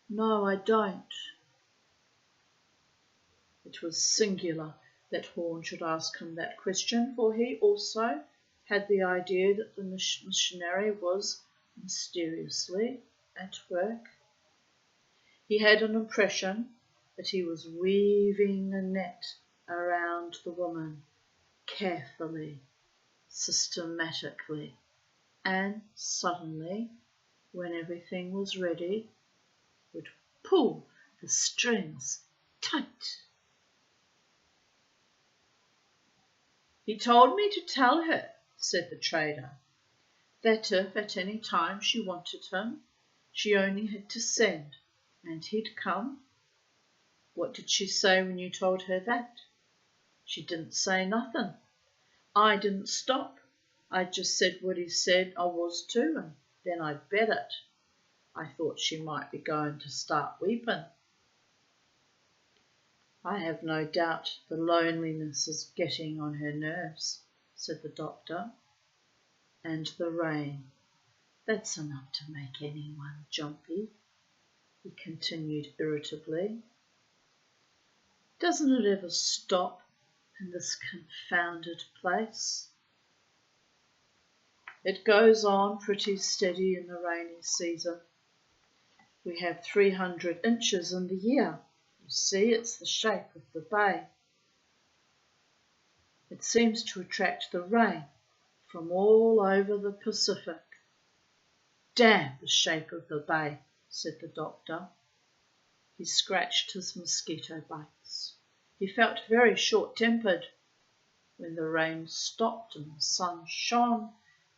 "No, I don't." It was singular that Horn should ask him that question, for he also had the idea that the missionary was mysteriously at work. He had an impression that he was weaving a net around the woman, carefully, systematically, and suddenly, when everything was ready, would pull the strings tight. "He told me to tell her," said the trader, "that if at any time she wanted him, she only had to send, and he'd come." "What did she say when you told her that?" "She didn't say nothing. I didn't stop. I just said what he said I was to, and then I bet it. I thought she might be going to start weeping." "I have no doubt the loneliness is getting on her nerves," said the doctor. "And the rain, that's enough to make anyone jumpy," he continued irritably. "Doesn't it ever stop in this confounded place?" "It goes on pretty steady in the rainy season. We have 300 inches in the year. You see, it's the shape of the bay. It seems to attract the rain from all over the Pacific." "Damn the shape of the bay," said the doctor. He scratched his mosquito bites. He felt very short-tempered. When the rain stopped and the sun shone,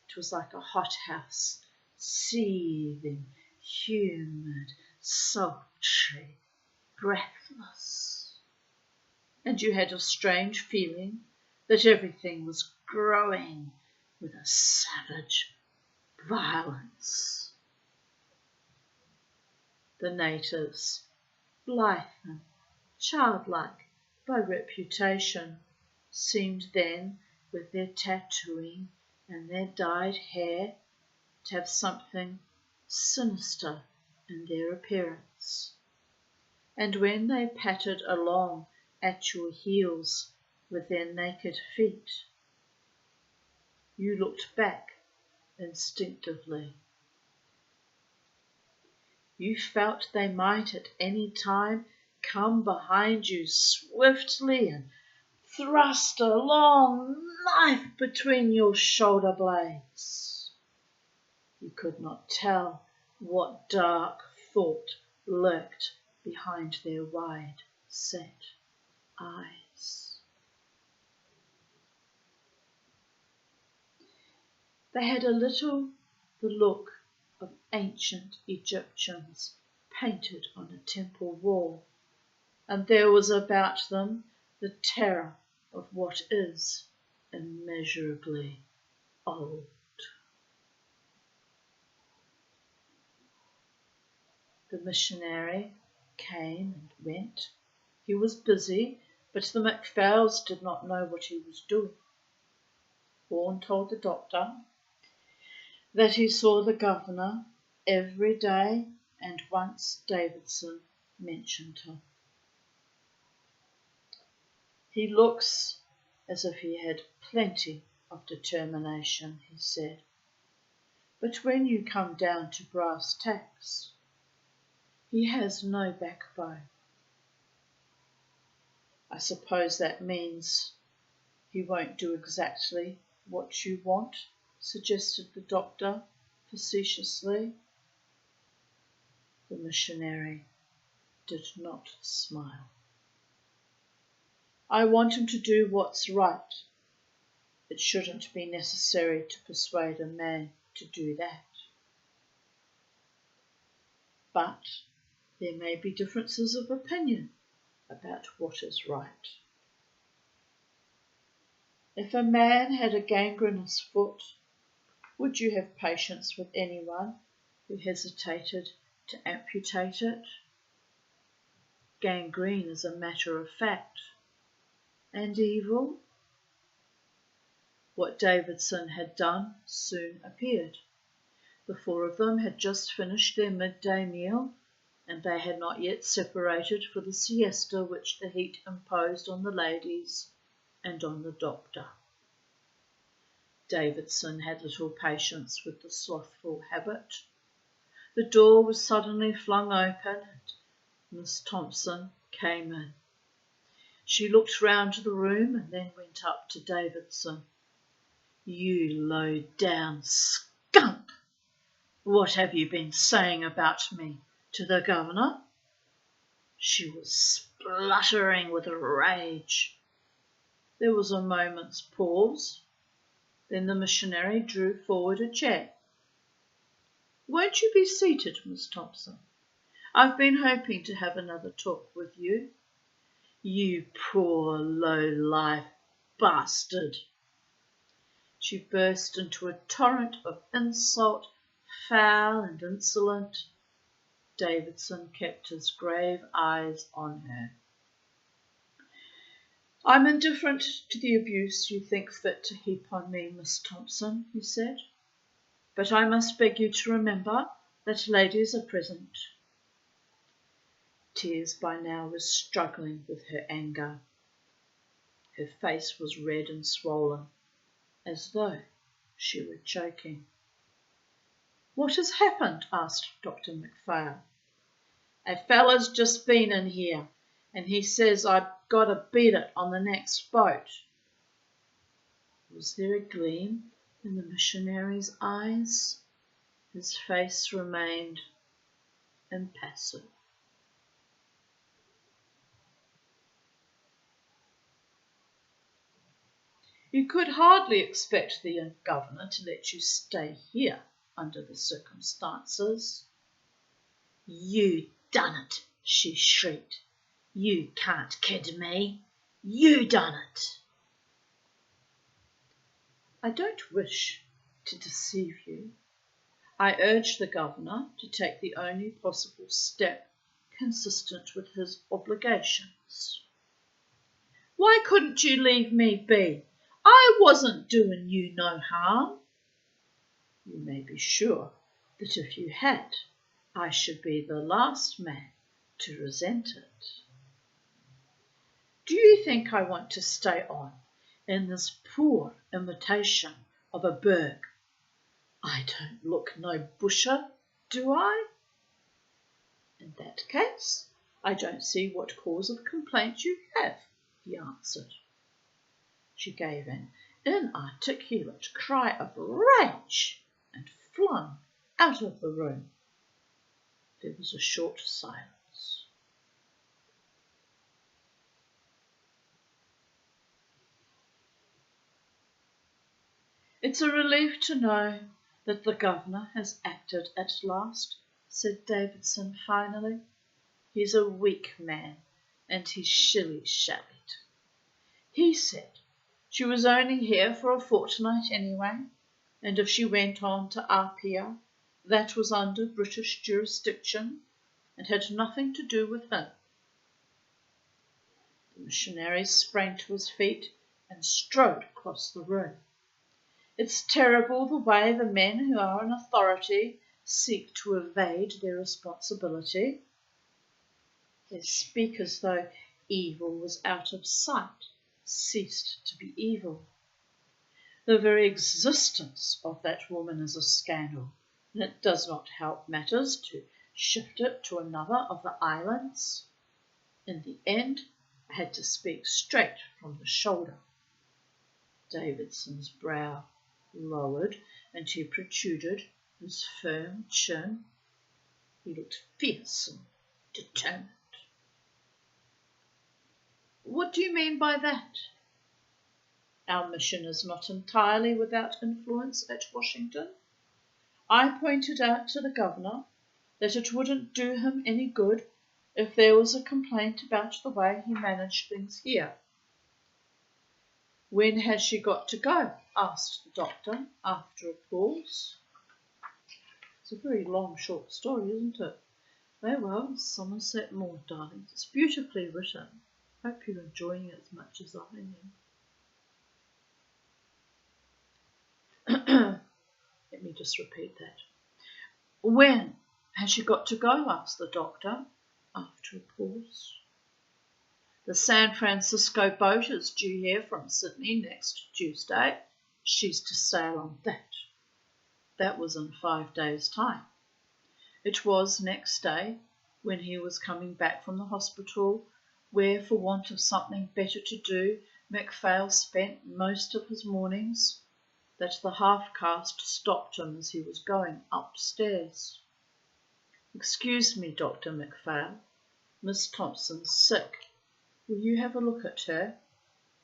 it was like a hothouse, seething, humid, sultry, breathless. And you had a strange feeling that everything was growing with a savage violence. The natives, blithe and childlike by reputation, seemed then, with their tattooing and their dyed hair, to have something sinister in their appearance. And when they pattered along at your heels with their naked feet, you looked back instinctively. You felt they might at any time come behind you swiftly and thrust a long knife between your shoulder blades. You could not tell what dark thought lurked behind their wide-set eyes. They had a little the look of ancient Egyptians painted on a temple wall, and there was about them the terror of what is immeasurably old. The missionary came and went. He was busy, but the McPhails did not know what he was doing. Vaughan told the doctor that he saw the governor every day, and once Davidson mentioned him. "He looks as if he had plenty of determination," he said. "But when you come down to brass tacks, he has no backbone." "I suppose that means he won't do exactly what you want," suggested the doctor facetiously. The missionary did not smile. "I want him to do what's right. It shouldn't be necessary to persuade a man to do that. But there may be differences of opinion about what is right. If a man had a gangrenous foot, would you have patience with anyone who hesitated to amputate it? Gangrene is a matter of fact. And evil?" What Davidson had done soon appeared. The four of them had just finished their midday meal, and they had not yet separated for the siesta which the heat imposed on the ladies and on the doctor. Davidson had little patience with the slothful habit. The door was suddenly flung open and Miss Thompson came in. She looked round the room and then went up to Davidson. "You low-down skunk! What have you been saying about me to the governor?" She was spluttering with rage. There was a moment's pause. Then the missionary drew forward a chair. "Won't you be seated, Miss Thompson? I've been hoping to have another talk with you. You poor low-life bastard." She burst into a torrent of insult, foul and insolent. Davidson kept his grave eyes on her. "I'm indifferent to the abuse you think fit to heap on me, Miss Thompson," he said, "but I must beg you to remember that ladies are present." Tears by now were struggling with her anger. Her face was red and swollen, as though she were choking. "What has happened?" asked Dr. McPhail. "A fella's just been in here, and he says I've got to beat it on the next boat." Was there a gleam in the missionary's eyes? His face remained impassive. "You could hardly expect the governor to let you stay here under the circumstances." "You done it," she shrieked. "You can't kid me. You done it." "I don't wish to deceive you. I urged the governor to take the only possible step consistent with his obligations." "Why couldn't you leave me be? I wasn't doing you no harm." "You may be sure that if you had, I should be the last man to resent it." "Do you think I want to stay on in this poor imitation of a burg? I don't look no busher, do I?" "In that case, I don't see what cause of complaint you have," he answered. She gave an inarticulate cry of rage and flung out of the room. There was a short silence. "It's a relief to know that the governor has acted at last," said Davidson finally. "He's a weak man, and he's shilly-shallied. He said she was only here for a fortnight anyway, and if she went on to Apia, that was under British jurisdiction and had nothing to do with him." The missionary sprang to his feet and strode across the room. "It's terrible the way the men who are in authority seek to evade their responsibility. They speak as though evil was out of sight, ceased to be evil. The very existence of that woman is a scandal, and it does not help matters to shift it to another of the islands." In the end, I had to speak straight from the shoulder. Davidson's brow lowered and he protruded his firm chin. He looked fierce and determined. "What do you mean by that?" "Our mission is not entirely without influence at Washington. I pointed out to the governor that it wouldn't do him any good if there was a complaint about the way he managed things here." "When has she got to go?" asked the doctor after a pause. It's a very long, short story, isn't it? Oh well, Somerset Maugham, darling. It's beautifully written. Hope you're enjoying it as much as I am. Let me just repeat that. "When has she got to go?" asked the doctor after a pause. "The San Francisco boat is due here from Sydney next Tuesday. She's to sail on that." That was in 5 days' time. It was next day, when he was coming back from the hospital, where for want of something better to do MacPhail spent most of his mornings, that the half-caste stopped him as he was going upstairs. "Excuse me, Dr. MacPhail, Miss Thompson's sick. Will you have a look at her?"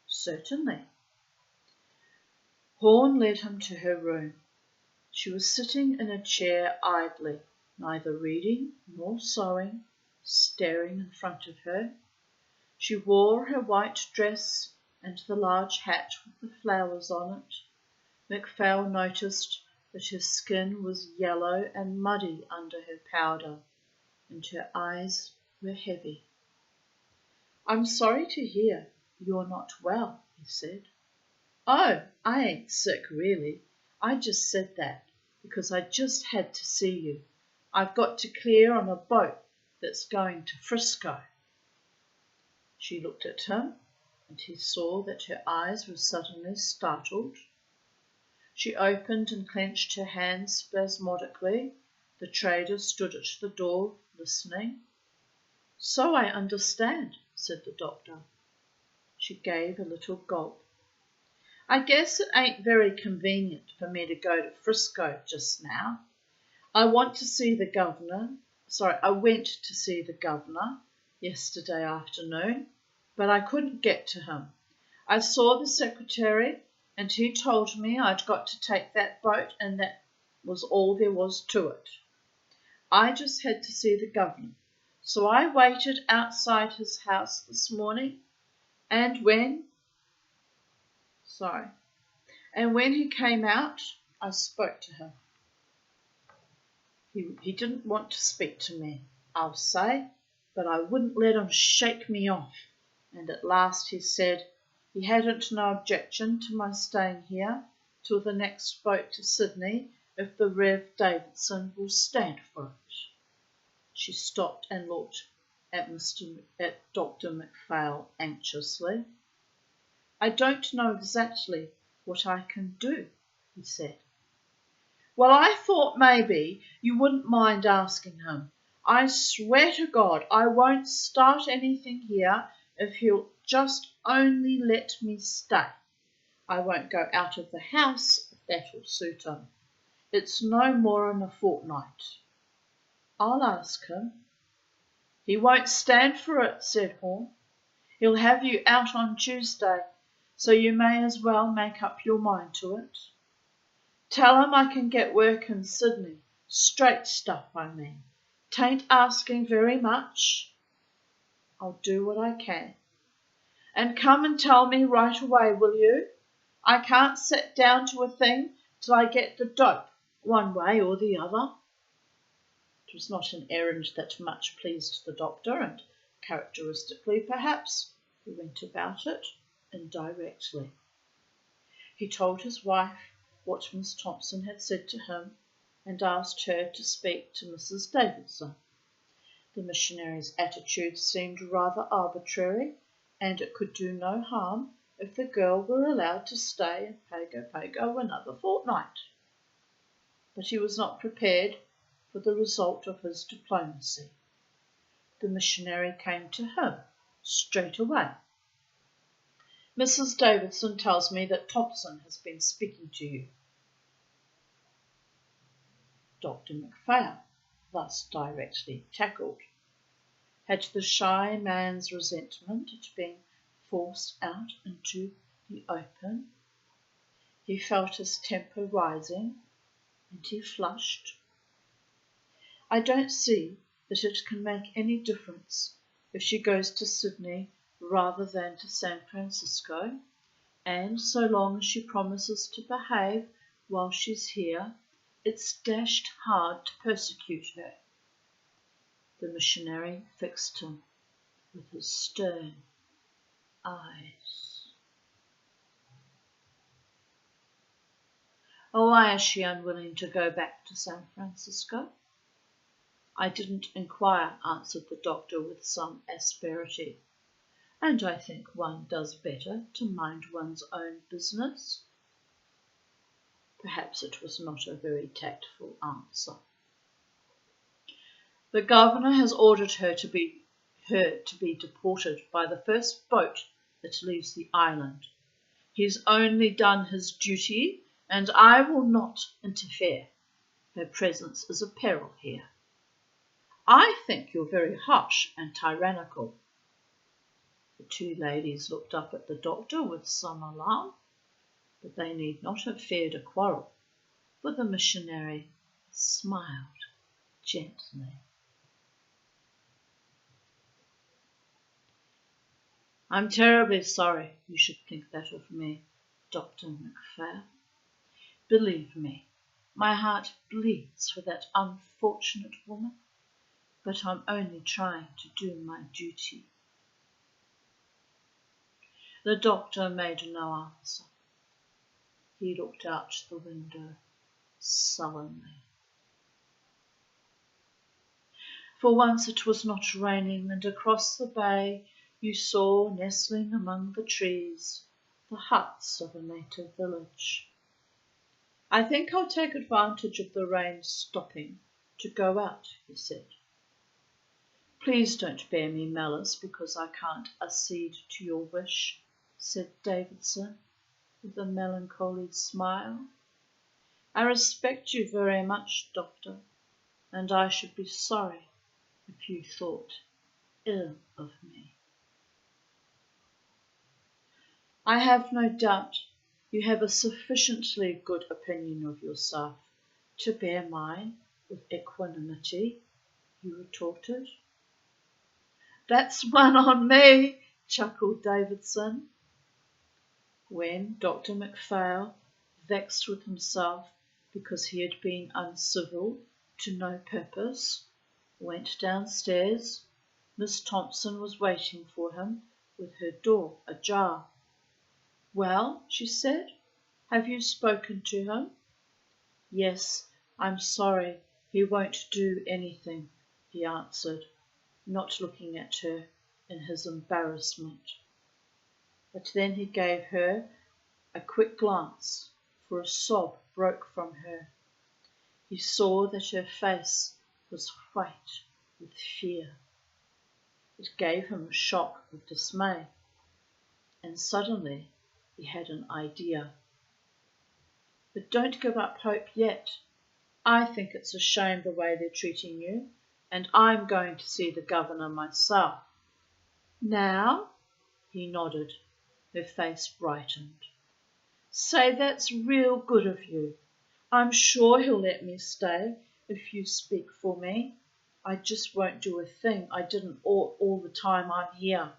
"Certainly." Horn led him to her room. She was sitting in a chair idly, neither reading nor sewing, staring in front of her. She wore her white dress and the large hat with the flowers on it. MacPhail noticed that her skin was yellow and muddy under her powder, and her eyes were heavy. "I'm sorry to hear you're not well," he said. "Oh, I ain't sick, really. I just said that because I just had to see you. I've got to clear on a boat that's going to Frisco." She looked at him, and he saw that her eyes were suddenly startled. She opened and clenched her hands spasmodically. The trader stood at the door, listening. "So I understand," said the doctor. She gave a little gulp. "I guess it ain't very convenient for me to go to Frisco just now. I went to see the governor yesterday afternoon, but I couldn't get to him. I saw the secretary, and he told me I'd got to take that boat, and that was all there was to it. I just had to see the governor, so I waited outside his house this morning, and when he came out, I spoke to him. He didn't want to speak to me, I'll say, but I wouldn't let him shake me off, and at last he said he hadn't no objection to my staying here till the next boat to Sydney if the Rev. Davidson will stand for it." She stopped and looked at Dr. MacPhail anxiously. "I don't know exactly what I can do," he said. "Well, I thought maybe you wouldn't mind asking him. I swear to God I won't start anything here if he'll just only let me stay. I won't go out of the house if that'll suit him. It's no more'n a fortnight." "I'll ask him." "He won't stand for it," said Horn. "He'll have you out on Tuesday, so you may as well make up your mind to it. Tell him I can get work in Sydney, straight stuff, I mean. 'Tain't asking very much." "I'll do what I can." "And come and tell me right away, will you? I can't set down to a thing till I get the dope, one way or the other." It was not an errand that much pleased the doctor, and characteristically, perhaps, he went about it indirectly. He told his wife what Miss Thompson had said to him, and asked her to speak to Mrs. Davidson. The missionary's attitude seemed rather arbitrary, and it could do no harm if the girl were allowed to stay in Pago another fortnight. But he was not prepared for the result of his diplomacy. The missionary came to him straight away. "Mrs. Davidson tells me that Thompson has been speaking to you." Dr. MacPhail, thus directly tackled, had the shy man's resentment at being forced out into the open. He felt his temper rising, and he flushed. "I don't see that it can make any difference if she goes to Sydney rather than to San Francisco, and so long as she promises to behave while she's here, it's dashed hard to persecute her." The missionary fixed him with his stern eyes. "Why is she unwilling to go back to San Francisco?" "I didn't inquire," answered the doctor with some asperity, "and I think one does better to mind one's own business." Perhaps it was not a very tactful answer. The governor has ordered her to be deported by the first boat that leaves the island. He's only done his duty, and I will not interfere. Her presence is a peril here. I think you're very harsh and tyrannical. The two ladies looked up at the doctor with some alarm, but they need not have feared a quarrel, for the missionary smiled gently. I'm terribly sorry you should think that of me, Dr. MacPhail. Believe me, my heart bleeds for that unfortunate woman, but I'm only trying to do my duty. The doctor made no answer. He looked out the window sullenly. For once it was not raining, and across the bay you saw, nestling among the trees, the huts of a native village. I think I'll take advantage of the rain stopping to go out, he said. Please don't bear me malice because I can't accede to your wish, said Davidson with a melancholy smile. I respect you very much, Doctor, and I should be sorry if you thought ill of me. I have no doubt you have a sufficiently good opinion of yourself to bear mine with equanimity, he retorted. That's one on me, chuckled Davidson. When Dr. MacPhail, vexed with himself because he had been uncivil to no purpose, went downstairs, Miss Thompson was waiting for him with her door ajar. Well, she said, have you spoken to him? Yes, I'm sorry, he won't do anything, he answered, not looking at her in his embarrassment. But then he gave her a quick glance, for a sob broke from her. He saw that her face was white with fear. It gave him a shock of dismay, and suddenly he had an idea. But don't give up hope yet. I think it's a shame the way they're treating you, and I'm going to see the governor myself. Now? He nodded. Her face brightened. Say, that's real good of you. I'm sure he'll let me stay if you speak for me. I just won't do a thing I didn't all the time I'm here.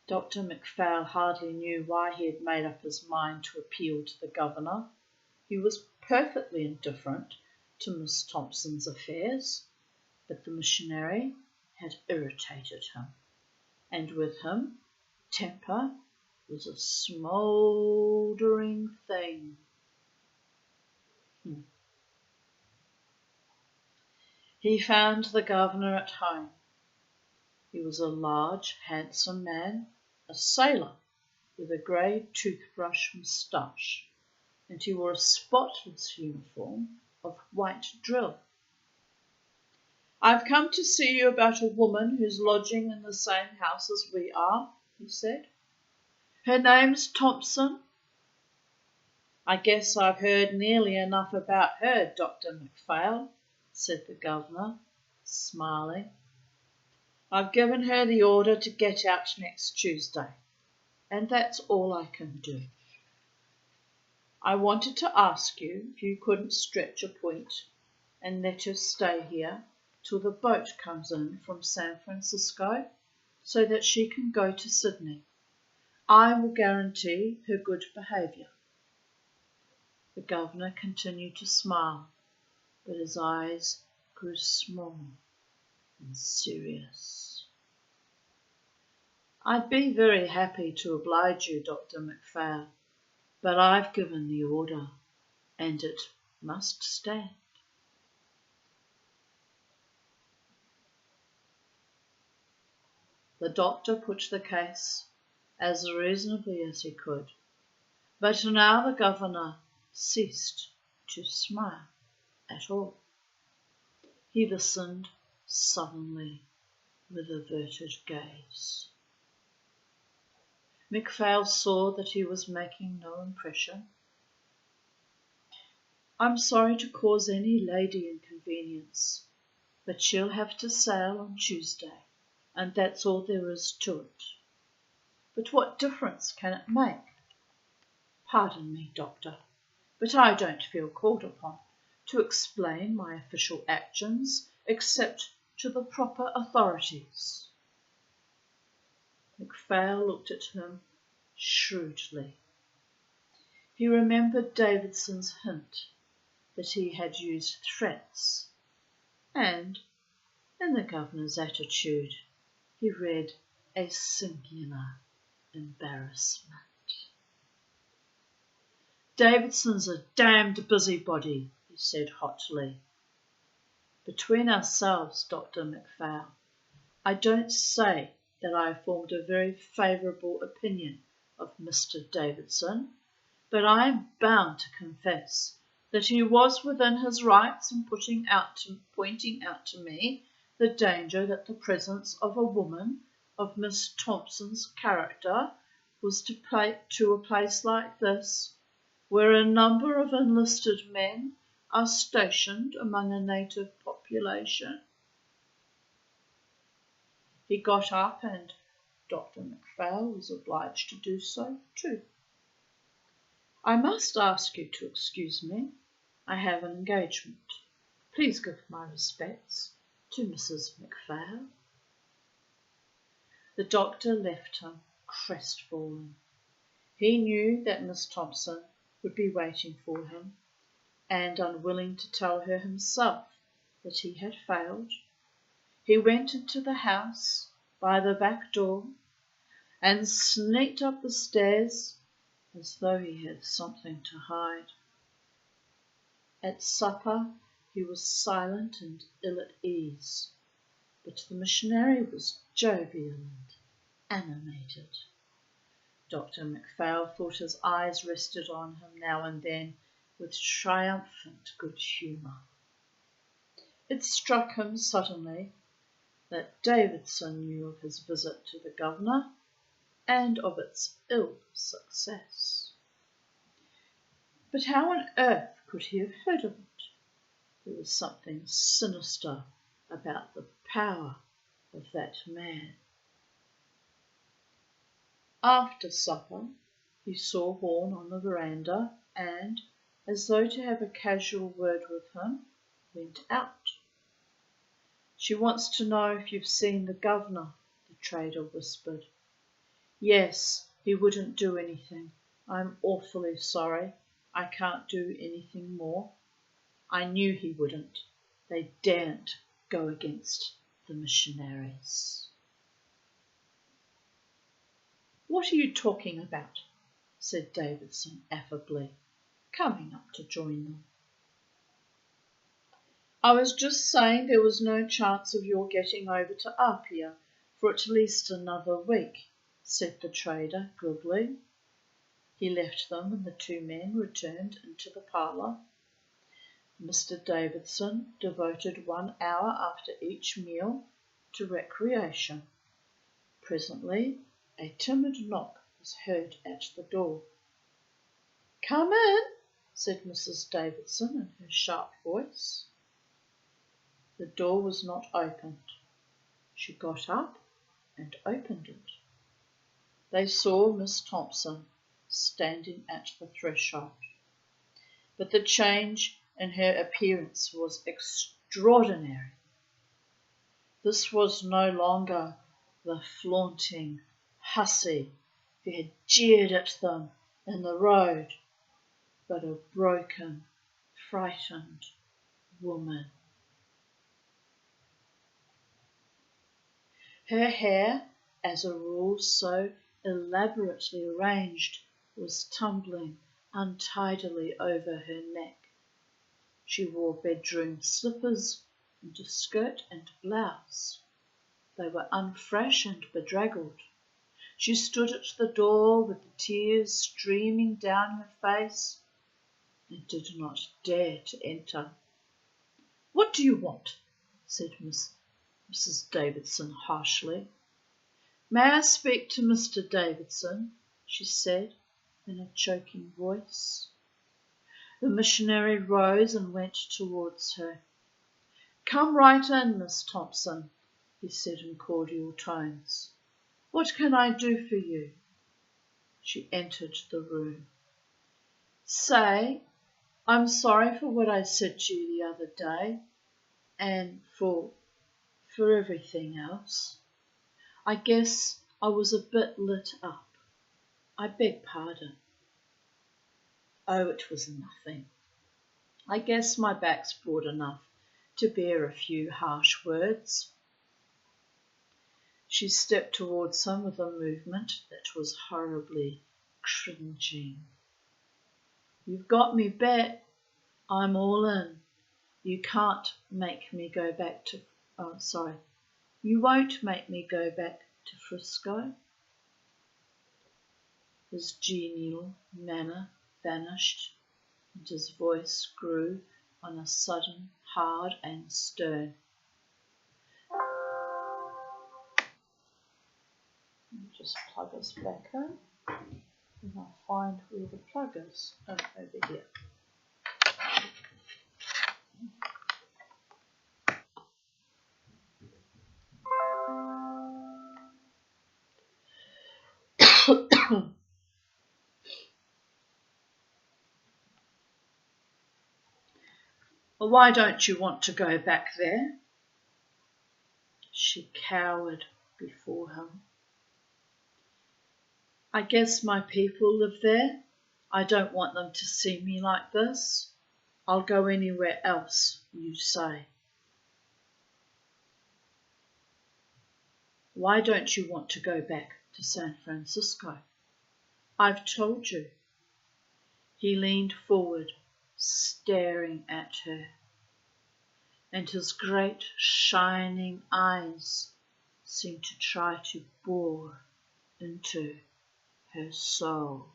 Dr. MacPhail hardly knew why he had made up his mind to appeal to the governor. He was perfectly indifferent to Miss Thompson's affairs, but the missionary had irritated him, and with him, temper was a smouldering thing. He found the governor at home. He was a large, handsome man, a sailor with a grey toothbrush moustache, and he wore a spotless uniform of white drill. I've come to see you about a woman who's lodging in the same house as we are, he said. Her name's Thompson. I guess I've heard nearly enough about her, Dr. MacPhail, said the governor, smiling. I've given her the order to get out next Tuesday, and that's all I can do. I wanted to ask you if you couldn't stretch a point and let her stay here till the boat comes in from San Francisco so that she can go to Sydney. I will guarantee her good behaviour. The governor continued to smile, but his eyes grew small and serious. I'd be very happy to oblige you, Dr. MacPhail, but I've given the order, and it must stand. The doctor put the case as reasonably as he could, but now the governor ceased to smile at all. He listened sullenly with averted gaze. McPhail saw that he was making no impression. "I'm sorry to cause any lady inconvenience, but she'll have to sail on Tuesday, and that's all there is to it. But what difference can it make? Pardon me, Doctor, but I don't feel called upon to explain my official actions except to the proper authorities." McPhail looked at him shrewdly. He remembered Davidson's hint that he had used threats, and in the governor's attitude he read a singular embarrassment. "Davidson's a damned busybody," he said hotly. "Between ourselves, Dr. McPhail, I don't say that I formed a very favourable opinion of Mr. Davidson, but I am bound to confess that he was within his rights in pointing out to me the danger that the presence of a woman of Miss Thompson's character was to a place like this, where a number of enlisted men are stationed among a native population." He got up, and Dr. McPhail was obliged to do so too. "I must ask you to excuse me. I have an engagement. Please give my respects to Mrs. McPhail." The doctor left him crestfallen. He knew that Miss Thompson would be waiting for him, and unwilling to tell her himself that he had failed, he went into the house by the back door and sneaked up the stairs as though he had something to hide. At supper he was silent and ill at ease, but the missionary was jovial and animated. Dr. McPhail thought his eyes rested on him now and then with triumphant good humour. It struck him suddenly that Davidson knew of his visit to the governor and of its ill success. But how on earth could he have heard of it? There was something sinister about the power of that man. After supper he saw Vaughan on the veranda and, as though to have a casual word with him, went out. "She wants to know if you've seen the governor," the trader whispered. "Yes, he wouldn't do anything. I'm awfully sorry. I can't do anything more. I knew he wouldn't. They daren't go against the missionaries." "What are you talking about?" said Davidson affably, coming up to join them. "I was just saying there was no chance of your getting over to Apia for at least another week," said the trader glibly. He left them and the two men returned into the parlour. Mr. Davidson devoted 1 hour after each meal to recreation. Presently a timid knock was heard at the door. "Come in," said Mrs. Davidson in her sharp voice. The door was not opened. She got up and opened it. They saw Miss Thompson standing at the threshold. But the change in her appearance was extraordinary. This was no longer the flaunting hussy who had jeered at them in the road, but a broken, frightened woman. Her hair, as a rule so elaborately arranged, was tumbling untidily over her neck. She wore bedroom slippers and a skirt and blouse. They were unfresh and bedraggled. She stood at the door with the tears streaming down her face and did not dare to enter. "What do you want?" said Mrs. Davidson harshly. May I speak to Mr. Davidson? She said in a choking voice. The missionary rose and went towards her. Come right in, Miss Thompson, he said in cordial tones. What can I do for you? She entered the room. Say, I'm sorry for what I said to you the other day, and for everything else. I guess I was a bit lit up. I beg pardon. Oh, it was nothing. I guess my back's broad enough to bear a few harsh words. She stepped towards him with a movement that was horribly cringing. You've got me bet. I'm all in. You can't make me go back to... Oh, sorry. You won't make me go back to Frisco. His genial manner vanished, and his voice grew on a sudden hard and stern. Let me just plug us back in, and I'll find where the plug is. Oh, over here. Well, why don't you want to go back there? She cowered before him. I guess my people live there. I don't want them to see me like this. I'll go anywhere else, you say. Why don't you want to go back to San Francisco? I've told you. He leaned forward, staring at her, and his great shining eyes seemed to try to bore into her soul.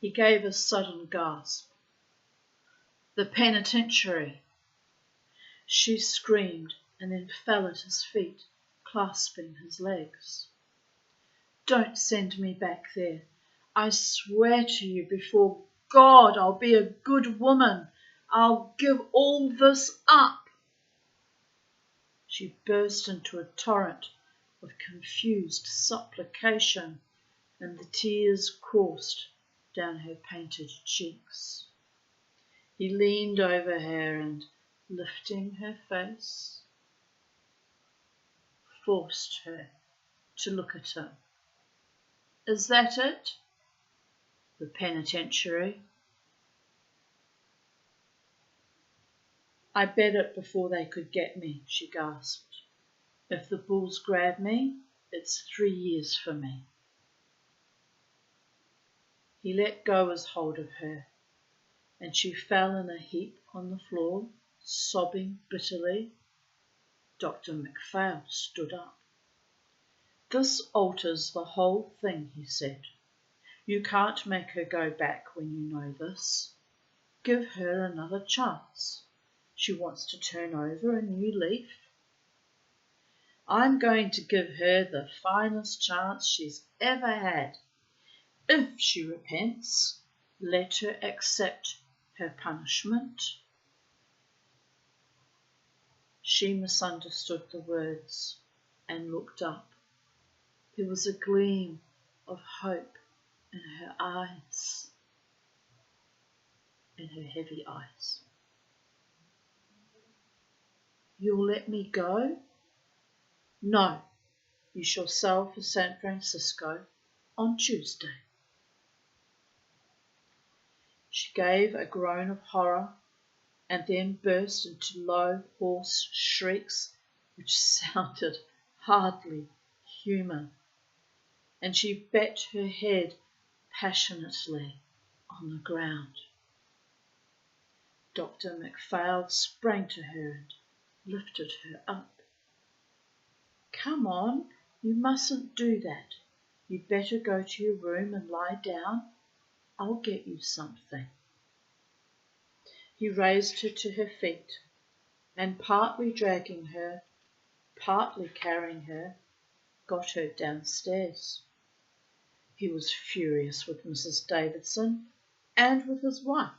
He gave a sudden gasp. The penitentiary! She screamed and then fell at his feet, clasping his legs. Don't send me back there. I swear to you before God I'll be a good woman. I'll give all this up. She burst into a torrent of confused supplication, and the tears coursed down her painted cheeks. He leaned over her and, lifting her face, forced her to look at him. Is that it? The penitentiary? I bet it before they could get me, she gasped. If the bulls grab me, it's 3 years for me. He let go his hold of her, and she fell in a heap on the floor, sobbing bitterly. Dr. MacPhail stood up. This alters the whole thing, he said. You can't make her go back when you know this. Give her another chance. She wants to turn over a new leaf. I'm going to give her the finest chance she's ever had. If she repents, let her accept her punishment. She misunderstood the words and looked up. There was a gleam of hope in her eyes, in her heavy eyes. You'll let me go? No, you shall sail for San Francisco on Tuesday. She gave a groan of horror and then burst into low, hoarse shrieks which sounded hardly human, and she bet her head passionately on the ground. Dr. MacPhail sprang to her and lifted her up. Come on, you mustn't do that. You'd better go to your room and lie down. I'll get you something." He raised her to her feet, and partly dragging her, partly carrying her, got her downstairs. He was furious with Mrs. Davidson and with his wife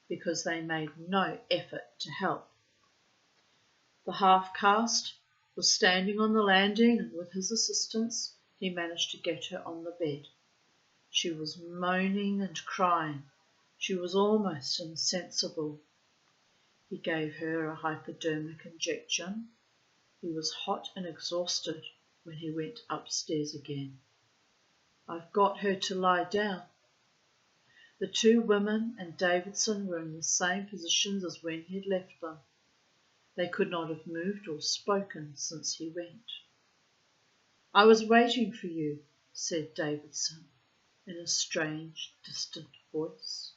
because they made no effort to help. The half-caste was standing on the landing, and with his assistance he managed to get her on the bed. She was moaning and crying. She was almost insensible. He gave her a hypodermic injection. He was hot and exhausted when he went upstairs again. "I've got her to lie down." The two women and Davidson were in the same positions as when he had left them. They could not have moved or spoken since he went. "I was waiting for you," said Davidson in a strange, distant voice.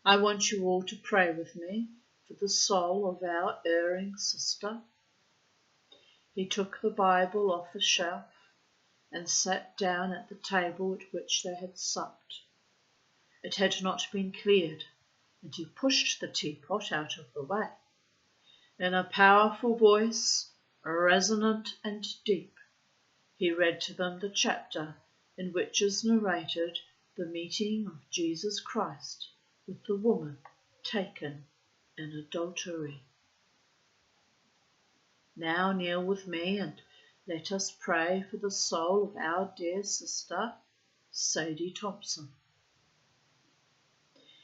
"I want you all to pray with me for the soul of our erring sister." He took the Bible off a shelf and sat down at the table at which they had supped. It had not been cleared, and he pushed the teapot out of the way. In a powerful voice, resonant and deep, he read to them the chapter in which is narrated the meeting of Jesus Christ with the woman taken in adultery. "Now kneel with me and let us pray for the soul of our dear sister, Sadie Thompson."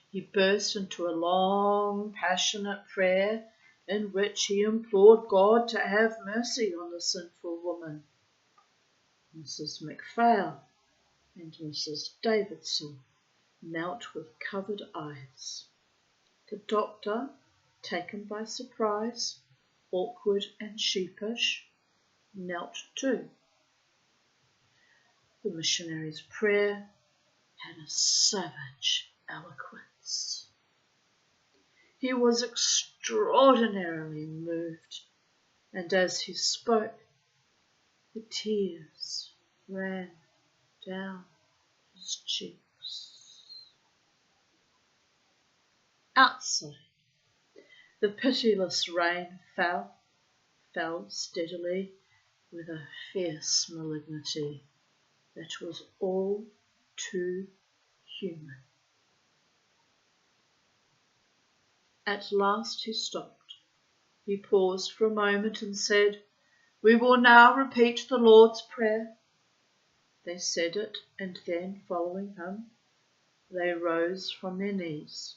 He burst into a long, passionate prayer in which he implored God to have mercy on the sinful woman. Mrs. MacPhail and Mrs. Davidson knelt with covered eyes. The doctor, taken by surprise, awkward and sheepish, knelt too. The missionary's prayer had a savage eloquence. He was extraordinarily moved, and as he spoke, the tears ran down his cheeks. Outside, the pitiless rain fell steadily with a fierce malignity that was all too human. At last he stopped. He paused for a moment and said, "We will now repeat the Lord's Prayer." They said it, and then, following him, they rose from their knees.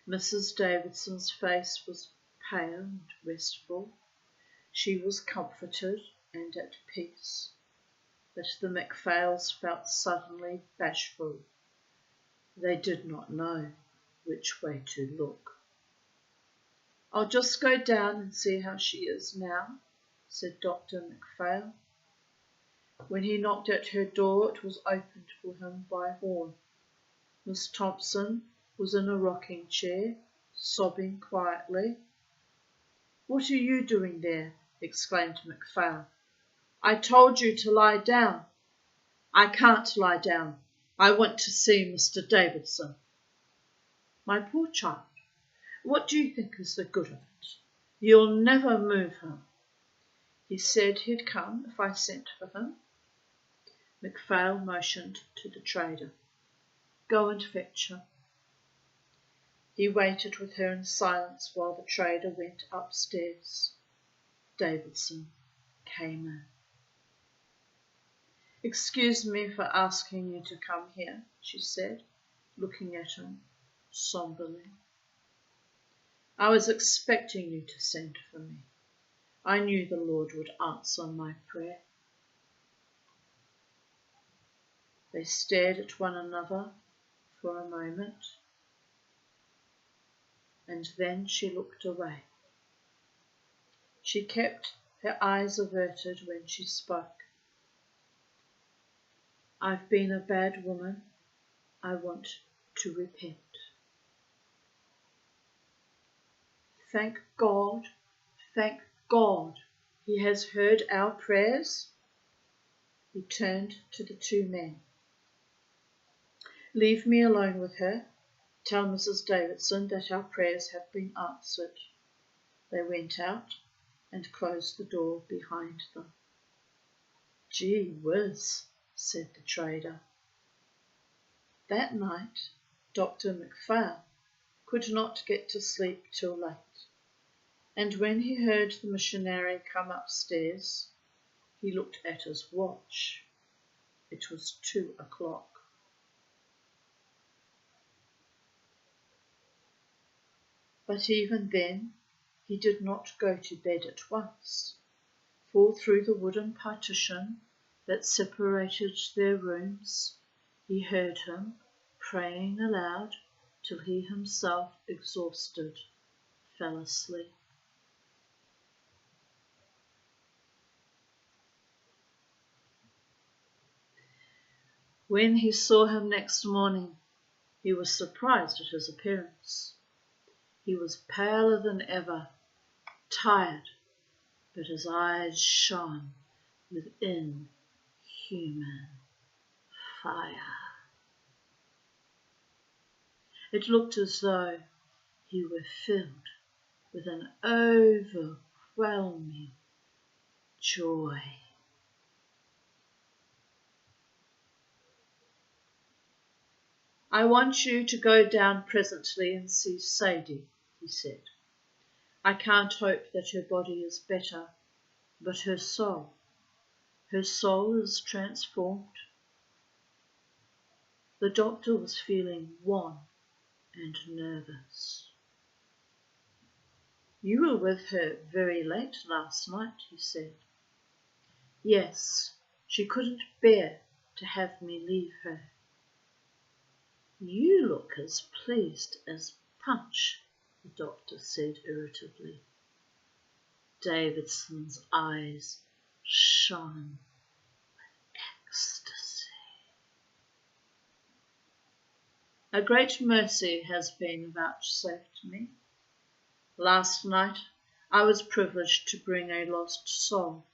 Mrs. Davidson's face was pale and restful. She was comforted and at peace, but the MacPhails felt suddenly bashful. They did not know which way to look. "I'll just go down and see how she is now," said Dr. MacPhail. When he knocked at her door, it was opened for him by Horn. Miss Thompson was in a rocking chair, sobbing quietly. "What are you doing there?" exclaimed MacPhail. "I told you to lie down." "I can't lie down. I want to see Mr. Davidson." "My poor child, what do you think is the good of it? You'll never move him." "He said he'd come if I sent for him." MacPhail motioned to the trader. "Go and fetch him." He waited with her in silence while the trader went upstairs. Davidson came in. "Excuse me for asking you to come here," she said, looking at him somberly. "I was expecting you to send for me. I knew the Lord would answer my prayer." They stared at one another for a moment, and then she looked away. She kept her eyes averted when she spoke. "I've been a bad woman. I want to repent." Thank God, he has heard our prayers." He turned to the two men. "Leave me alone with her. Tell Mrs. Davidson that our prayers have been answered." They went out and closed the door behind them. "Gee whiz," said the trader. That night, Dr. McPhail could not get to sleep till late, and when he heard the missionary come upstairs, he looked at his watch. It was 2:00. But even then, he did not go to bed at once, for through the wooden partition that separated their rooms, he heard him praying aloud till he himself, exhausted, fell asleep. When he saw him next morning, he was surprised at his appearance. He was paler than ever, tired, but his eyes shone with inhuman fire. It looked as though he were filled with an overwhelming joy. "I want you to go down presently and see Sadie," he said. "I can't hope that her body is better, but her soul is transformed." The doctor was feeling wan and nervous. "You were with her very late last night," he said. "Yes, she couldn't bear to have me leave her." "You look as pleased as Punch," the doctor said irritably. Davidson's eyes shone with ecstasy. "A great mercy has been vouchsafed me. Last night I was privileged to bring a lost soul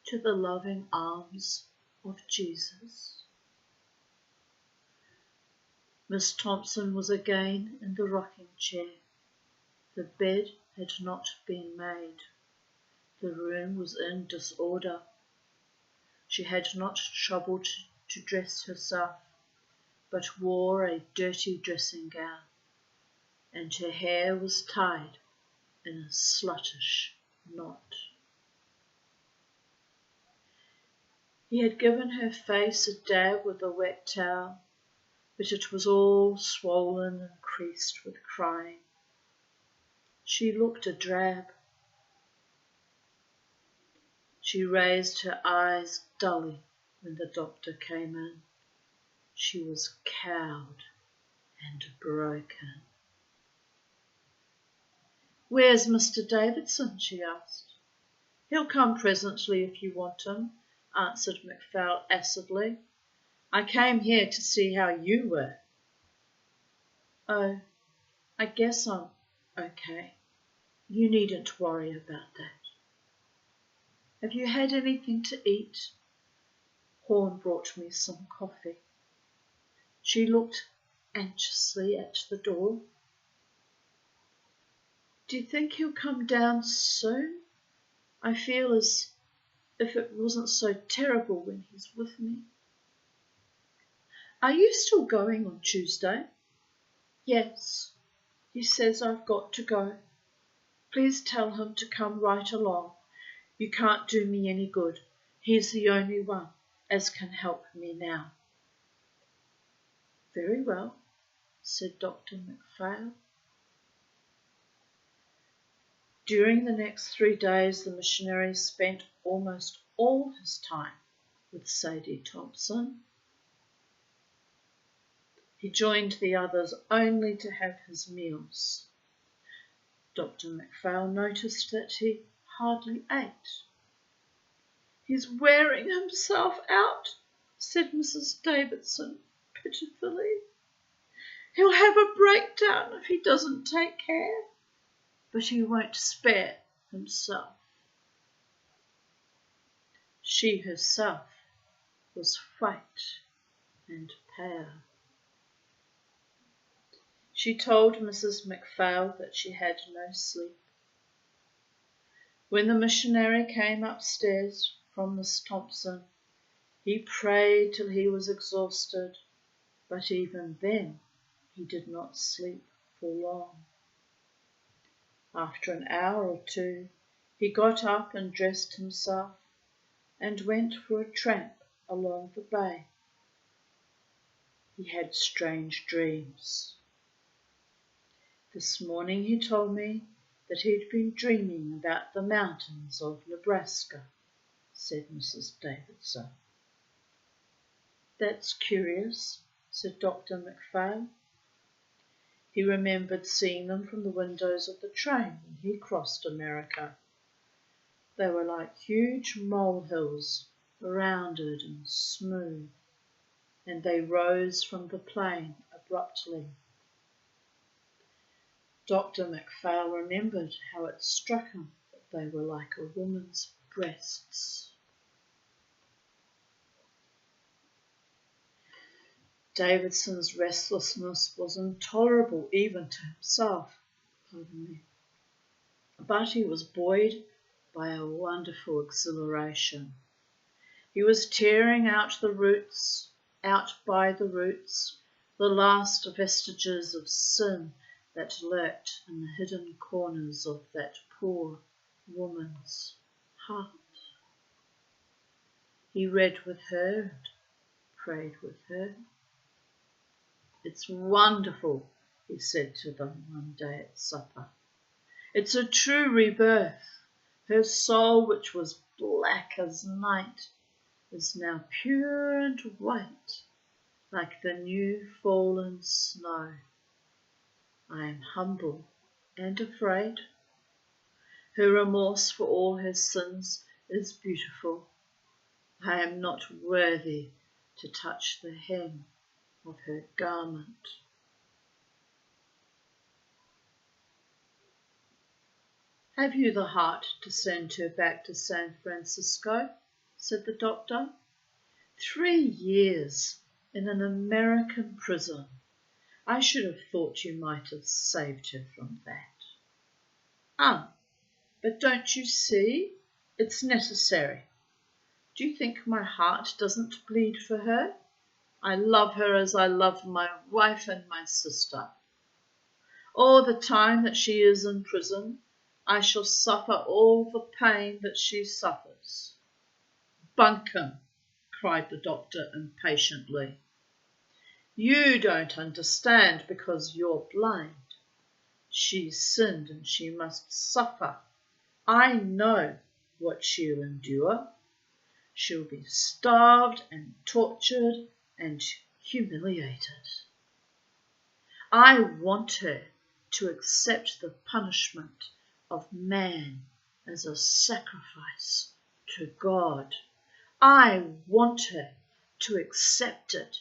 to the loving arms of Jesus." Miss Thompson was again in the rocking chair. The bed had not been made. The room was in disorder. She had not troubled to dress herself, but wore a dirty dressing gown, and her hair was tied in a sluttish knot. He had given her face a dab with a wet towel, but it was all swollen and creased with crying. She looked a drab. She raised her eyes dully when the doctor came in. She was cowed and broken. "Where's Mr. Davidson?" she asked. "He'll come presently if you want him," answered McPhail acidly. "I came here to see how you were." "Oh, I guess I'm okay. You needn't worry about that. Have you had anything to eat?" Horn brought me some coffee. She looked anxiously at the door. "Do you think he'll come down soon? I feel as if it wasn't so terrible when he's with me." "Are you still going on Tuesday?" "Yes. He says I've got to go. Please tell him to come right along. You can't do me any good. He's the only one as can help me now." "Very well," said Dr. McPhail. During the next 3 days the missionary spent almost all his time with Sadie Thompson. He joined the others only to have his meals. Dr. McPhail noticed that he hardly ate. "He's wearing himself out," said Mrs. Davidson pitifully. "He'll have a breakdown if he doesn't take care, but he won't spare himself." She herself was white and pale. She told Mrs. MacPhail that she had no sleep. When the missionary came upstairs from Miss Thompson, he prayed till he was exhausted, but even then he did not sleep for long. After an hour or two, he got up and dressed himself and went for a tramp along the bay. He had strange dreams. This morning he told me that he'd been dreaming about the mountains of Nebraska, said Mrs. Davidson. That's curious, said Dr. MacPhail. He remembered seeing them from the windows of the train when he crossed America. They were like huge molehills, rounded and smooth, and they rose from the plain abruptly. Dr. MacPhail remembered how it struck him that they were like a woman's breasts. Davidson's restlessness was intolerable even to himself, but he was buoyed by a wonderful exhilaration. He was tearing out by the roots, the last vestiges of sin that lurked in the hidden corners of that poor woman's heart. He read with her and prayed with her. It's wonderful, he said to them one day at supper. It's a true rebirth. Her soul, which was black as night, is now pure and white, like the new fallen snow. I am humble and afraid. Her remorse for all her sins is beautiful. I am not worthy to touch the hem of her garment. Have you the heart to send her back to San Francisco? Said the doctor. 3 years in an American prison. I should have thought you might have saved her from that. But don't you see? It's necessary. Do you think my heart doesn't bleed for her? I love her as I love my wife and my sister. All the time that she is in prison, I shall suffer all the pain that she suffers. Bunkum, cried the doctor impatiently. You don't understand because you're blind. She's sinned and she must suffer. I know what she'll endure. She'll be starved and tortured and humiliated. I want her to accept the punishment of man as a sacrifice to God. I want her to accept it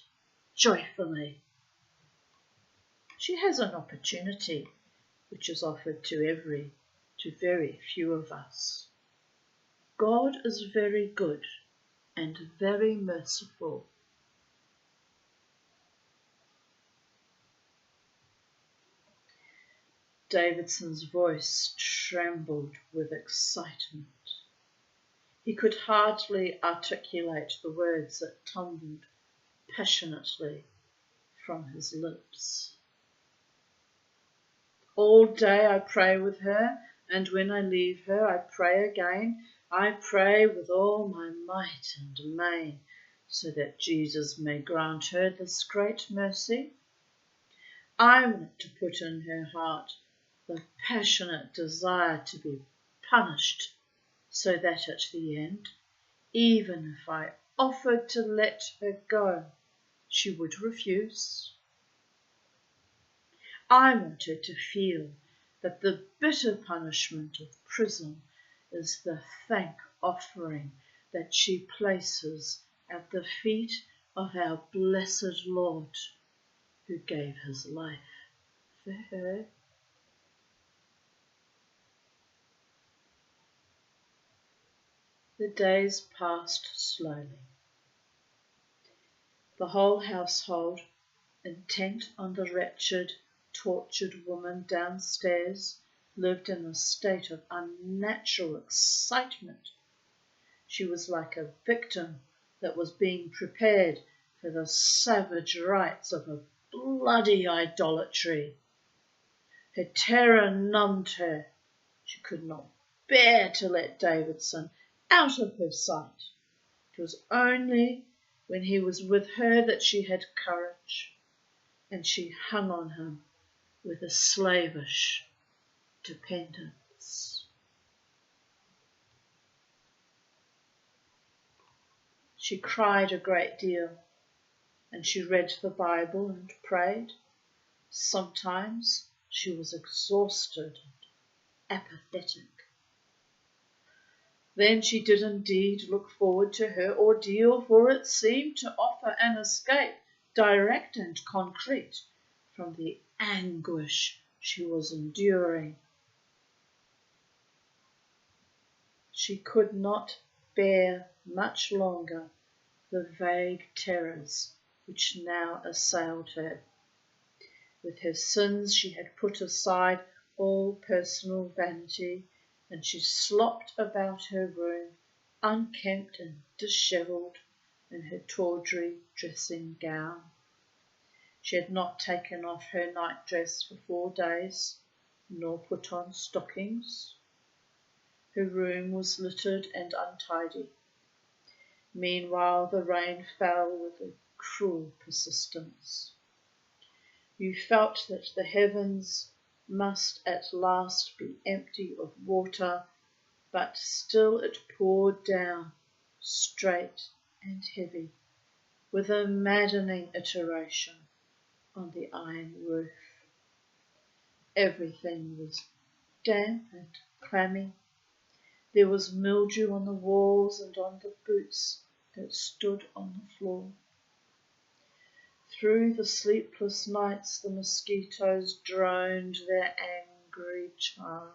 joyfully. She has an opportunity which is offered to very few of us. God is very good and very merciful. Davidson's voice trembled with excitement. He could hardly articulate the words that tumbled passionately from his lips. All day I pray with her, and when I leave her I pray again. I pray with all my might and main, so that Jesus may grant her this great mercy. I want to put in her heart the passionate desire to be punished, so that at the end, even if I offered to let her go, she would refuse. I want her to feel that the bitter punishment of prison is the thank offering that she places at the feet of our blessed Lord, who gave his life for her. The days passed slowly. The whole household, intent on the wretched, tortured woman downstairs, lived in a state of unnatural excitement. She was like a victim that was being prepared for the savage rites of a bloody idolatry. Her terror numbed her. She could not bear to let Davidson out of her sight. It was only when he was with her that she had courage, and she hung on him with a slavish dependence. She cried a great deal, and she read the Bible and prayed. Sometimes she was exhausted and apathetic. Then she did indeed look forward to her ordeal, for it seemed to offer an escape, direct and concrete, from the anguish she was enduring. She could not bear much longer the vague terrors which now assailed her. With her sins she had put aside all personal vanity, and she slopped about her room, unkempt and dishevelled, in her tawdry dressing gown. She had not taken off her nightdress for 4 days, nor put on stockings. Her room was littered and untidy. Meanwhile the rain fell with a cruel persistence. You felt that the heavens must at last be empty of water, but still it poured down, straight and heavy, with a maddening iteration on the iron roof. Everything was damp and clammy. There was mildew on the walls and on the boots that stood on the floor. Through the sleepless nights the mosquitoes droned their angry chant.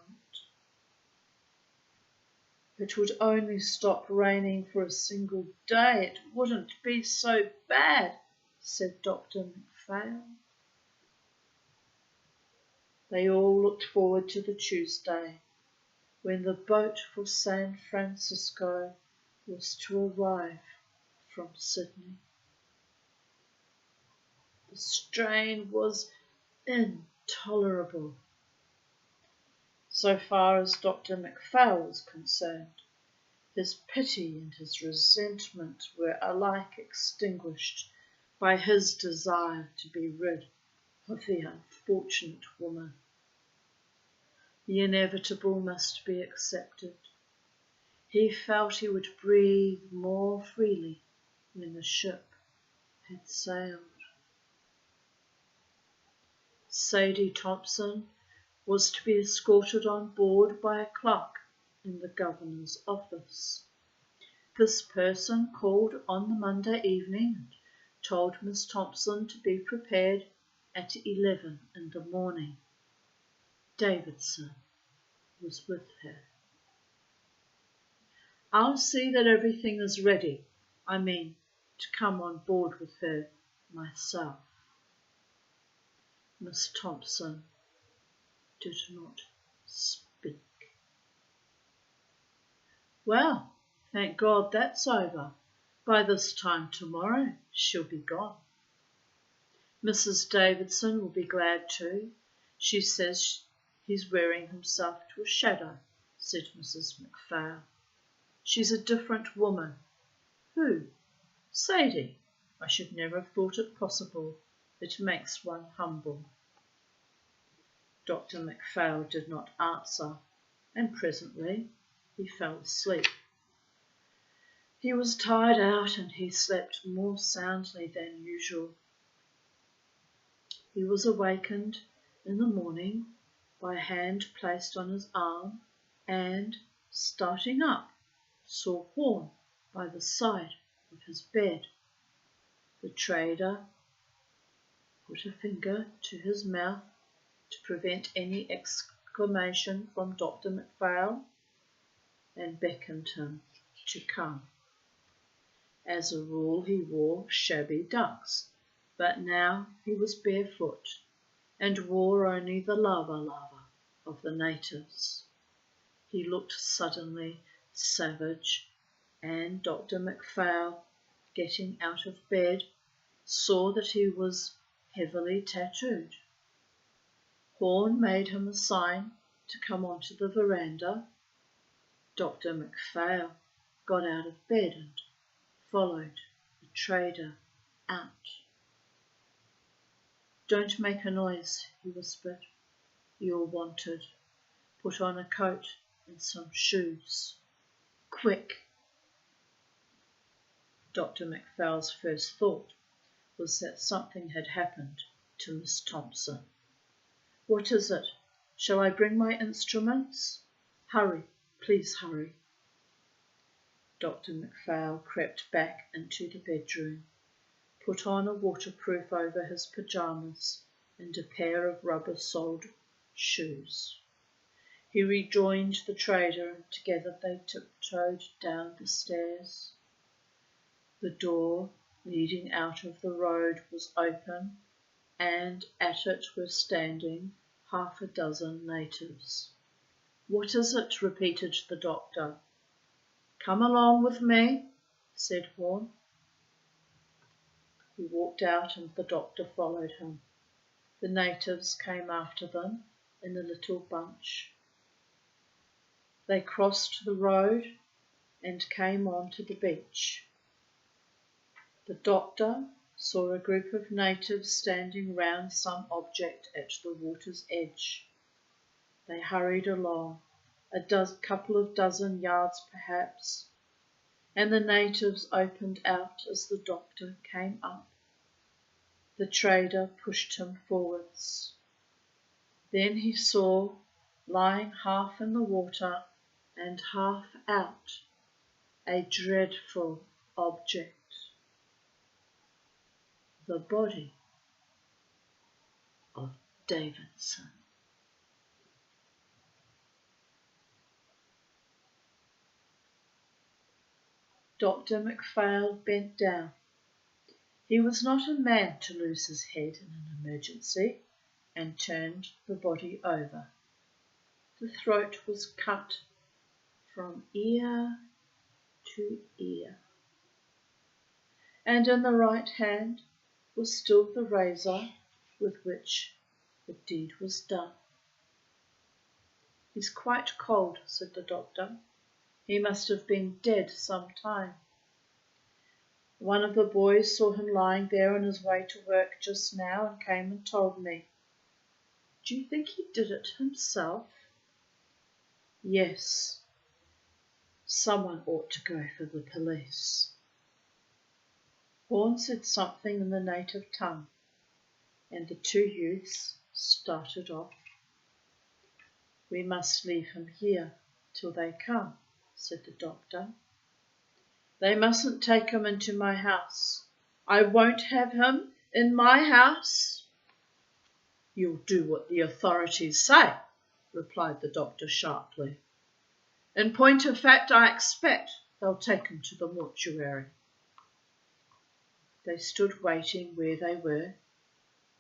It would only stop raining for a single day. It wouldn't be so bad, said Dr. McPhail. They all looked forward to the Tuesday, when the boat for San Francisco was to arrive from Sydney. The strain was intolerable. So far as Dr. McPhail was concerned, his pity and his resentment were alike extinguished by his desire to be rid of the unfortunate woman. The inevitable must be accepted. He felt he would breathe more freely when the ship had sailed. Sadie Thompson was to be escorted on board by a clerk in the governor's office. This person called on the Monday evening and told Miss Thompson to be prepared at 11 in the morning. Davidson was with her. I'll see that everything is ready. I mean, to come on board with her myself. Miss Thompson did not speak. Well, thank God that's over. By this time tomorrow she'll be gone. Mrs. Davidson will be glad too. She says he's wearing himself to a shadow, said Mrs. McPhail. She's a different woman. Who? Sadie. I should never have thought it possible. It makes one humble. Dr. McPhail did not answer, and presently he fell asleep. He was tired out, and he slept more soundly than usual. He was awakened in the morning by a hand placed on his arm, and, starting up, saw Horn by the side of his bed. The trader put a finger to his mouth to prevent any exclamation from Dr. McPhail, and beckoned him to come. As a rule he wore shabby ducks, but now he was barefoot and wore only the lava of the natives. He looked suddenly savage, and Dr. McPhail, getting out of bed, saw that he was heavily tattooed. Horn made him a sign to come onto the veranda. Dr. McPhail got out of bed and followed the trader out. "Don't make a noise," he whispered. "You're wanted. Put on a coat and some shoes. Quick!" Dr. McPhail's first thought was that something had happened to Miss Thompson. "What is it? Shall I bring my instruments? Hurry, please hurry." Dr. McPhail crept back into the bedroom, put on a waterproof over his pyjamas and a pair of rubber-soled shoes. He rejoined the trader and together they tiptoed down the stairs. The door leading out of the road was open, and at it were standing half a dozen natives. "What is it?" repeated the doctor. "Come along with me," said Horn. He walked out and the doctor followed him. The natives came after them in a little bunch. They crossed the road and came on to the beach. The doctor saw a group of natives standing round some object at the water's edge. They hurried along, couple of dozen yards perhaps, and the natives opened out as the doctor came up. The trader pushed him forwards. Then he saw, lying half in the water and half out, a dreadful object. The body of Davidson. Dr. McPhail bent down. He was not a man to lose his head in an emergency, and turned the body over. The throat was cut from ear to ear, and in the right hand was still the razor with which the deed was done. "He's quite cold," said the doctor. "He must have been dead some time. One of the boys saw him lying there on his way to work just now and came and told me." "Do you think he did it himself?" "Yes. Someone ought to go for the police." Horn said something in the native tongue, and the two youths started off. "We must leave him here till they come," said the doctor. "They mustn't take him into my house. I won't have him in my house." "You'll do what the authorities say," replied the doctor sharply. "In point of fact, I expect they'll take him to the mortuary." They stood waiting where they were.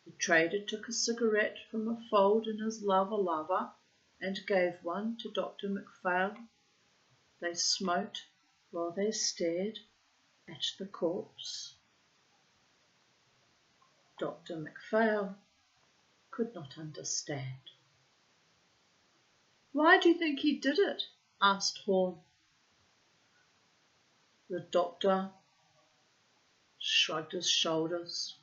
The trader took a cigarette from a fold in his lava and gave one to Dr. McPhail. They smoked while they stared at the corpse. Dr. McPhail could not understand. "Why do you think he did it?" asked Horn. The doctor shrugged his shoulders.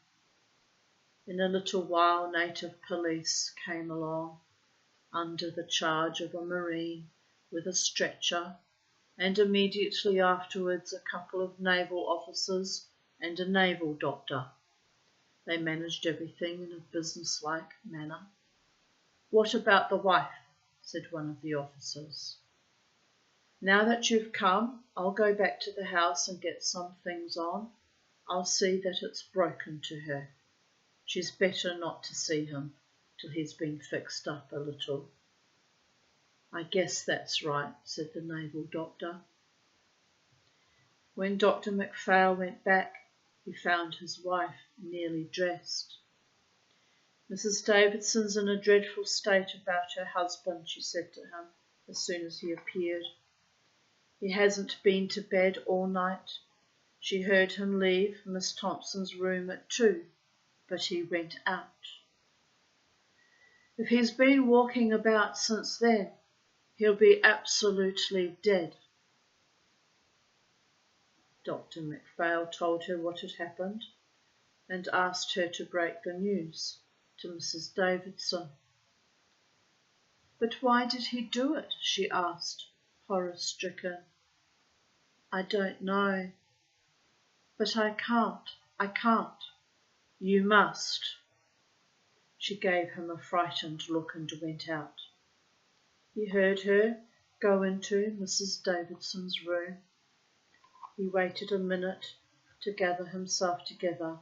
In a little while native police came along, under the charge of a marine with a stretcher, and immediately afterwards a couple of naval officers and a naval doctor. They managed everything in a businesslike manner. "What about the wife?" said one of the officers. "Now that you've come, I'll go back to the house and get some things on. I'll see that it's broken to her. She's better not to see him till he's been fixed up a little." "I guess that's right," said the naval doctor. When Dr. MacPhail went back, he found his wife nearly dressed. "Mrs. Davidson's in a dreadful state about her husband," she said to him as soon as he appeared. "He hasn't been to bed all night. She heard him leave Miss Thompson's room at 2, but he went out. If he's been walking about since then, he'll be absolutely dead." Dr. MacPhail told her what had happened and asked her to break the news to Mrs. Davidson. "But why did he do it?" she asked, horror-stricken. "I don't know. But I can't. You must." She gave him a frightened look and went out. He heard her go into Mrs. Davidson's room. He waited a minute to gather himself together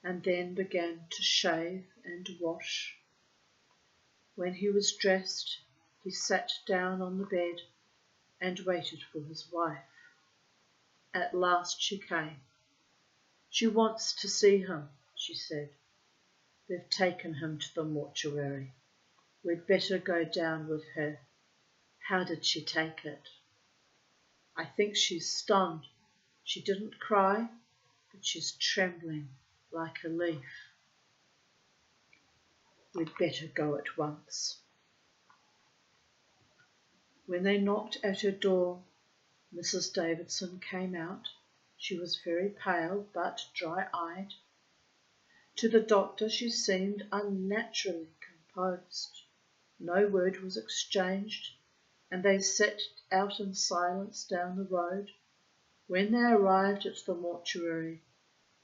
and then began to shave and wash. When he was dressed, he sat down on the bed and waited for his wife. At last she came. "She wants to see him," she said. "They've taken him to the mortuary. We'd better go down with her. How did she take it?" "I think she's stunned. She didn't cry, but she's trembling like a leaf." "We'd better go at once." When they knocked at her door, Mrs. Davidson came out. She was very pale but dry-eyed. To the doctor she seemed unnaturally composed. No word was exchanged, and they set out in silence down the road. When they arrived at the mortuary,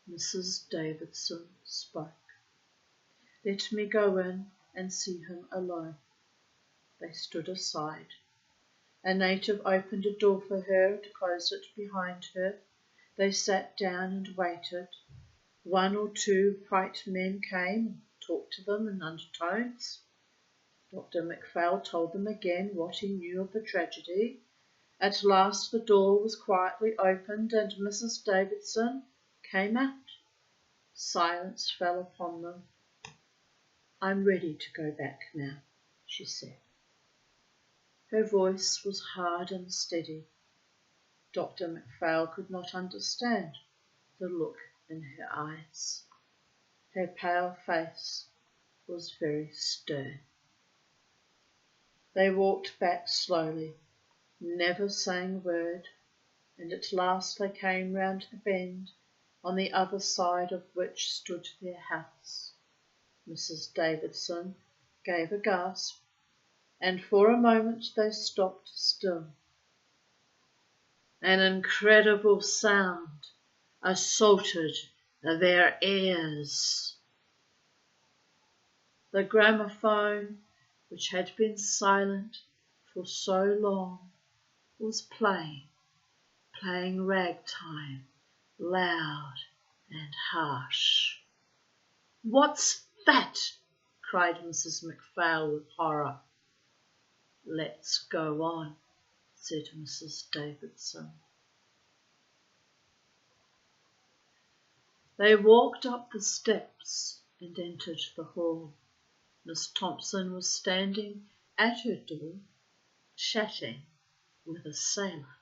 Mrs. Davidson spoke. "Let me go in and see him alone." They stood aside. A native opened a door for her and closed it behind her. They sat down and waited. 1 or 2 white men came and talked to them in undertones. Dr. MacPhail told them again what he knew of the tragedy. At last the door was quietly opened and Mrs. Davidson came out. Silence fell upon them. "I'm ready to go back now," she said. Her voice was hard and steady. Dr. MacPhail could not understand the look in her eyes. Her pale face was very stern. They walked back slowly, never saying a word, and at last they came round the bend, on the other side of which stood their house. Mrs. Davidson gave a gasp, and for a moment they stopped still. An incredible sound assaulted their ears. The gramophone, which had been silent for so long, was playing ragtime, loud and harsh. "What's that?" cried Mrs. MacPhail with horror. "Let's go on," said Mrs. Davidson. They walked up the steps and entered the hall. Miss Thompson was standing at her door, chatting with a sailor.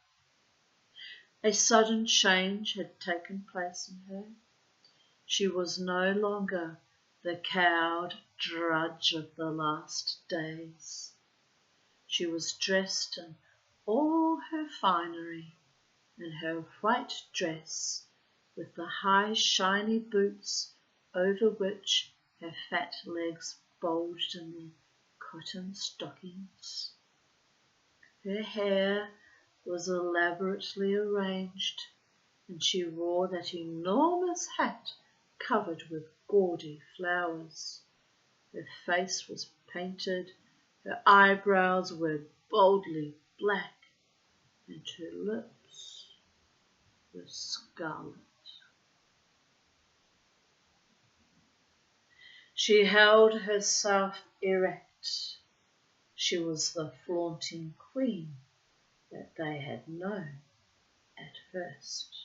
A sudden change had taken place in her. She was no longer the cowed drudge of the last days. She was dressed in all her finery, in her white dress, with the high shiny boots over which her fat legs bulged in their cotton stockings. Her hair was elaborately arranged, and she wore that enormous hat covered with gaudy flowers. Her face was painted, her eyebrows were boldly black, and her lips were scarlet. She held herself erect. She was the flaunting queen that they had known at at first.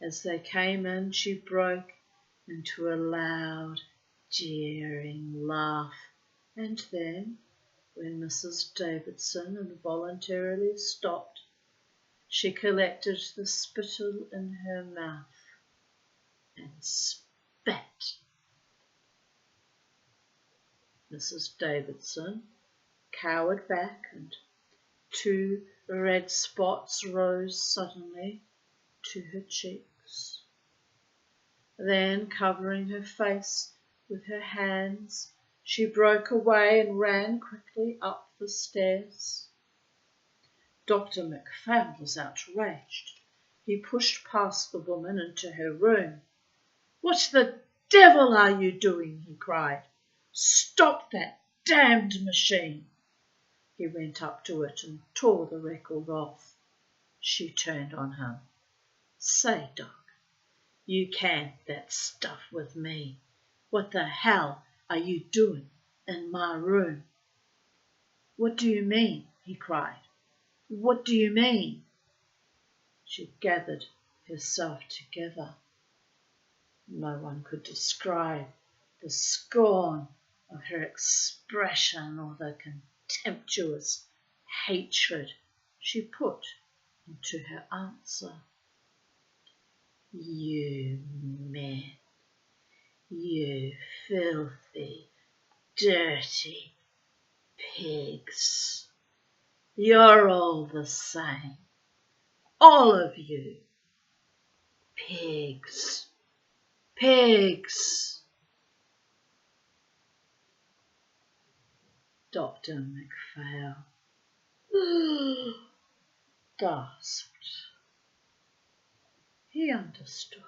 As they came in, she broke into a loud, jeering laugh, and then, when Mrs. Davidson involuntarily stopped, she collected the spittle in her mouth and spat. Mrs. Davidson cowered back, and 2 red spots rose suddenly to her cheeks. Then, covering her face with her hands, she broke away and ran quickly up the stairs. Dr. Maugham was outraged. He pushed past the woman into her room. "What the devil are you doing?" he cried. "Stop that damned machine!" He went up to it and tore the record off. She turned on him. "Say, Doc, you can't that stuff with me. What the hell are you doing in my room?" "What do you mean?" he cried. "What do you mean?" She gathered herself together. No one could describe the scorn of her expression or the contemptuous hatred she put into her answer. "You men, you filthy, dirty pigs. You're all the same, all of you. Pigs, pigs." Dr. Maugham gasped. He understood.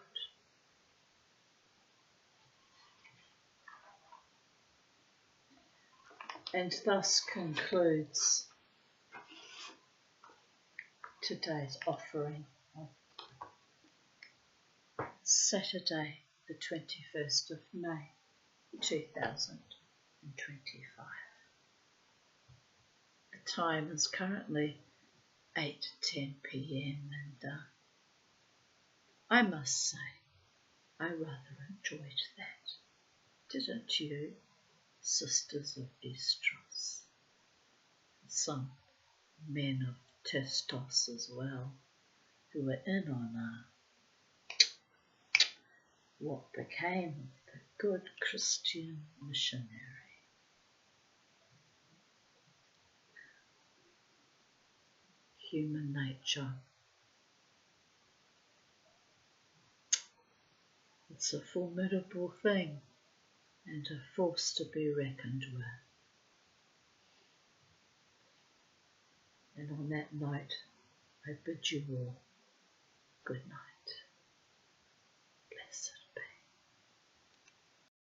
And thus concludes today's offering of Saturday, the 21st of May, 2025. The time is currently 8:10 p.m. and I must say I rather enjoyed that. Didn't you, sisters of Estros? Some men of Testos as well, who were in on what became of the good Christian missionary. Human nature. It's a formidable thing and a force to be reckoned with. And on that note, I bid you all good night.